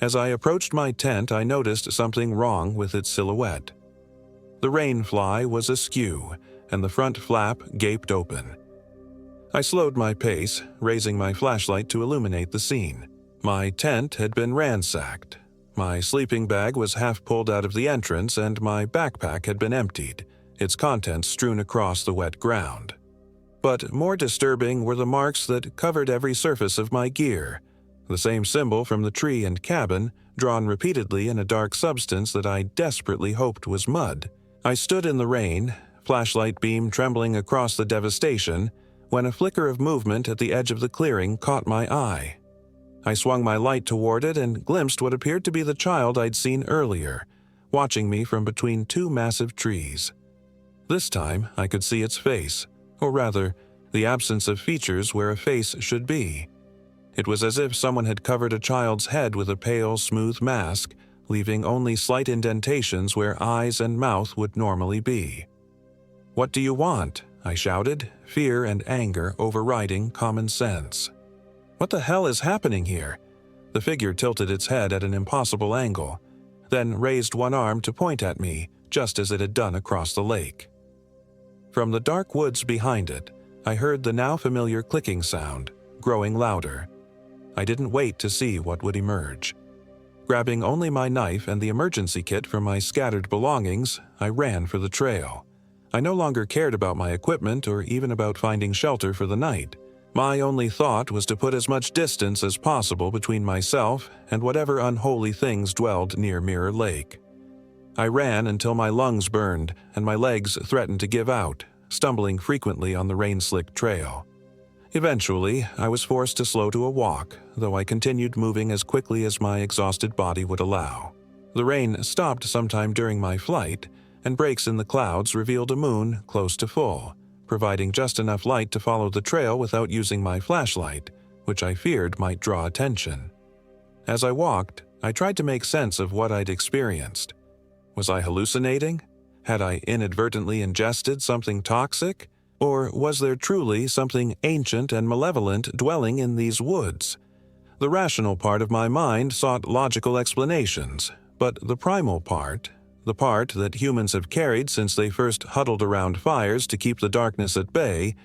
As I approached my tent, I noticed something wrong with its silhouette. The rain fly was askew, and the front flap gaped open. I slowed my pace, raising my flashlight to illuminate the scene. My tent had been ransacked. My sleeping bag was half pulled out of the entrance, and my backpack had been emptied, its contents strewn across the wet ground. But more disturbing were the marks that covered every surface of my gear, the same symbol from the tree and cabin, drawn repeatedly in a dark substance that I desperately hoped was mud. I stood in the rain, flashlight beam trembling across the devastation, when a flicker of movement at the edge of the clearing caught my eye. I swung my light toward it and glimpsed what appeared to be the child I'd seen earlier, watching me from between 2 massive trees. This time I could see its face, or rather, the absence of features where a face should be. It was as if someone had covered a child's head with a pale, smooth mask, leaving only slight indentations where eyes and mouth would normally be. "What do you want?" I shouted, fear and anger overriding common sense. "What the hell is happening here?" The figure tilted its head at an impossible angle, then raised one arm to point at me, just as it had done across the lake. From the dark woods behind it, I heard the now familiar clicking sound, growing louder. I didn't wait to see what would emerge. Grabbing only my knife and the emergency kit from my scattered belongings, I ran for the trail. I no longer cared about my equipment or even about finding shelter for the night. My only thought was to put as much distance as possible between myself and whatever unholy things dwelled near Mirror Lake. I ran until my lungs burned and my legs threatened to give out, stumbling frequently on the rain-slicked trail. Eventually, I was forced to slow to a walk, though I continued moving as quickly as my exhausted body would allow. The rain stopped sometime during my flight, and breaks in the clouds revealed a moon close to full, providing just enough light to follow the trail without using my flashlight, which I feared might draw attention. As I walked, I tried to make sense of what I'd experienced. Was I hallucinating? Had I inadvertently ingested something toxic? Or was there truly something ancient and malevolent dwelling in these woods? The rational part of my mind sought logical explanations, but the primal part, the part that humans have carried since they first huddled around fires to keep the darkness at bay,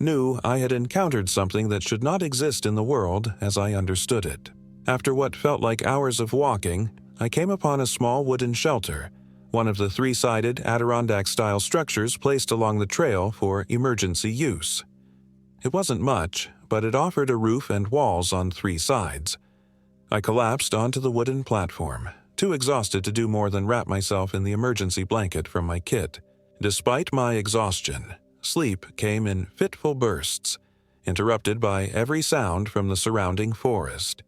knew I had encountered something that should not exist in the world as I understood it. After what felt like hours of walking, I came upon a small wooden shelter, one of the three-sided Adirondack-style structures placed along the trail for emergency use. It wasn't much, but it offered a roof and walls on three sides. I collapsed onto the wooden platform, too exhausted to do more than wrap myself in the emergency blanket from my kit. Despite my exhaustion, sleep came in fitful bursts, interrupted by every sound from the surrounding forest.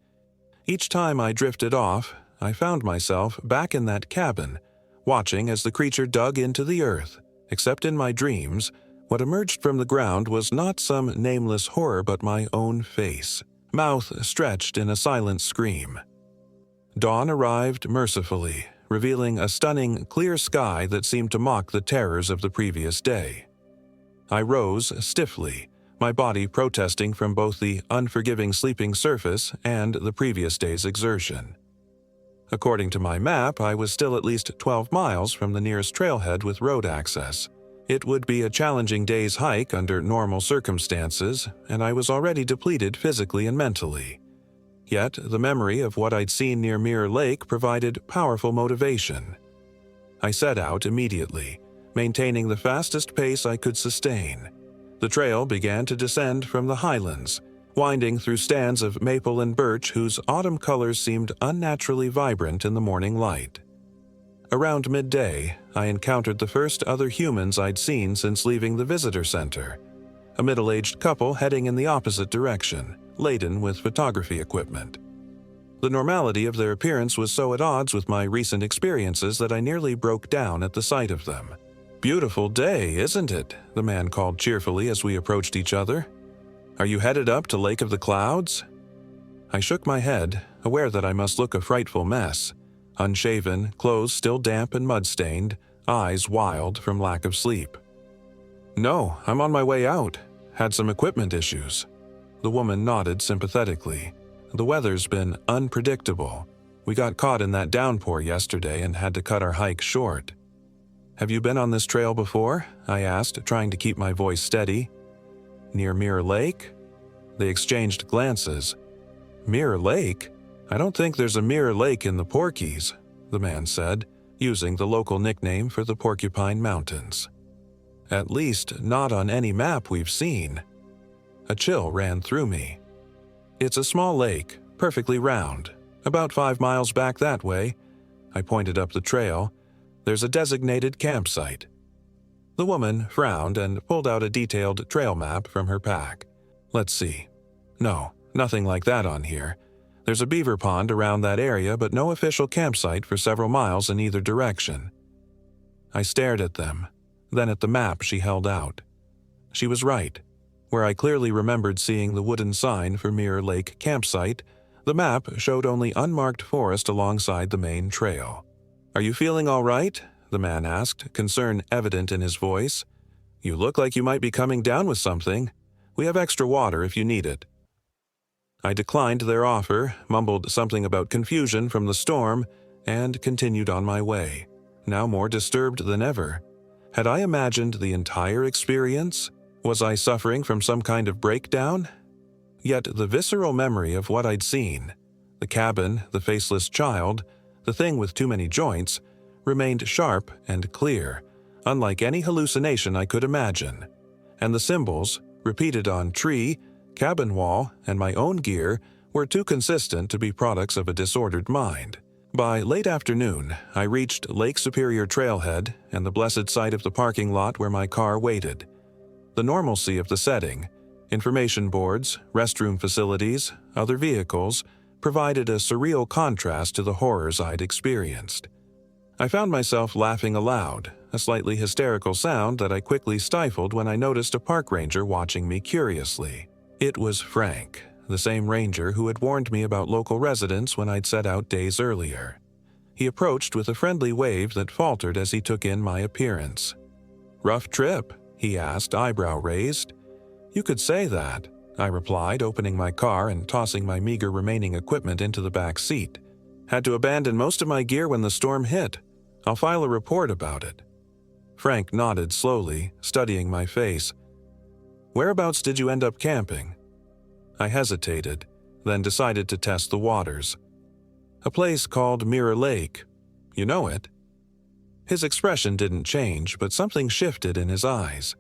Each time I drifted off, I found myself back in that cabin, watching as the creature dug into the earth. Except in my dreams, what emerged from the ground was not some nameless horror but my own face, mouth stretched in a silent scream. Dawn arrived mercifully, revealing a stunning, clear sky that seemed to mock the terrors of the previous day. I rose stiffly, my body protesting from both the unforgiving sleeping surface and the previous day's exertion. According to my map, I was still at least 12 miles from the nearest trailhead with road access. It would be a challenging day's hike under normal circumstances, and I was already depleted physically and mentally. Yet, the memory of what I'd seen near Mirror Lake provided powerful motivation. I set out immediately, maintaining the fastest pace I could sustain. The trail began to descend from the highlands, winding through stands of maple and birch whose autumn colors seemed unnaturally vibrant in the morning light. Around midday, I encountered the first other humans I'd seen since leaving the visitor center, a middle-aged couple heading in the opposite direction, laden with photography equipment. The normality of their appearance was so at odds with my recent experiences that I nearly broke down at the sight of them. "Beautiful day, isn't it?" the man called cheerfully as we approached each other. "Are you headed up to Lake of the Clouds?" I shook my head, aware that I must look a frightful mess. Unshaven, clothes still damp and mud-stained, eyes wild from lack of sleep. "No, I'm on my way out. Had some equipment issues." The woman nodded sympathetically. "The weather's been unpredictable. We got caught in that downpour yesterday and had to cut our hike short." "Have you been on this trail before?" I asked, trying to keep my voice steady. "Near Mirror Lake?" They exchanged glances. "Mirror Lake? I don't think there's a Mirror Lake in the Porkies," the man said, using the local nickname for the Porcupine Mountains. "At least not on any map we've seen." A chill ran through me. "It's a small lake, perfectly round. About 5 miles back that way." I pointed up the trail. "There's a designated campsite." The woman frowned and pulled out a detailed trail map from her pack. "Let's see. No, nothing like that on here. There's a beaver pond around that area, but no official campsite for several miles in either direction." I stared at them, then at the map she held out. She was right. Where I clearly remembered seeing the wooden sign for Mirror Lake Campsite, the map showed only unmarked forest alongside the main trail. "Are you feeling all right?" the man asked, concern evident in his voice. "You look like you might be coming down with something. We have extra water if you need it." I declined their offer, mumbled something about confusion from the storm, and continued on my way, now more disturbed than ever. Had I imagined the entire experience? Was I suffering from some kind of breakdown? Yet the visceral memory of what I'd seen, the cabin, the faceless child, the thing with too many joints, remained sharp and clear, unlike any hallucination I could imagine. And the symbols, repeated on tree, cabin wall, and my own gear, were too consistent to be products of a disordered mind. By late afternoon, I reached Lake Superior Trailhead and the blessed sight of the parking lot where my car waited. The normalcy of the setting, information boards, restroom facilities, other vehicles, provided a surreal contrast to the horrors I'd experienced. I found myself laughing aloud, a slightly hysterical sound that I quickly stifled when I noticed a park ranger watching me curiously. It was Frank, the same ranger who had warned me about local residents when I'd set out days earlier. He approached with a friendly wave that faltered as he took in my appearance. "Rough trip," he asked, eyebrow raised. You could say that, I replied, opening my car and tossing my meager remaining equipment into the back seat. Had to abandon most of my gear when the storm hit. I'll file a report about it. Frank nodded slowly, studying my face. Whereabouts did you end up camping? I hesitated, then decided to test the waters. A place called Mirror Lake. You know it? His expression didn't change, but something shifted in his eyes.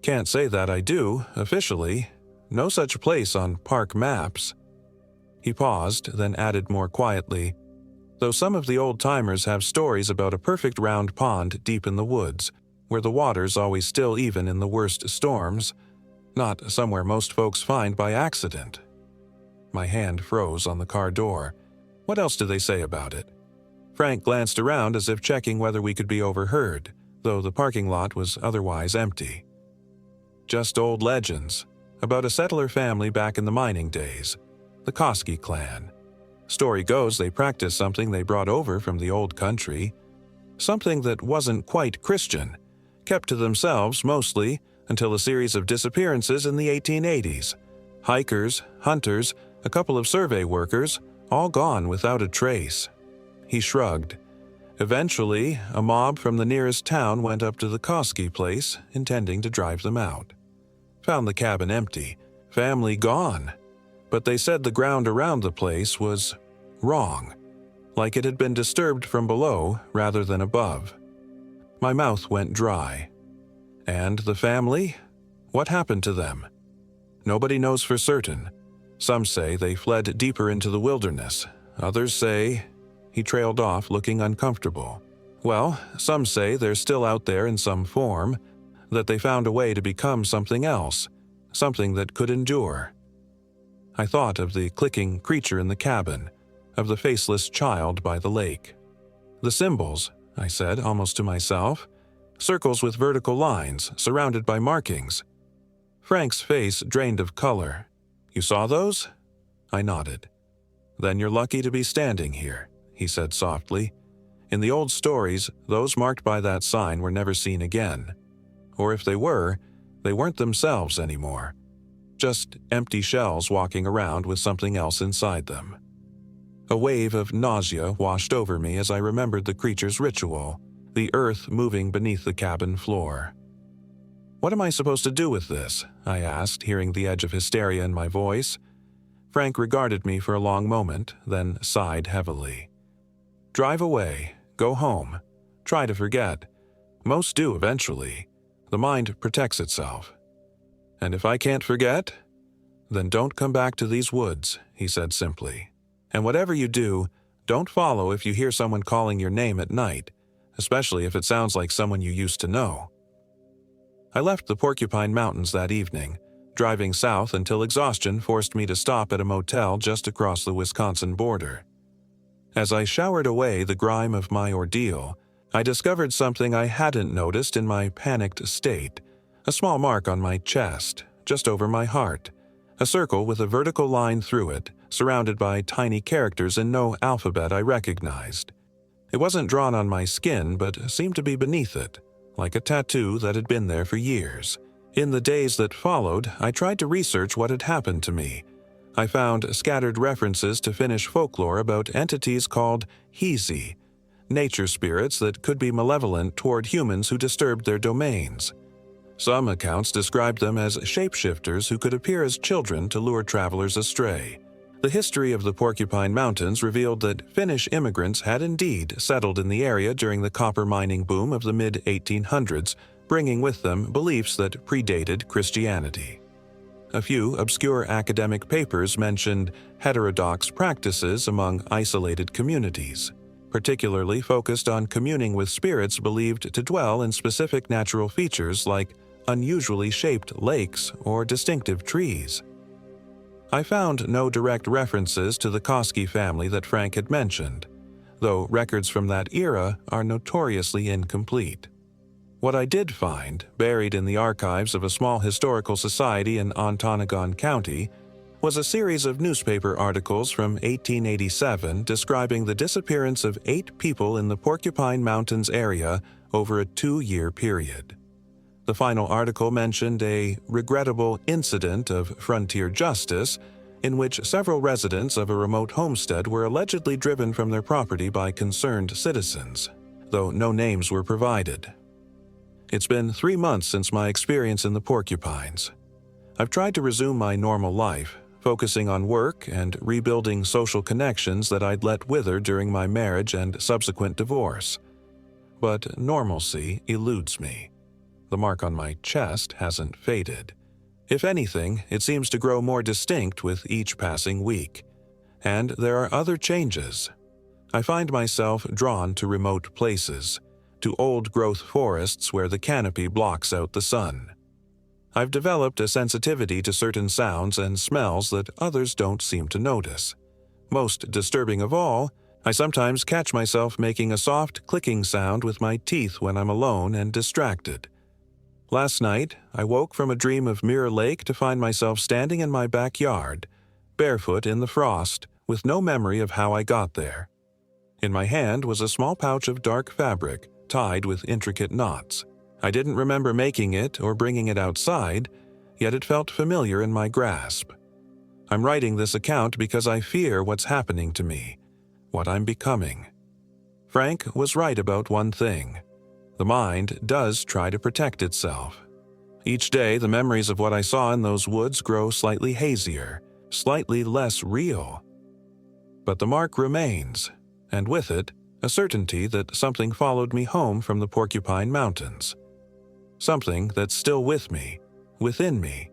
Can't say that I do, officially. No such place on park maps. He paused, then added more quietly, though some of the old-timers have stories about a perfect round pond deep in the woods, where the water's always still even in the worst storms, not somewhere most folks find by accident. My hand froze on the car door. What else do they say about it? Frank glanced around as if checking whether we could be overheard, though the parking lot was otherwise empty. Just old legends, about a settler family back in the mining days, the Koski clan. Story goes they practiced something they brought over from the old country, something that wasn't quite Christian, kept to themselves mostly until a series of disappearances in the 1880s. Hikers, hunters, a couple of survey workers, all gone without a trace. He shrugged. Eventually, a mob from the nearest town went up to the Koski place, intending to drive them out. Found the cabin empty, family gone. But they said the ground around the place was wrong, like it had been disturbed from below rather than above. My mouth went dry. And the family? What happened to them? Nobody knows for certain. Some say they fled deeper into the wilderness. Others say... He trailed off, looking uncomfortable. Well, some say they're still out there in some form, that they found a way to become something else, something that could endure. I thought of the clicking creature in the cabin, of the faceless child by the lake. The symbols, I said, almost to myself, circles with vertical lines, surrounded by markings. Frank's face drained of color. You saw those? I nodded. Then you're lucky to be standing here, he said softly. In the old stories, those marked by that sign were never seen again. Or if they were, they weren't themselves anymore. Just empty shells walking around with something else inside them. A wave of nausea washed over me as I remembered the creature's ritual, the earth moving beneath the cabin floor. What am I supposed to do with this? I asked, hearing the edge of hysteria in my voice. Frank regarded me for a long moment, then sighed heavily. Drive away, go home, try to forget. Most do eventually. The mind protects itself. And if I can't forget, then don't come back to these woods, he said simply. And whatever you do, don't follow if you hear someone calling your name at night, especially if it sounds like someone you used to know. I left the Porcupine Mountains that evening, driving south until exhaustion forced me to stop at a motel just across the Wisconsin border. As I showered away the grime of my ordeal, I discovered something I hadn't noticed in my panicked state, a small mark on my chest, just over my heart, a circle with a vertical line through it, surrounded by tiny characters in no alphabet I recognized. It wasn't drawn on my skin, but seemed to be beneath it, like a tattoo that had been there for years. In the days that followed, I tried to research what had happened to me. I found scattered references to Finnish folklore about entities called Hiisi, nature spirits that could be malevolent toward humans who disturbed their domains. Some accounts described them as shapeshifters who could appear as children to lure travelers astray. The history of the Porcupine Mountains revealed that Finnish immigrants had indeed settled in the area during the copper mining boom of the mid-1800s, bringing with them beliefs that predated Christianity. A few obscure academic papers mentioned heterodox practices among isolated communities, particularly focused on communing with spirits believed to dwell in specific natural features like unusually shaped lakes or distinctive trees. I found no direct references to the Koski family that Frank had mentioned, though records from that era are notoriously incomplete. What I did find, buried in the archives of a small historical society in Ontonagon County, was a series of newspaper articles from 1887 describing the disappearance of 8 people in the Porcupine Mountains area over a 2-year period. The final article mentioned a regrettable incident of frontier justice in which several residents of a remote homestead were allegedly driven from their property by concerned citizens, though no names were provided. It's been 3 months since my experience in the Porcupines. I've tried to resume my normal life, focusing on work and rebuilding social connections that I'd let wither during my marriage and subsequent divorce. But normalcy eludes me. The mark on my chest hasn't faded. If anything, it seems to grow more distinct with each passing week. And there are other changes. I find myself drawn to remote places, to old-growth forests where the canopy blocks out the sun. I've developed a sensitivity to certain sounds and smells that others don't seem to notice. Most disturbing of all, I sometimes catch myself making a soft clicking sound with my teeth when I'm alone and distracted. Last night, I woke from a dream of Mirror Lake to find myself standing in my backyard, barefoot in the frost, with no memory of how I got there. In my hand was a small pouch of dark fabric, tied with intricate knots. I didn't remember making it or bringing it outside, yet it felt familiar in my grasp. I'm writing this account because I fear what's happening to me, what I'm becoming. Frank was right about one thing. The mind does try to protect itself. Each day, the memories of what I saw in those woods grow slightly hazier, slightly less real. But the mark remains, and with it, a certainty that something followed me home from the Porcupine Mountains. Something that's still with me, within me,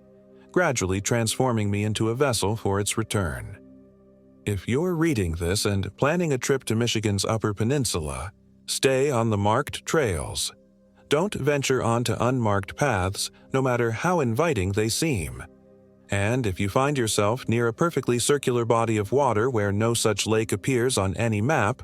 gradually transforming me into a vessel for its return. If you're reading this and planning a trip to Michigan's Upper Peninsula, stay on the marked trails. Don't venture onto unmarked paths, no matter how inviting they seem. And if you find yourself near a perfectly circular body of water where no such lake appears on any map,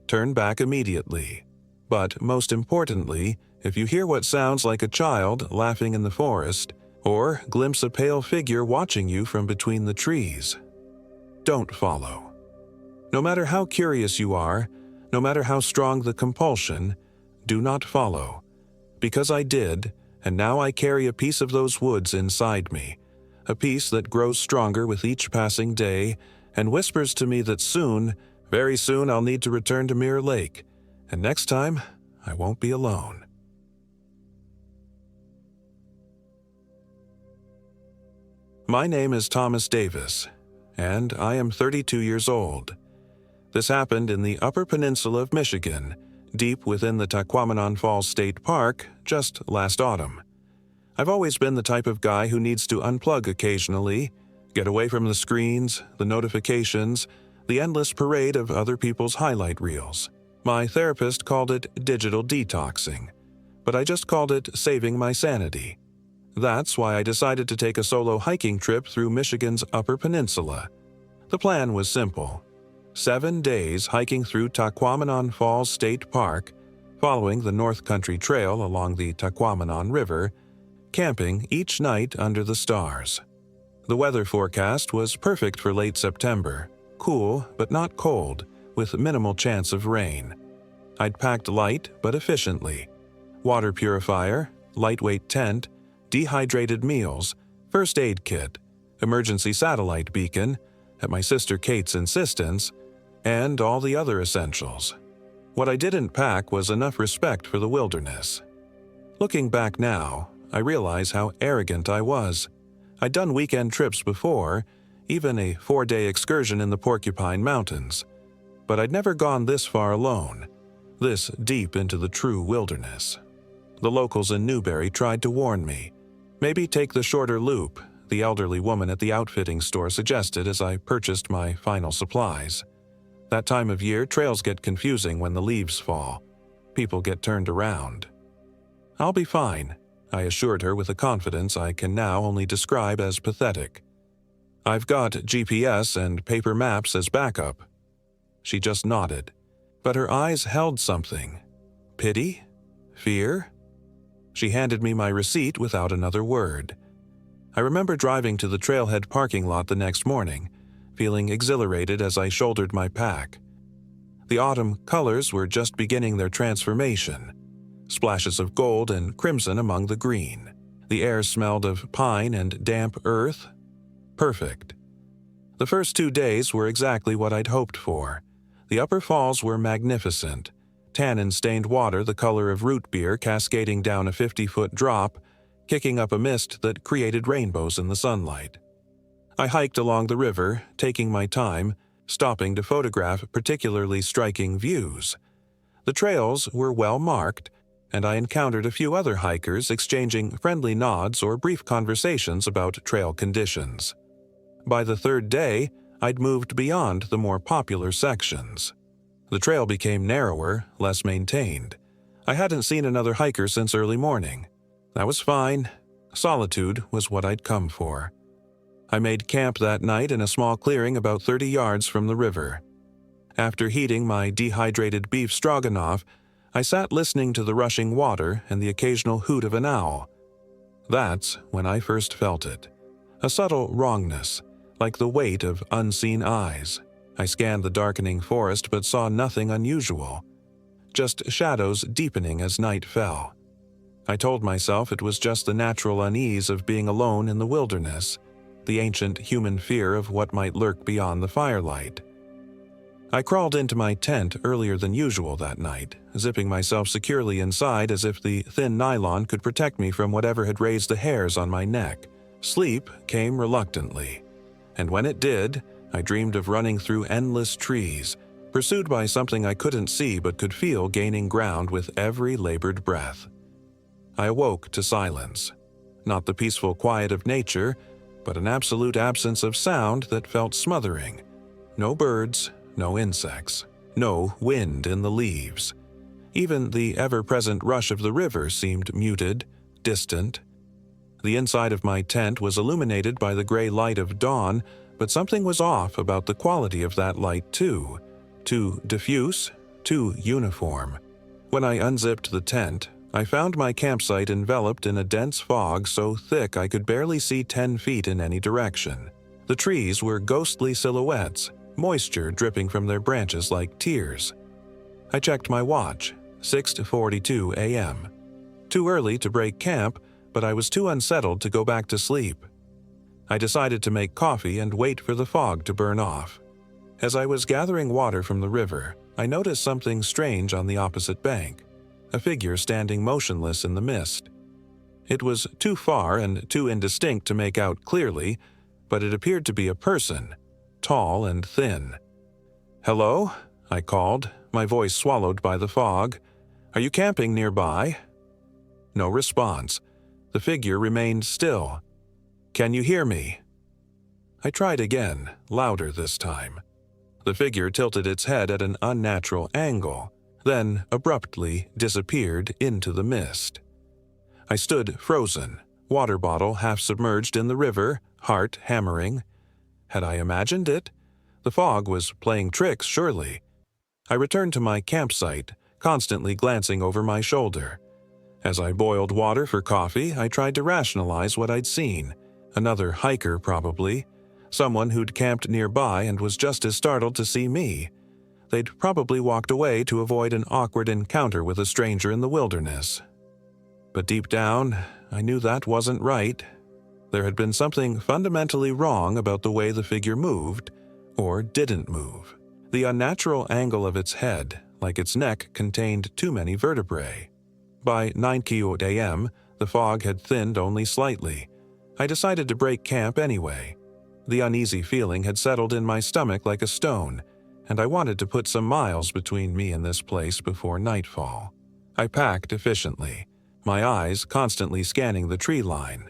turn back immediately. But most importantly, if you hear what sounds like a child laughing in the forest, or glimpse a pale figure watching you from between the trees, don't follow. No matter how curious you are, no matter how strong the compulsion, do not follow. Because I did, and now I carry a piece of those woods inside me, a piece that grows stronger with each passing day and whispers to me that soon, very soon, I'll need to return to Mirror Lake, and next time, I won't be alone. My name is Thomas Davis, and I am 32 years old. This happened in the Upper Peninsula of Michigan, deep within the Tahquamenon Falls State Park, just last autumn. I've always been the type of guy who needs to unplug occasionally, get away from the screens, the notifications, the endless parade of other people's highlight reels. My therapist called it digital detoxing, but I just called it saving my sanity. That's why I decided to take a solo hiking trip through Michigan's Upper Peninsula. The plan was simple. 7 days hiking through Tahquamenon Falls State Park, following the North Country Trail along the Tahquamenon River, camping each night under the stars. The weather forecast was perfect for late September, cool but not cold, with minimal chance of rain. I'd packed light but efficiently. Water purifier, lightweight tent, dehydrated meals, first aid kit, emergency satellite beacon, at my sister Kate's insistence, and all the other essentials. What I didn't pack was enough respect for the wilderness. Looking back now, I realize how arrogant I was. I'd done weekend trips before, even a 4-day excursion in the Porcupine Mountains, but I'd never gone this far alone, this deep into the true wilderness. The locals in Newberry tried to warn me. Maybe take the shorter loop, the elderly woman at the outfitting store suggested as I purchased my final supplies. That time of year, trails get confusing when the leaves fall. People get turned around. I'll be fine, I assured her with a confidence I can now only describe as pathetic. I've got GPS and paper maps as backup. She just nodded, but her eyes held something. Pity? Fear? She handed me my receipt without another word. I remember driving to the trailhead parking lot the next morning, feeling exhilarated as I shouldered my pack. The autumn colors were just beginning their transformation. splashes of gold and crimson among the green. The air smelled of pine and damp earth. Perfect. The first 2 days were exactly what I'd hoped for. The upper falls were magnificent. Tannin-stained water the color of root beer cascading down a 50-foot drop, kicking up a mist that created rainbows in the sunlight. I hiked along the river, taking my time, stopping to photograph particularly striking views. The trails were well marked, and I encountered a few other hikers exchanging friendly nods or brief conversations about trail conditions. By the 3rd day, I'd moved beyond the more popular sections. The trail became narrower, less maintained. I hadn't seen another hiker since early morning. That was fine. Solitude was what I'd come for. I made camp that night in a small clearing about 30 yards from the river. After heating my dehydrated beef stroganoff, I sat listening to the rushing water and the occasional hoot of an owl. That's when I first felt it. A subtle wrongness, like the weight of unseen eyes. I scanned the darkening forest but saw nothing unusual. Just shadows deepening as night fell. I told myself it was just the natural unease of being alone in the wilderness, the ancient human fear of what might lurk beyond the firelight. I crawled into my tent earlier than usual that night, zipping myself securely inside as if the thin nylon could protect me from whatever had raised the hairs on my neck. Sleep came reluctantly, and when it did, I dreamed of running through endless trees, pursued by something I couldn't see but could feel gaining ground with every labored breath. I awoke to silence. Not the peaceful quiet of nature, but an absolute absence of sound that felt smothering. No birds, no insects, no wind in the leaves. Even the ever-present rush of the river seemed muted, distant. The inside of my tent was illuminated by the gray light of dawn, but something was off about the quality of that light too. Too diffuse, too uniform. When I unzipped the tent, I found my campsite enveloped in a dense fog so thick I could barely see 10 feet in any direction. The trees were ghostly silhouettes, moisture dripping from their branches like tears. I checked my watch, 6:42 a.m. Too early to break camp, but I was too unsettled to go back to sleep. I decided to make coffee and wait for the fog to burn off. As I was gathering water from the river, I noticed something strange on the opposite bank. A figure standing motionless in the mist. It was too far and too indistinct to make out clearly, but it appeared to be a person, tall and thin. "Hello?" I called, my voice swallowed by the fog. "Are you camping nearby?" No response. The figure remained still. "Can you hear me?" I tried again, louder this time. The figure tilted its head at an unnatural angle, then abruptly disappeared into the mist. I stood frozen, water bottle half submerged in the river, heart hammering. Had I imagined it? The fog was playing tricks, surely. I returned to my campsite, constantly glancing over my shoulder. As I boiled water for coffee, I tried to rationalize what I'd seen. Another hiker, probably. Someone who'd camped nearby and was just as startled to see me. They'd probably walked away to avoid an awkward encounter with a stranger in the wilderness. But deep down, I knew that wasn't right. There had been something fundamentally wrong about the way the figure moved, or didn't move. The unnatural angle of its head, like its neck, contained too many vertebrae. By 9 a.m., the fog had thinned only slightly. I decided to break camp anyway. The uneasy feeling had settled in my stomach like a stone, and I wanted to put some miles between me and this place before nightfall. I packed efficiently, my eyes constantly scanning the tree line.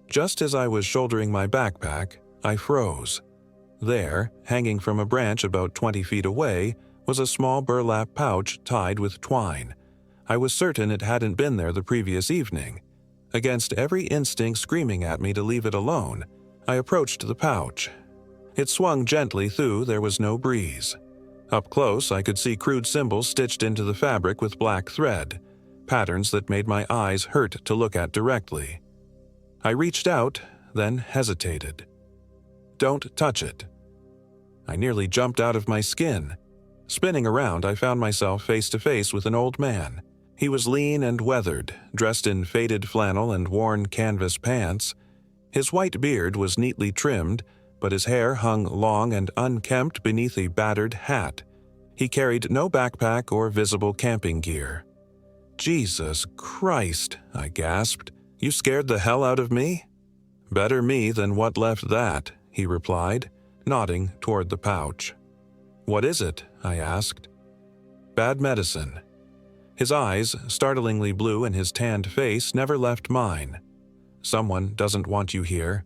Just as I was shouldering my backpack, I froze. There, hanging from a branch about 20 feet away, was a small burlap pouch tied with twine. I was certain it hadn't been there the previous evening. Against every instinct screaming at me to leave it alone, I approached the pouch. It swung gently through, there was no breeze. Up close, I could see crude symbols stitched into the fabric with black thread, patterns that made my eyes hurt to look at directly. I reached out, then hesitated. "Don't touch it." I nearly jumped out of my skin. Spinning around, I found myself face to face with an old man. He was lean and weathered, dressed in faded flannel and worn canvas pants. His white beard was neatly trimmed, but his hair hung long and unkempt beneath a battered hat. He carried no backpack or visible camping gear. "Jesus Christ," I gasped. "You scared the hell out of me?" "Better me than what left that," he replied, nodding toward the pouch. "What is it?" I asked. "Bad medicine." His eyes, startlingly blue in his tanned face, never left mine. "Someone doesn't want you here."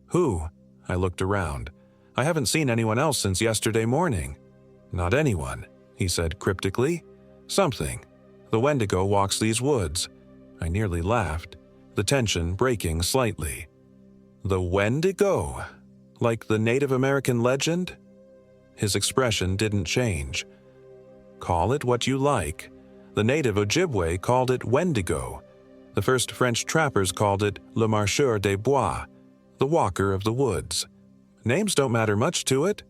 "Who?" I looked around. "I haven't seen anyone else since yesterday morning." "Not anyone," he said cryptically. "Something. The wendigo walks these woods." I nearly laughed, the tension breaking slightly. "The wendigo? Like the Native American legend?" His expression didn't change. "Call it what you like. The native Ojibwe called it wendigo. The first French trappers called it le marcheur des bois, the walker of the woods. Names don't matter much to it."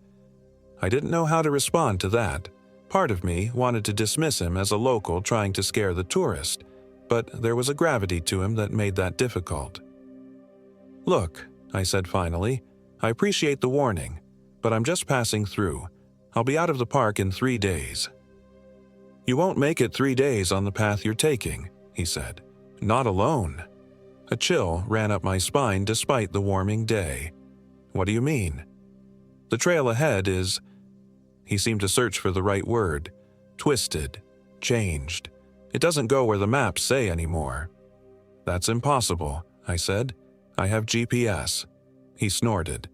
I didn't know how to respond to that. Part of me wanted to dismiss him as a local trying to scare the tourist, but there was a gravity to him that made that difficult. "Look," I said finally, "I appreciate the warning, but I'm just passing through. I'll be out of the park in 3 days." "You won't make it 3 days on the path you're taking," he said. "Not alone." A chill ran up my spine despite the warming day. "What do you mean?" "The trail ahead is—" He seemed to search for the right word. "Twisted. Changed. It doesn't go where the maps say anymore." "That's impossible," I said. "I have GPS." He snorted.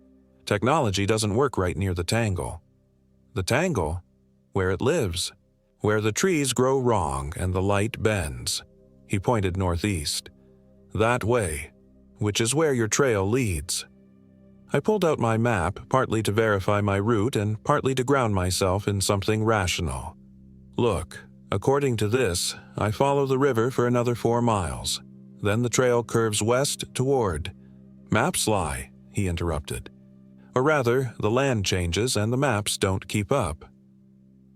"Technology doesn't work right near the tangle." "The tangle? Where it lives. Where the trees grow wrong and the light bends." He pointed northeast. "That way, which is where your trail leads." I pulled out my map, partly to verify my route and partly to ground myself in something rational. "Look, according to this, I follow the river for another 4 miles. Then the trail curves west toward—" "Maps lie," he interrupted. "Or rather, the land changes and the maps don't keep up."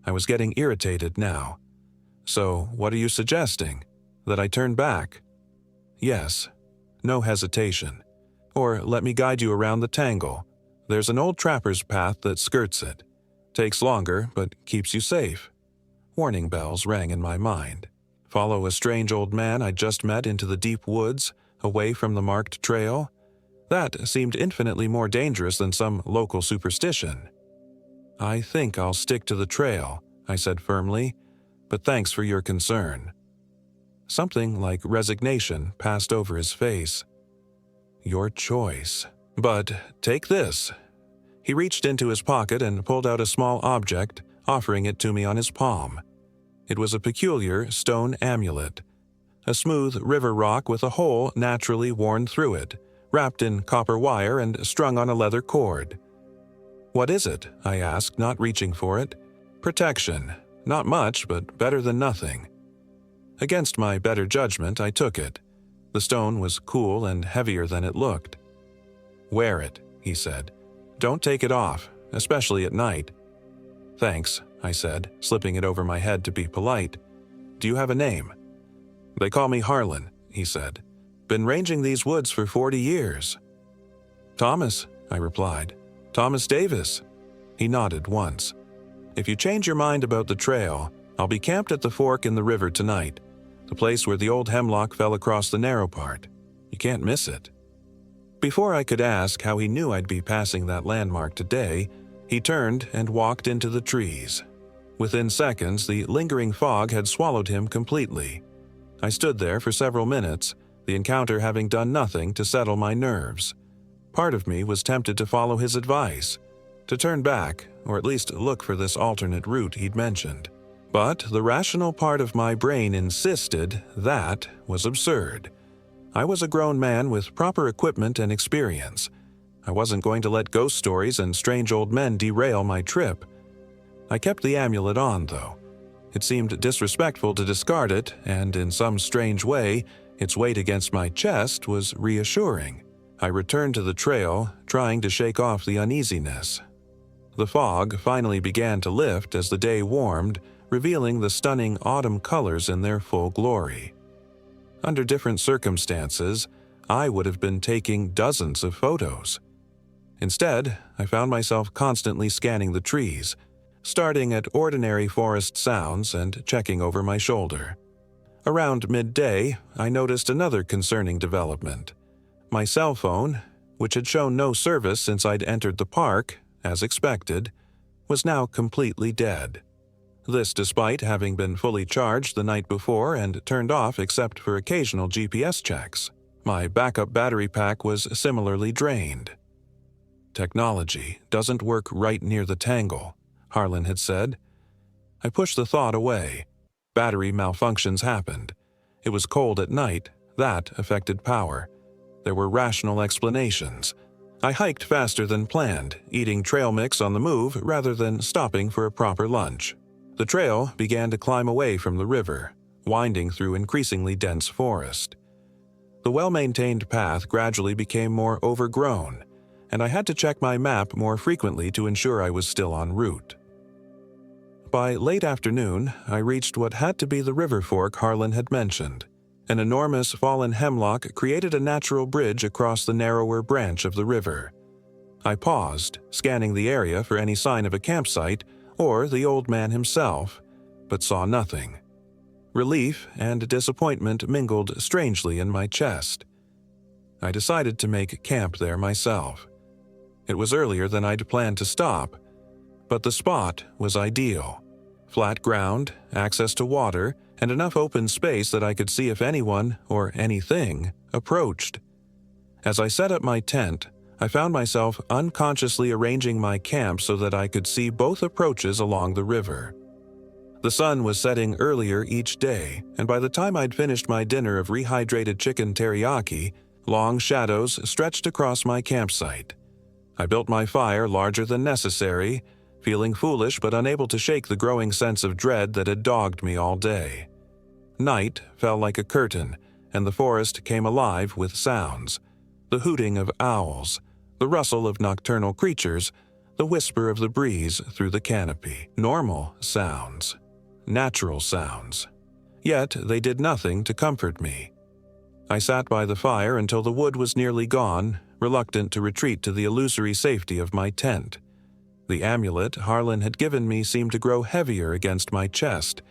I was getting irritated now. "So, what are you suggesting? That I turn back?" "Yes." No hesitation. "Or let me guide you around the tangle. There's an old trapper's path that skirts it. Takes longer, but keeps you safe." Warning bells rang in my mind. Follow a strange old man I'd just met into the deep woods, away from the marked trail? That seemed infinitely more dangerous than some local superstition. "I think I'll stick to the trail," I said firmly, "but thanks for your concern." Something like resignation passed over his face. "Your choice. But take this." He reached into his pocket and pulled out a small object, offering it to me on his palm. It was a peculiar stone amulet. A smooth river rock with a hole naturally worn through it, wrapped in copper wire and strung on a leather cord. "What is it?" I asked, not reaching for it. "Protection. Not much, but better than nothing." Against my better judgment, I took it. The stone was cool and heavier than it looked. "Wear it," he said. "Don't take it off, especially at night." "Thanks," I said, slipping it over my head to be polite. "Do you have a name?" "They call me Harlan," he said. "Been ranging these woods for 40 years." "Thomas," I replied. "Thomas Davis." He nodded once. "If you change your mind about the trail, I'll be camped at the fork in the river tonight, the place where the old hemlock fell across the narrow part. You can't miss it." Before I could ask how he knew I'd be passing that landmark today, he turned and walked into the trees. Within seconds, the lingering fog had swallowed him completely. I stood there for several minutes, the encounter having done nothing to settle my nerves. Part of me was tempted to follow his advice, to turn back, or at least look for this alternate route he'd mentioned. But the rational part of my brain insisted that was absurd. I was a grown man with proper equipment and experience. I wasn't going to let ghost stories and strange old men derail my trip. I kept the amulet on, though. It seemed disrespectful to discard it, and in some strange way, its weight against my chest was reassuring. I returned to the trail, trying to shake off the uneasiness. The fog finally began to lift as the day warmed, revealing the stunning autumn colors in their full glory. Under different circumstances, I would have been taking dozens of photos. Instead, I found myself constantly scanning the trees, starting at ordinary forest sounds and checking over my shoulder. Around midday, I noticed another concerning development. My cell phone, which had shown no service since I'd entered the park, as expected, was now completely dead. This despite having been fully charged the night before and turned off except for occasional GPS checks. My backup battery pack was similarly drained. "Technology doesn't work right near the tangle," Harlan had said. I pushed the thought away. Battery malfunctions happened. It was cold at night. That affected power. There were rational explanations. I hiked faster than planned, eating trail mix on the move rather than stopping for a proper lunch. The trail began to climb away from the river, winding through increasingly dense forest. The well-maintained path gradually became more overgrown, and I had to check my map more frequently to ensure I was still en route. By late afternoon, I reached what had to be the river fork Harlan had mentioned. An enormous fallen hemlock created a natural bridge across the narrower branch of the river. I paused, scanning the area for any sign of a campsite or the old man himself, but saw nothing. Relief and disappointment mingled strangely in my chest. I decided to make camp there myself. It was earlier than I'd planned to stop, but the spot was ideal. Flat ground, access to water, and enough open space that I could see if anyone, or anything, approached. As I set up my tent, I found myself unconsciously arranging my camp so that I could see both approaches along the river. The sun was setting earlier each day, and by the time I'd finished my dinner of rehydrated chicken teriyaki, long shadows stretched across my campsite. I built my fire larger than necessary, feeling foolish but unable to shake the growing sense of dread that had dogged me all day. Night fell like a curtain, and the forest came alive with sounds. The hooting of owls, the rustle of nocturnal creatures, the whisper of the breeze through the canopy. Normal sounds. Natural sounds. Yet they did nothing to comfort me. I sat by the fire until the wood was nearly gone, reluctant to retreat to the illusory safety of my tent. The amulet Harlan had given me seemed to grow heavier against my chest,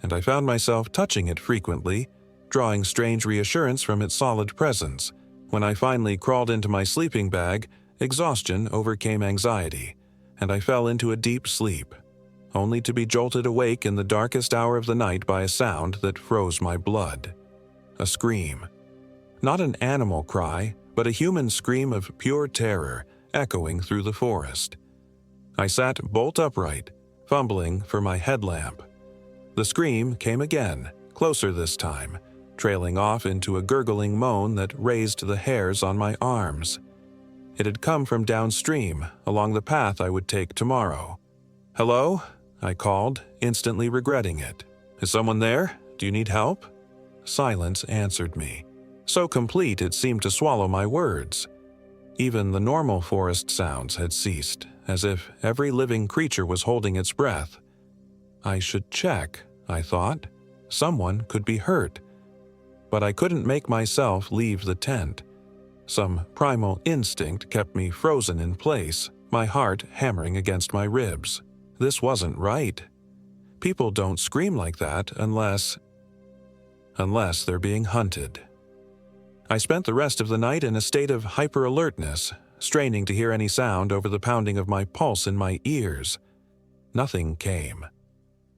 and I found myself touching it frequently, drawing strange reassurance from its solid presence. When I finally crawled into my sleeping bag, exhaustion overcame anxiety, and I fell into a deep sleep, only to be jolted awake in the darkest hour of the night by a sound that froze my blood. A scream. Not an animal cry, but a human scream of pure terror echoing through the forest. I sat bolt upright, fumbling for my headlamp. The scream came again, closer this time, trailing off into a gurgling moan that raised the hairs on my arms. It had come from downstream, along the path I would take tomorrow. "Hello?" I called, instantly regretting it. "Is someone there? Do you need help?" Silence answered me, so complete it seemed to swallow my words. Even the normal forest sounds had ceased, as if every living creature was holding its breath. I should check, I thought. Someone could be hurt. But I couldn't make myself leave the tent. Some primal instinct kept me frozen in place, my heart hammering against my ribs. This wasn't right. People don't scream like that unless they're being hunted. I spent the rest of the night in a state of hyper-alertness, straining to hear any sound over the pounding of my pulse in my ears. Nothing came.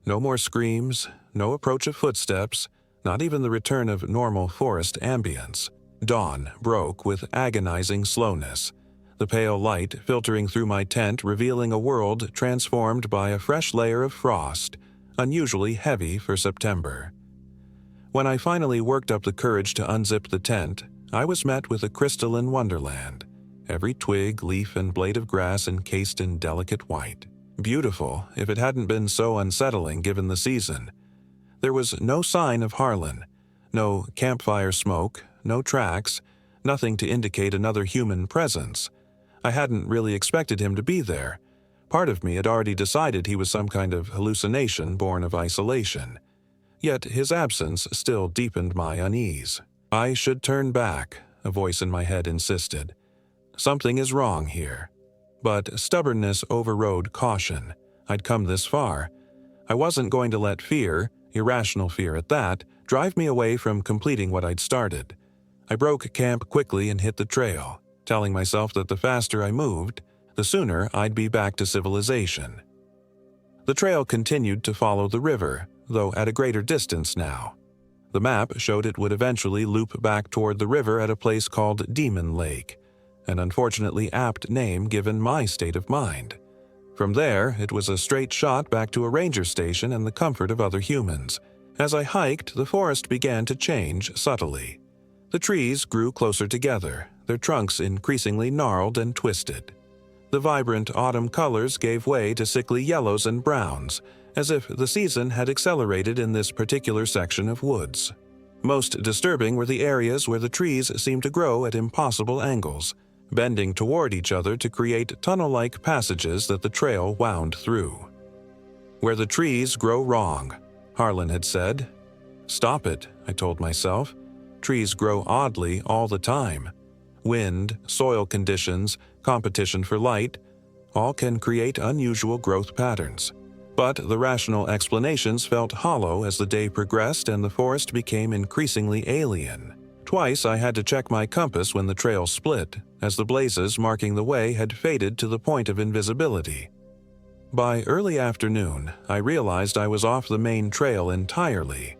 No more screams, no approach of footsteps, not even the return of normal forest ambience. Dawn broke with agonizing slowness, the pale light filtering through my tent revealing a world transformed by a fresh layer of frost, unusually heavy for September. When I finally worked up the courage to unzip the tent, I was met with a crystalline wonderland, every twig, leaf, and blade of grass encased in delicate white. Beautiful, if it hadn't been so unsettling given the season. There was no sign of Harlan, no campfire smoke, no tracks, nothing to indicate another human presence. I hadn't really expected him to be there, Part of me had already decided he was some kind of hallucination born of isolation. Yet his absence still deepened my unease. I should turn back, a voice in my head insisted. Something is wrong here. But stubbornness overrode caution. I'd come this far. I wasn't going to let fear, irrational fear at that, drive me away from completing what I'd started. I broke camp quickly and hit the trail, telling myself that the faster I moved, the sooner I'd be back to civilization. The trail continued to follow the river, though at a greater distance now. The map showed it would eventually loop back toward the river at a place called Demon Lake, an unfortunately apt name given my state of mind. From there, it was a straight shot back to a ranger station and the comfort of other humans. As I hiked, the forest began to change subtly. The trees grew closer together, their trunks increasingly gnarled and twisted. The vibrant autumn colors gave way to sickly yellows and browns, as if the season had accelerated in this particular section of woods. Most disturbing were the areas where the trees seemed to grow at impossible angles, bending toward each other to create tunnel-like passages that the trail wound through. "Where the trees grow wrong," Harlan had said. "Stop it," I told myself. "Trees grow oddly all the time. Wind, soil conditions, competition for light, all can create unusual growth patterns." But the rational explanations felt hollow as the day progressed and the forest became increasingly alien. Twice I had to check my compass when the trail split, as the blazes marking the way had faded to the point of invisibility. By early afternoon, I realized I was off the main trail entirely.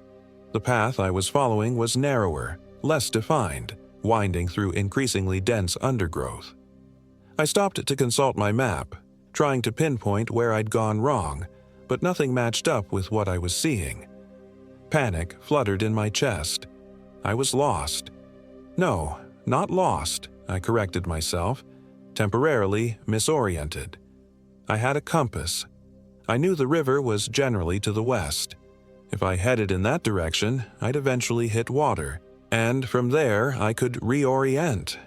The path I was following was narrower, less defined, winding through increasingly dense undergrowth. I stopped to consult my map, trying to pinpoint where I'd gone wrong, but nothing matched up with what I was seeing. Panic fluttered in my chest. I was lost. No, not lost, I corrected myself. Temporarily misoriented. I had a compass. I knew the river was generally to the west. If I headed in that direction, I'd eventually hit water, and from there I could reorient.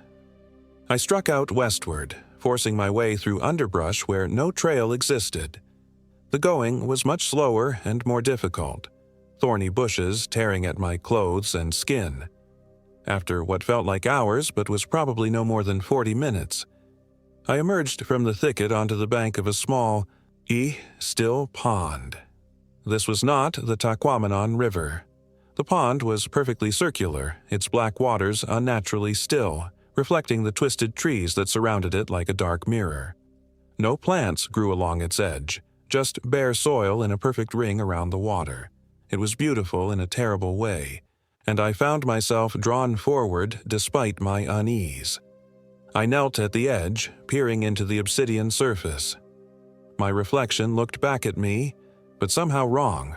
I struck out westward, forcing my way through underbrush where no trail existed. The going was much slower and more difficult, thorny bushes tearing at my clothes and skin. After what felt like hours but was probably no more than 40 minutes, I emerged from the thicket onto the bank of a small, still pond. This was not the Taquamenon River. The pond was perfectly circular, its black waters unnaturally still, reflecting the twisted trees that surrounded it like a dark mirror. No plants grew along its edge, just bare soil in a perfect ring around the water. It was beautiful in a terrible way, and I found myself drawn forward despite my unease. I knelt at the edge, peering into the obsidian surface. My reflection looked back at me, but somehow wrong.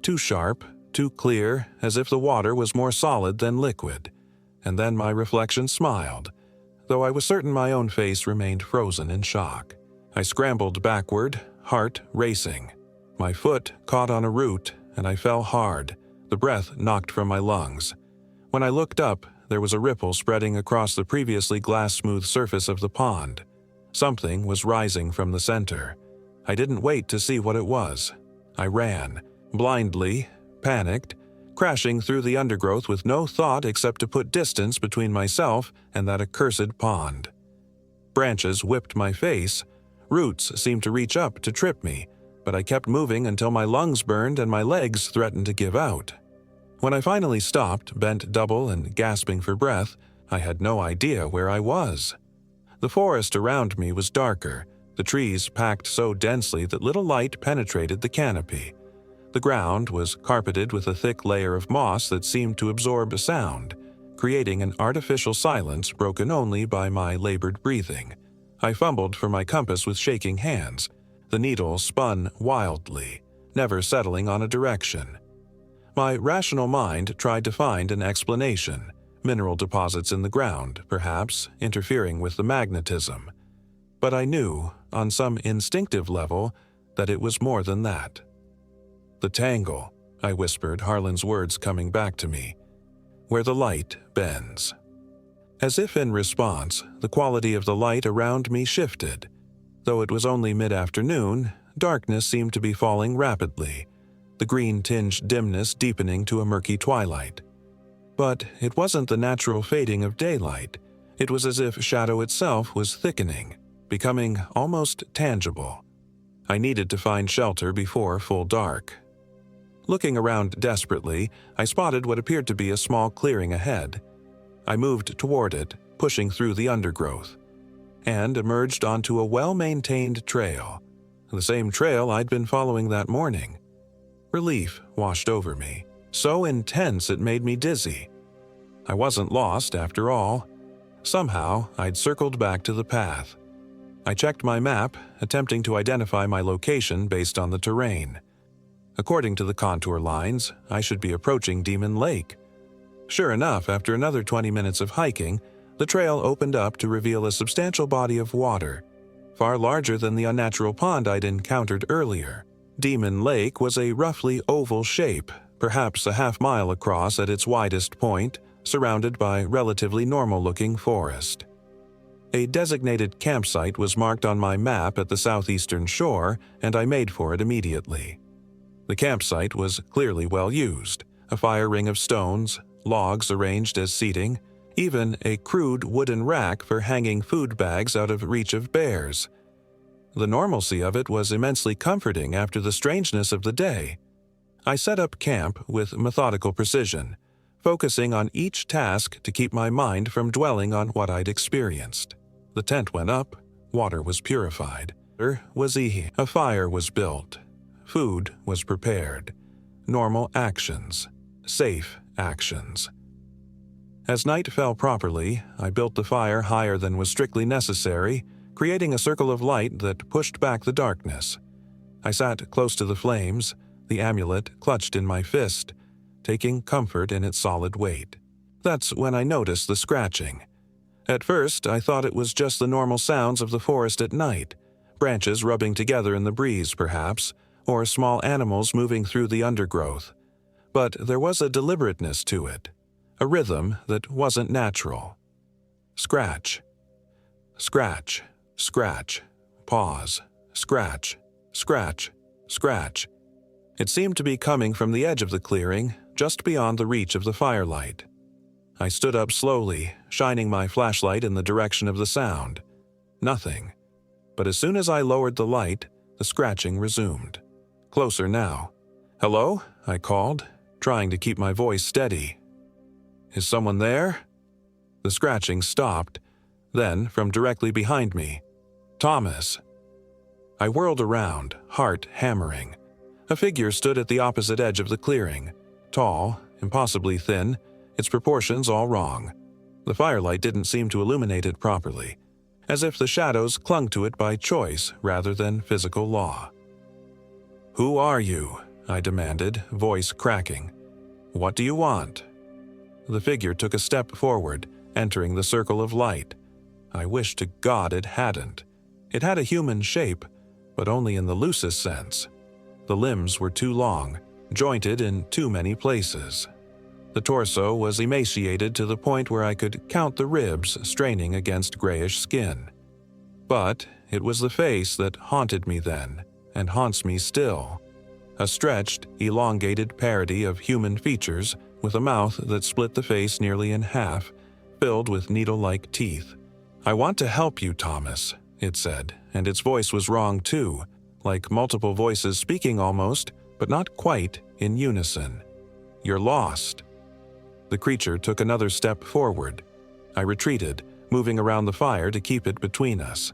Too sharp, too clear, as if the water was more solid than liquid. And then my reflection smiled, though I was certain my own face remained frozen in shock. I scrambled backward, heart racing. My foot caught on a root, and I fell hard, the breath knocked from my lungs. When I looked up, there was a ripple spreading across the previously glass-smooth surface of the pond. Something was rising from the center. I didn't wait to see what it was. I ran, blindly, panicked, crashing through the undergrowth with no thought except to put distance between myself and that accursed pond. Branches whipped my face. Roots seemed to reach up to trip me, but I kept moving until my lungs burned and my legs threatened to give out. When I finally stopped, bent double and gasping for breath, I had no idea where I was. The forest around me was darker, the trees packed so densely that little light penetrated the canopy. The ground was carpeted with a thick layer of moss that seemed to absorb sound, creating an artificial silence broken only by my labored breathing. I fumbled for my compass with shaking hands. The needle spun wildly, never settling on a direction. My rational mind tried to find an explanation. Mineral deposits in the ground, perhaps, interfering with the magnetism. But I knew, on some instinctive level, that it was more than that. "The tangle," I whispered, Harlan's words coming back to me. "Where the light bends." As if in response, the quality of the light around me shifted. Though it was only mid-afternoon, darkness seemed to be falling rapidly, the green-tinged dimness deepening to a murky twilight. But it wasn't the natural fading of daylight. It was as if shadow itself was thickening, becoming almost tangible. I needed to find shelter before full dark. Looking around desperately, I spotted what appeared to be a small clearing ahead. I moved toward it, pushing through the undergrowth, and emerged onto a well-maintained trail, the same trail I'd been following that morning. Relief washed over me, so intense it made me dizzy. I wasn't lost after all. Somehow, I'd circled back to the path. I checked my map, attempting to identify my location based on the terrain. According to the contour lines, I should be approaching Demon Lake. Sure enough, after another 20 minutes of hiking, the trail opened up to reveal a substantial body of water, far larger than the unnatural pond I'd encountered earlier. Demon Lake was a roughly oval shape, perhaps a half-mile across at its widest point, surrounded by relatively normal-looking forest. A designated campsite was marked on my map at the southeastern shore, and I made for it immediately. The campsite was clearly well used, a fire ring of stones, logs arranged as seating, even a crude wooden rack for hanging food bags out of reach of bears. The normalcy of it was immensely comforting after the strangeness of the day. I set up camp with methodical precision, focusing on each task to keep my mind from dwelling on what I'd experienced. The tent went up, water was purified, a fire was built, food was prepared, normal actions, safe actions. As night fell properly, I built the fire higher than was strictly necessary, creating a circle of light that pushed back the darkness. I sat close to the flames, the amulet clutched in my fist, taking comfort in its solid weight. That's when I noticed the scratching. At first, I thought it was just the normal sounds of the forest at night, branches rubbing together in the breeze, perhaps, or small animals moving through the undergrowth. But there was a deliberateness to it, a rhythm that wasn't natural. Scratch. Scratch. Scratch. Pause. Scratch. Scratch. Scratch. It seemed to be coming from the edge of the clearing, just beyond the reach of the firelight. I stood up slowly, shining my flashlight in the direction of the sound. Nothing. But as soon as I lowered the light, the scratching resumed. Closer now. "Hello?" I called, trying to keep my voice steady. "Is someone there?" The scratching stopped. Then, from directly behind me, "Thomas." I whirled around, heart hammering. A figure stood at the opposite edge of the clearing, tall, impossibly thin, its proportions all wrong. The firelight didn't seem to illuminate it properly, as if the shadows clung to it by choice rather than physical law. "Who are you?" I demanded, voice cracking. "What do you want?" The figure took a step forward, entering the circle of light. I wish to God it hadn't. It had a human shape, but only in the loosest sense. The limbs were too long, jointed in too many places. The torso was emaciated to the point where I could count the ribs straining against grayish skin. But it was the face that haunted me then, and haunts me still. A stretched, elongated parody of human features with a mouth that split the face nearly in half, filled with needle-like teeth. "I want to help you, Thomas," it said, and its voice was wrong too, like multiple voices speaking almost, but not quite, in unison. "You're lost." The creature took another step forward. I retreated, moving around the fire to keep it between us.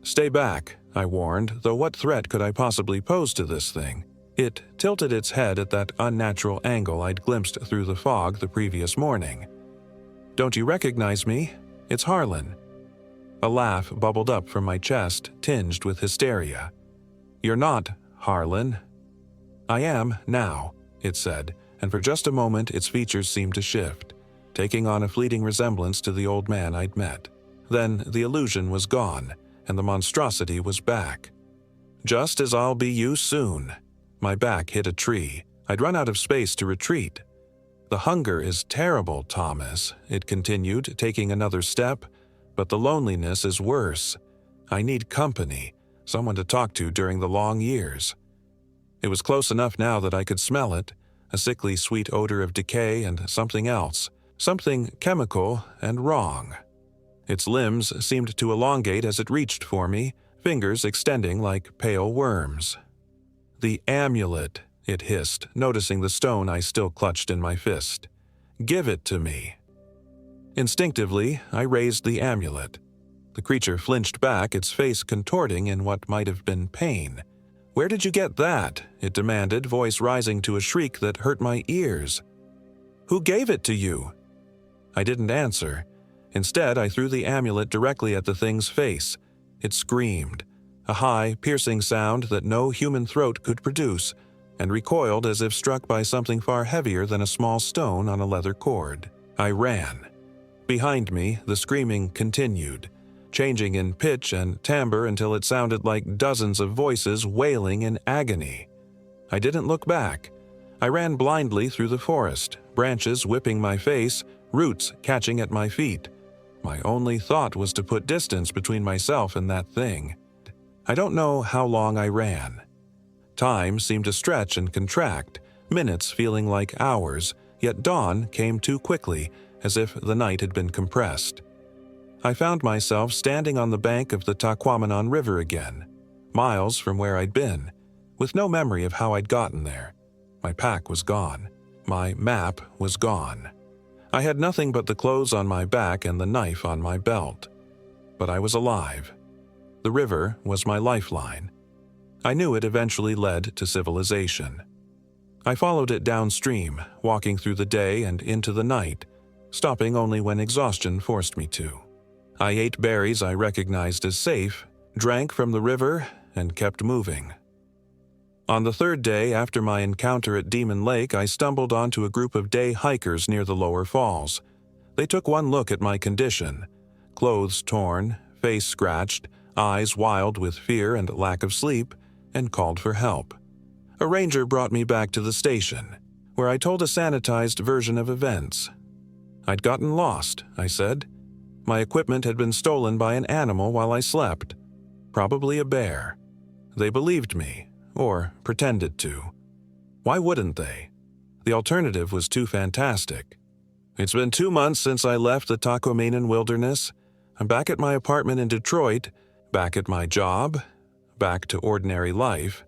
"Stay back," I warned, though what threat could I possibly pose to this thing? It tilted its head at that unnatural angle I'd glimpsed through the fog the previous morning. "Don't you recognize me? It's Harlan." A laugh bubbled up from my chest, tinged with hysteria. "You're not, Harlan." "I am now," it said, and for just a moment its features seemed to shift, taking on a fleeting resemblance to the old man I'd met. Then the illusion was gone, and the monstrosity was back. "Just as I'll be you soon." My back hit a tree. I'd run out of space to retreat. "The hunger is terrible, Thomas," it continued, taking another step, "but the loneliness is worse. I need company, someone to talk to during the long years. It was close enough now that I could smell it, a sickly sweet odor of decay and something else, something chemical and wrong. Its limbs seemed to elongate as it reached for me, fingers extending like pale worms. "The amulet," it hissed, noticing the stone I still clutched in my fist. "Give it to me." Instinctively, I raised the amulet. The creature flinched back, its face contorting in what might have been pain. "Where did you get that?" it demanded, voice rising to a shriek that hurt my ears. "Who gave it to you?" I didn't answer. Instead, I threw the amulet directly at the thing's face. It screamed, a high, piercing sound that no human throat could produce, and recoiled as if struck by something far heavier than a small stone on a leather cord. I ran. Behind me, the screaming continued, changing in pitch and timbre until it sounded like dozens of voices wailing in agony. I didn't look back. I ran blindly through the forest, branches whipping my face, roots catching at my feet. My only thought was to put distance between myself and that thing. I don't know how long I ran. Time seemed to stretch and contract, minutes feeling like hours, yet dawn came too quickly, as if the night had been compressed. I found myself standing on the bank of the Taquamenon River again, miles from where I'd been, with no memory of how I'd gotten there. My pack was gone. My map was gone. I had nothing but the clothes on my back and the knife on my belt. But I was alive. The river was my lifeline. I knew it eventually led to civilization. I followed it downstream, walking through the day and into the night, stopping only when exhaustion forced me to. I ate berries I recognized as safe, drank from the river, and kept moving. On the third day after my encounter at Demon Lake, I stumbled onto a group of day hikers near the lower falls. They took one look at my condition, clothes torn, face scratched, eyes wild with fear and lack of sleep, and called for help. A ranger brought me back to the station, where I told a sanitized version of events. I'd gotten lost, I said. My equipment had been stolen by an animal while I slept, probably a bear. They believed me, or pretended to. Why wouldn't they? The alternative was too fantastic. It's been 2 months since I left the Taquamenon wilderness. I'm back at my apartment in Detroit, back at my job, back to ordinary life,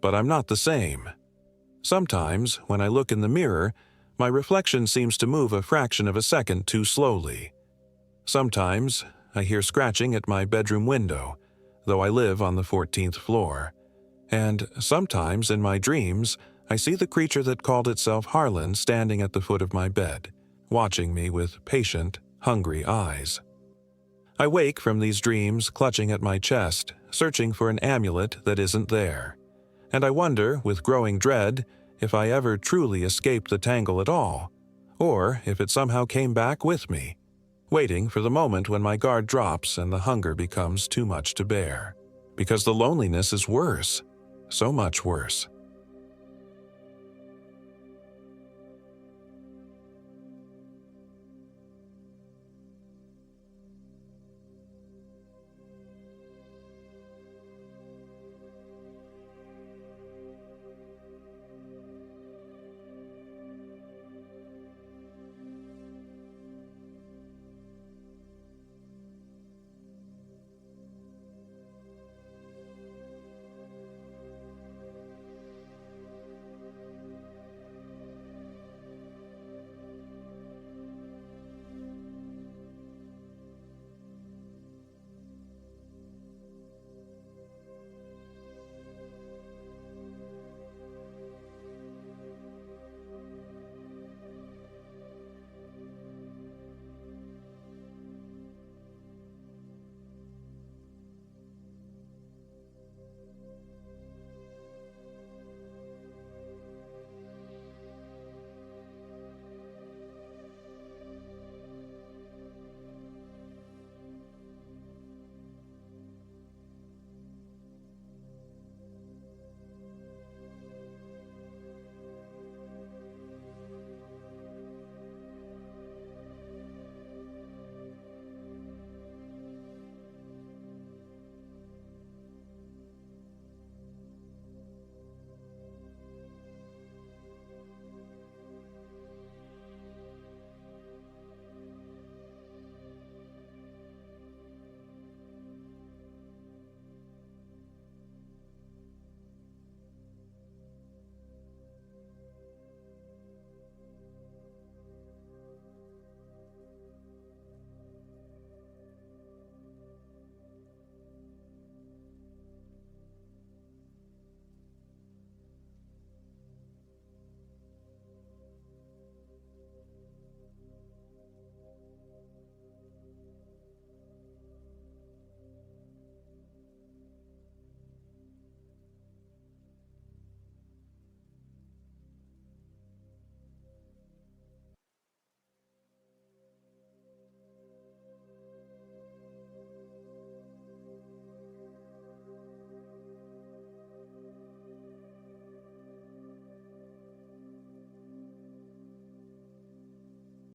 but I'm not the same. Sometimes, when I look in the mirror, my reflection seems to move a fraction of a second too slowly. Sometimes, I hear scratching at my bedroom window, though I live on the 14th floor. And sometimes, in my dreams, I see the creature that called itself Harlan standing at the foot of my bed, watching me with patient, hungry eyes. I wake from these dreams clutching at my chest, searching for an amulet that isn't there. And I wonder, with growing dread, if I ever truly escaped the tangle at all, or if it somehow came back with me, waiting for the moment when my guard drops and the hunger becomes too much to bear. Because the loneliness is worse, so much worse.